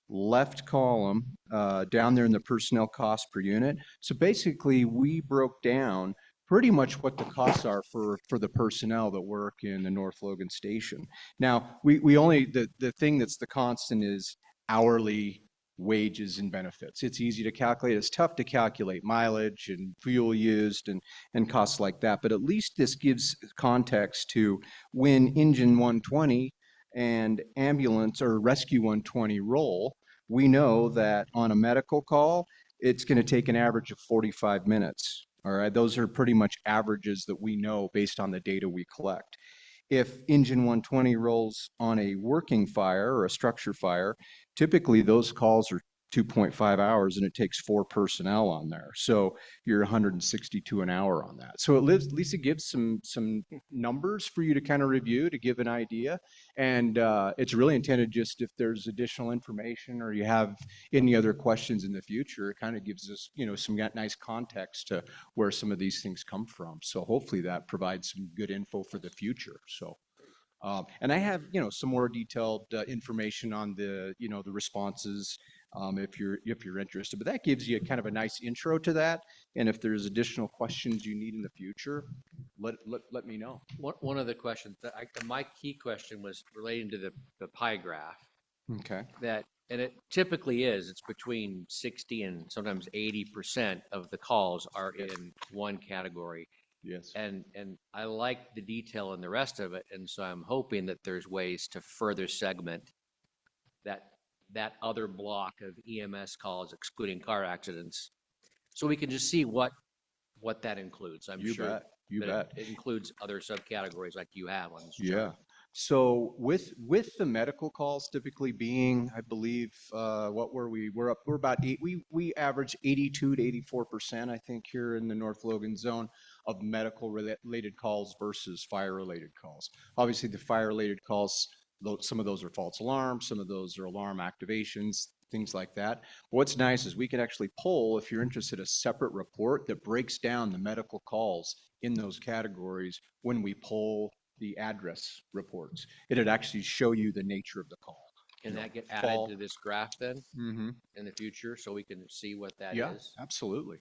Speaker 15: left column, down there in the personnel cost per unit. So basically, we broke down pretty much what the costs are for the personnel that work in the North Logan station. Now, we only, the thing that's the constant is hourly wages and benefits. It's easy to calculate. It's tough to calculate mileage and fuel used and costs like that. But at least this gives context to when Engine 120 and ambulance or rescue 120 roll, we know that on a medical call, it's going to take an average of 45 minutes. All right, those are pretty much averages that we know based on the data we collect. If Engine 120 rolls on a working fire or a structure fire, typically those calls are 2.5 hours and it takes 4 personnel on there. So you're 162 an hour on that. So at least it gives some numbers for you to kind of review to give an idea. And it's really intended just if there's additional information or you have any other questions in the future, it kind of gives us, some nice context to where some of these things come from. So hopefully that provides some good info for the future. So. And I have, some more detailed information on the, the responses if you're interested. But that gives you kind of a nice intro to that. And if there's additional questions you need in the future, let me know.
Speaker 10: One of the questions my key question was relating to the pie graph.
Speaker 15: Okay.
Speaker 10: And it typically it's between 60 and sometimes 80% of the calls are in one category.
Speaker 15: Yes.
Speaker 10: And I like the detail in the rest of it. And so I'm hoping that there's ways to further segment that other block of EMS calls, excluding car accidents. So we can just see what that includes. I'm sure.
Speaker 15: You bet.
Speaker 10: It includes other subcategories like you have on this chart.
Speaker 15: Yeah. So with the medical calls typically being, I believe, what were we? We're about we average 82 to 84%, I think, here in the North Logan zone of medical related calls versus fire related calls. Obviously the fire related calls, some of those are false alarms, some of those are alarm activations, things like that. But what's nice is we can actually pull, if you're interested, a separate report that breaks down the medical calls in those categories when we pull the address reports. It'd actually show you the nature of the call.
Speaker 10: Can that get added to this graph then in the future so we can see what that is?
Speaker 15: Yeah, absolutely.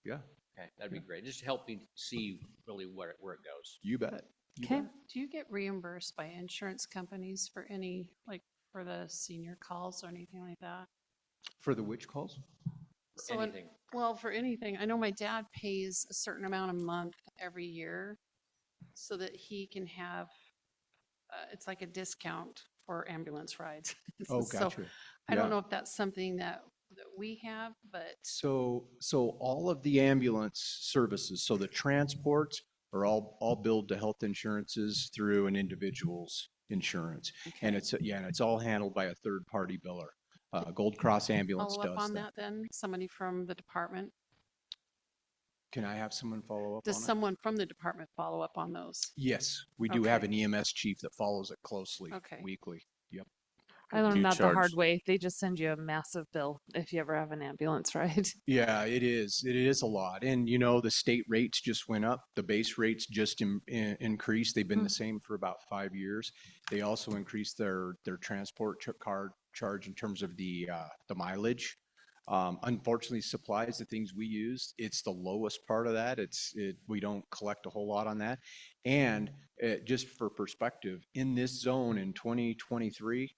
Speaker 15: Yeah.
Speaker 10: Okay, that'd be great. Just help me see really where it goes.
Speaker 15: You bet.
Speaker 8: Okay. Do you get reimbursed by insurance companies for any, like for the senior calls or anything like that?
Speaker 15: For the which calls?
Speaker 10: For anything.
Speaker 8: Well, for anything. I know my dad pays a certain amount a month every year so that he can have, it's like a discount for ambulance rides.
Speaker 15: Oh,
Speaker 8: So
Speaker 15: gotcha.
Speaker 8: I don't know if that's something that we have, but
Speaker 15: So all of the ambulance services, so the transports are all billed to health insurances through an individual's insurance. And it's all handled by a third party biller. Gold Cross Ambulance
Speaker 8: follow up
Speaker 15: does
Speaker 8: on
Speaker 15: that.
Speaker 8: that then? Somebody from the department?
Speaker 15: Can I have someone follow up
Speaker 8: Does
Speaker 15: on it?
Speaker 8: someone from the department follow up on those?
Speaker 15: Yes, we do have an EMS chief that follows it closely weekly. Yep.
Speaker 3: I learned that the hard way. They just send you a massive bill if you ever have an ambulance ride.
Speaker 15: Yeah, it is. It is a lot. And the state rates just went up. The base rates just increased. They've been the same for about 5 years. They also increased their transport card charge in terms of the mileage. Unfortunately, supplies, the things we use, it's the lowest part of that. We don't collect a whole lot on that. And just for perspective, in this zone in 2023,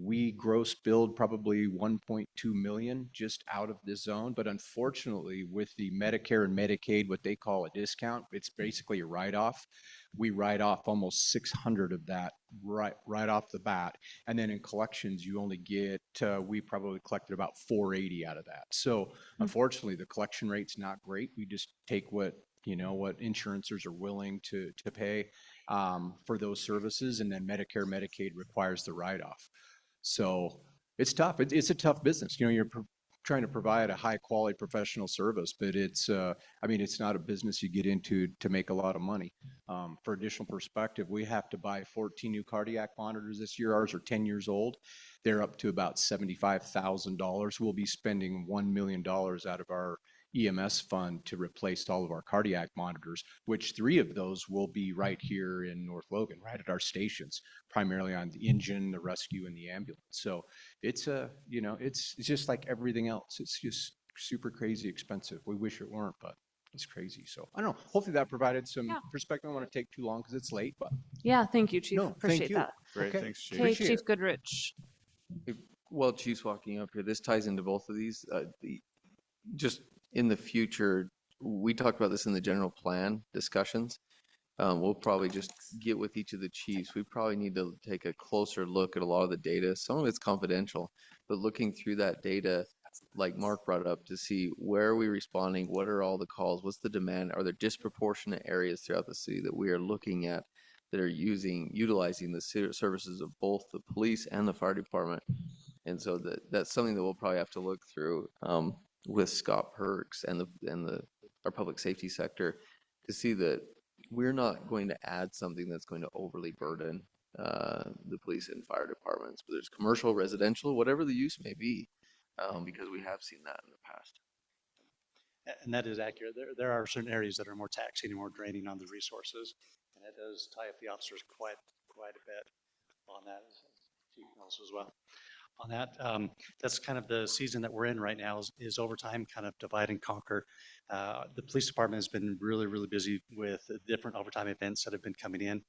Speaker 15: we gross billed probably 1.2 million just out of this zone. But unfortunately, with the Medicare and Medicaid, what they call a discount, it's basically a write-off. We write off almost 600 of that right off the bat. And then in collections, you only get, we probably collected about 480 out of that. So unfortunately, the collection rate's not great. We just take what insurancers are willing to pay for those services. And then Medicare, Medicaid requires the write-off. So it's tough. It's a tough business. You're trying to provide a high quality professional service, but it's not a business you get into to make a lot of money. For additional perspective, we have to buy 14 new cardiac monitors this year. Ours are 10 years old. They're up to about $75,000. We'll be spending $1 million out of our EMS fund to replace all of our cardiac monitors, which 3 of those will be right here in North Logan, right at our stations, primarily on the engine, the rescue, and the ambulance. So it's it's just like everything else. It's just super crazy expensive. We wish it weren't, but it's crazy. So I don't know. Hopefully that provided some perspective. I don't want to take too long because it's late, but
Speaker 3: Yeah, thank you, Chief.
Speaker 15: no,
Speaker 3: Appreciate
Speaker 15: thank you.
Speaker 3: that.
Speaker 5: Great,
Speaker 15: Okay.
Speaker 5: thanks, Chief.
Speaker 3: Okay,
Speaker 15: Appreciate
Speaker 3: Chief
Speaker 15: it.
Speaker 3: Goodrich.
Speaker 4: While Chief's walking up here, this ties into both of these. Just in the future, we talked about this in the general plan discussions. We'll probably just get with each of the chiefs. We probably need to take a closer look at a lot of the data. Some of it's confidential, but looking through that data, like Mark brought up, to see where are we responding, what are all the calls, what's the demand, are there disproportionate areas throughout the city that we are looking at that are utilizing the services of both the police and the fire department. And so that's something that we'll probably have to look through with Scott Perks and our public safety sector to see that we're not going to add something that's going to overly burden the police and fire departments, whether it's commercial, residential, whatever the use may be, because we have seen that in the past.
Speaker 9: And that is accurate. There are certain areas that are more taxing and more draining on the resources, and it does tie up the officers quite a bit on that, as Chief knows as well. On that, that's kind of the season that we're in right now is overtime, kind of divide and conquer. The police department has been really, really busy with different overtime events that have been coming in.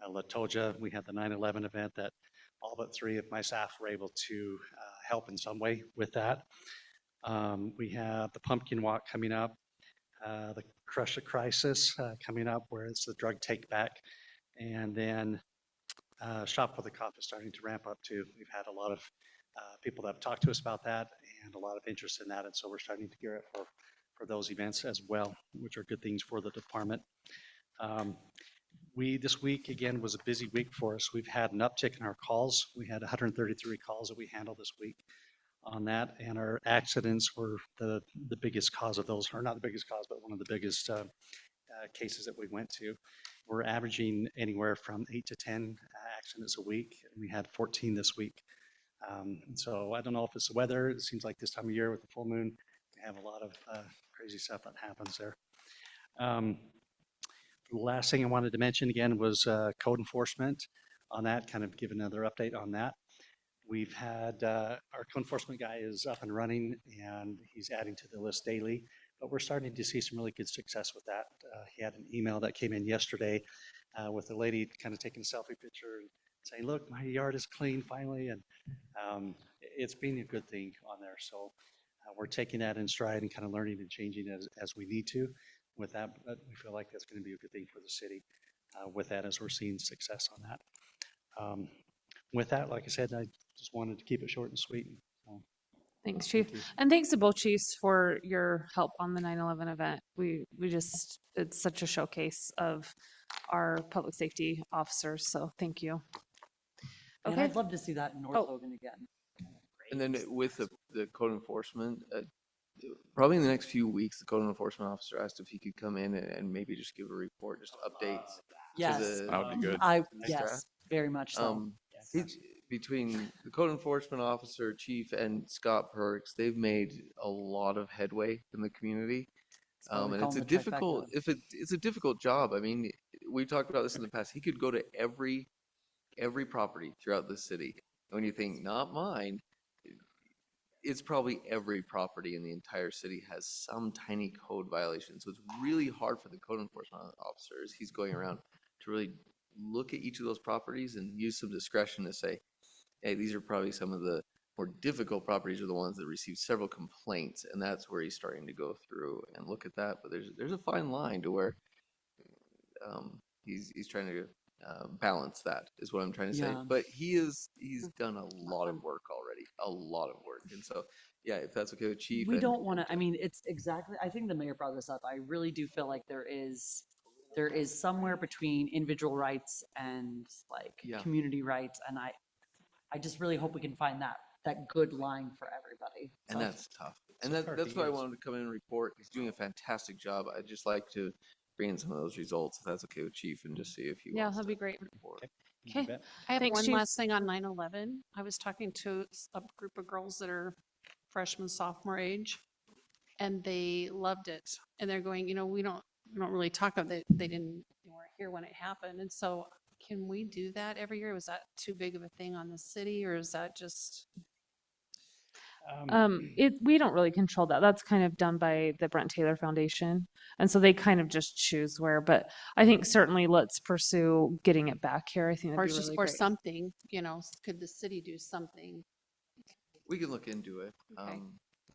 Speaker 9: Latoja, we had the 9/11 event that all but 3 of my staff were able to help in some way with that. We have the pumpkin walk coming up, the Crush the Crisis coming up, where it's the drug take back, and then Shop for the Cop is starting to ramp up too. We've had a lot of people that have talked to us about that and a lot of interest in that, and so we're starting to gear up for those events as well, which are good things for the department. This week again was a busy week for us. We've had an uptick in our calls. We had 133 calls that we handled this week on that, and our accidents were the biggest cause of those, or not the biggest cause, but one of the biggest cases that we went to. We're averaging anywhere from 8 to 10 accidents a week, and we had 14 this week. And so I don't know if it's the weather. It seems like this time of year with the full moon, we have a lot of crazy stuff that happens there. The last thing I wanted to mention again was code enforcement on that, kind of give another update on that. We've had our code enforcement guy is up and running, and he's adding to the list daily, but we're starting to see some really good success with that. He had an email that came in yesterday with a lady kind of taking a selfie picture and saying, look, my yard is clean finally, and it's been a good thing on there. So we're taking that in stride and kind of learning and changing as we need to. With that, we feel like that's going to be a good thing for the city with that, as we're seeing success on that. With that, like I said, I just wanted to keep it short and sweet. So,
Speaker 3: Thanks, Chief.
Speaker 9: thank you.
Speaker 3: And thanks to both chiefs for your help on the 9/11 event. It's such a showcase of our public safety officers, so thank you.
Speaker 2: And
Speaker 3: Okay.
Speaker 2: I'd love to see that in North
Speaker 3: Oh.
Speaker 2: Logan again.
Speaker 4: And then with the code enforcement, probably in the next few weeks, the code enforcement officer asked if he could come in and maybe just give a report, just updates.
Speaker 2: Yes.
Speaker 5: That would be good.
Speaker 2: Yes, very much so.
Speaker 4: Between the code enforcement officer, chief, and Scott Perks, they've made a lot of headway in the community.
Speaker 2: why we
Speaker 4: And
Speaker 2: call
Speaker 4: it's a
Speaker 2: them the
Speaker 4: difficult, it's a difficult job. I mean, we've talked about this in the past. He could go to every property throughout the city. And when you think, not mine, it's probably every property in the entire city has some tiny code violation. So it's really hard for the code enforcement officer as he's going around to really look at each of those properties and use some discretion to say, hey, these are probably some of the more difficult properties, are the ones that receive several complaints, and that's where he's starting to go through and look at that. But there's a fine line to where he's trying to balance that, is what I'm trying to say.
Speaker 2: Yeah.
Speaker 4: But he's done a lot of work already, a lot of work, and so yeah, if that's okay with Chief.
Speaker 2: We don't want to, I mean, it's exactly, I think the mayor brought this up. I really do feel like there is somewhere between individual rights and like community rights. And I just really hope we can find that good line for everybody.
Speaker 4: And
Speaker 2: So-
Speaker 4: that's tough. And that's why I wanted to come in and report. He's doing a fantastic job. I'd just like to bring in some of those results, if that's okay with Chief, and just see if he
Speaker 3: Yeah,
Speaker 4: wants
Speaker 3: that'd
Speaker 4: to
Speaker 3: be great.
Speaker 4: report.
Speaker 3: Okay.
Speaker 8: I have
Speaker 3: Thanks,
Speaker 8: one
Speaker 3: Chief.
Speaker 8: last thing on 9/11. I was talking to a group of girls that are freshman, sophomore age, and they loved it. And they're going, we don't really talk about it. They weren't here when it happened. And so can we do that every year? Was that too big of a thing on the city, or is that just?
Speaker 3: We don't really control that. That's kind of done by the Brent Taylor Foundation. And so they kind of just choose where, but I think certainly let's pursue getting it back here. I think
Speaker 8: Or
Speaker 3: that'd be really
Speaker 8: or
Speaker 3: great.
Speaker 8: something, could the city do something?
Speaker 4: We can look into it.
Speaker 3: Okay.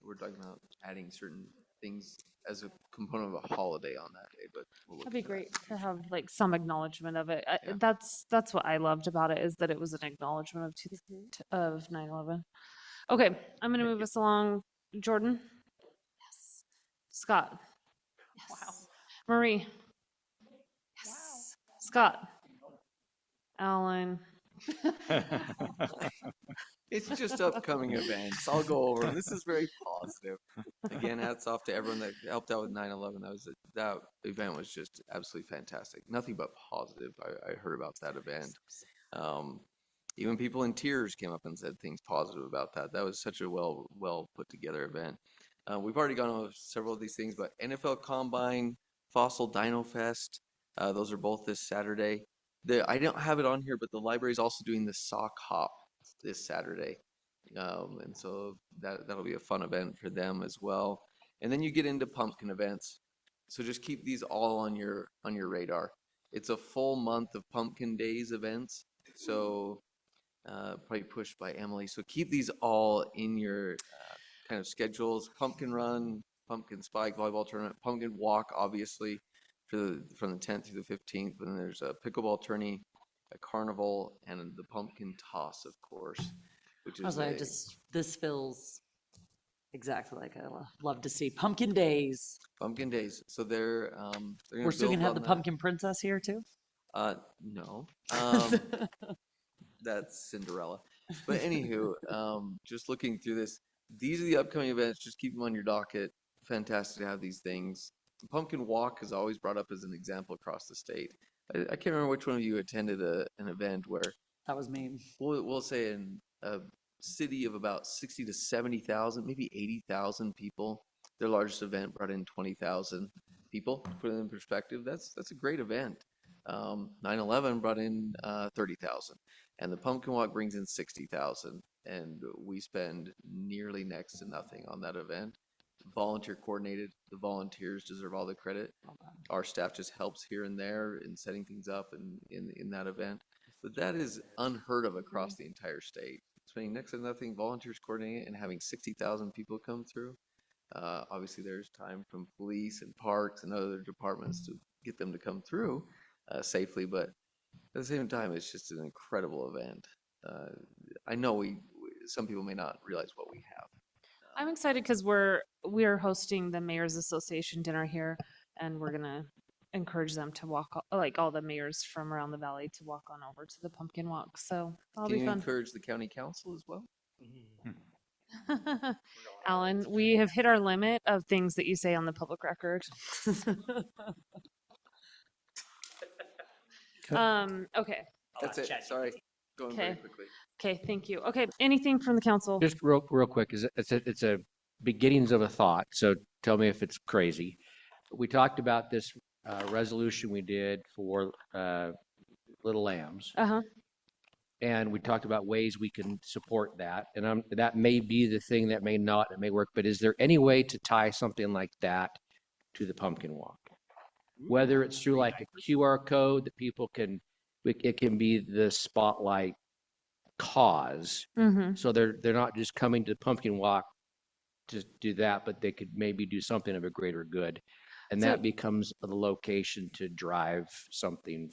Speaker 4: We're talking about adding certain things as a component of a holiday on that day, but we'll look
Speaker 3: That'd be
Speaker 4: into that.
Speaker 3: great to have like some acknowledgement of it.
Speaker 4: Yeah.
Speaker 3: That's what I loved about it, is that it was an acknowledgement of 9/11. Okay, I'm gonna move us along. Jordan? Yes. Scott?
Speaker 8: Wow.
Speaker 3: Marie? Yes. Scott? Alan?
Speaker 4: It's just upcoming events. I'll go over them. This is very positive. Again, hats off to everyone that helped out with 9/11. That event was just absolutely fantastic. Nothing but positive. I heard about that event. Even people in tears came up and said things positive about that. That was such a well put together event. We've already gone over several of these things, but NFL Combine, Fossil Dino Fest, those are both this Saturday. I don't have it on here, but the library is also doing the sock hop this Saturday. And so that'll be a fun event for them as well. And then you get into pumpkin events. So just keep these all on your radar. It's a full month of Pumpkin Days events. So probably pushed by Emily. So keep these all in your kind of schedules. Pumpkin Run, Pumpkin Spike Volleyball Tournament, Pumpkin Walk, obviously, from the 10th through the 15th. But then there's a pickleball tourney, a carnival, and the pumpkin toss, of course, which
Speaker 2: I was
Speaker 4: is
Speaker 2: like, this feels exactly like I love to see Pumpkin Days.
Speaker 4: Pumpkin Days. So they're
Speaker 2: We're still gonna have the pumpkin princess here too.
Speaker 4: No. That's Cinderella. But anywho, just looking through this, these are the upcoming events. Just keep them on your docket. Fantastic to have these things. The Pumpkin Walk is always brought up as an example across the state. I can't remember which one of you attended an event where
Speaker 2: that was me.
Speaker 4: We'll say in a city of about 60 to 70,000, maybe 80,000 people. Their largest event brought in 20,000 people. To put it in perspective, that's a great event. 9/11 brought in 30,000, and the Pumpkin Walk brings in 60,000, and we spend nearly next to nothing on that event. Volunteer coordinated. The volunteers deserve all the credit. Our staff just helps here and there in setting things up and in that event. But that is unheard of across the entire state. Spending next to nothing, volunteers coordinating it, and having 60,000 people come through. Obviously, there's time from police and parks and other departments to get them to come through safely, but at the same time, it's just an incredible event. I know some people may not realize what we have.
Speaker 3: I'm excited because we're hosting the Mayor's Association dinner here, and we're gonna encourage them to walk, like all the mayors from around the valley, to walk on over to the Pumpkin Walk. So that'll
Speaker 4: Can
Speaker 3: be
Speaker 4: you
Speaker 3: fun.
Speaker 4: encourage the county council as well?
Speaker 3: Alan, we have hit our limit of things that you say on the public record. Okay.
Speaker 4: That's it. Sorry, going very
Speaker 3: Okay.
Speaker 4: quickly.
Speaker 3: Okay, thank you. Okay, anything from the council?
Speaker 10: Just real quick, it's a beginnings of a thought, so tell me if it's crazy. We talked about this resolution we did for Little Lambs.
Speaker 3: Uh-huh.
Speaker 10: And we talked about ways we can support that. And that may be the thing, that may not, it may work, but is there any way to tie something like that to the Pumpkin Walk? Whether it's through like a QR code that people can, it can be the spotlight cause.
Speaker 3: Mhm.
Speaker 10: So they're not just coming to the Pumpkin Walk to do that, but they could maybe do something of a greater good. And
Speaker 3: So-
Speaker 10: that becomes the location to drive something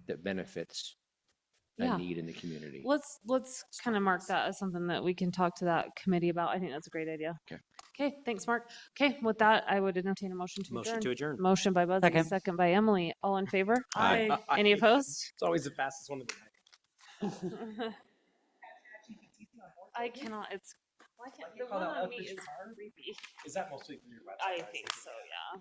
Speaker 10: that benefits
Speaker 3: Yeah.
Speaker 10: a need in the community.
Speaker 3: Let's kind of mark that as something that we can talk to that committee about. I think that's a great idea.
Speaker 10: Okay.
Speaker 3: Okay, thanks, Mark. Okay, with that, I would entertain a motion to adjourn.
Speaker 7: Motion to adjourn.
Speaker 3: Motion by Buzzy, second by Emily. All in favor?
Speaker 7: Aye.
Speaker 3: Any opposed?
Speaker 7: It's always the fastest one of the night.
Speaker 3: I cannot, why can't, the
Speaker 7: call
Speaker 3: one
Speaker 7: that
Speaker 3: on
Speaker 7: up
Speaker 3: me
Speaker 7: as
Speaker 3: is
Speaker 7: your car?
Speaker 3: creepy.
Speaker 7: Is that mostly from your website?
Speaker 3: I think so, yeah.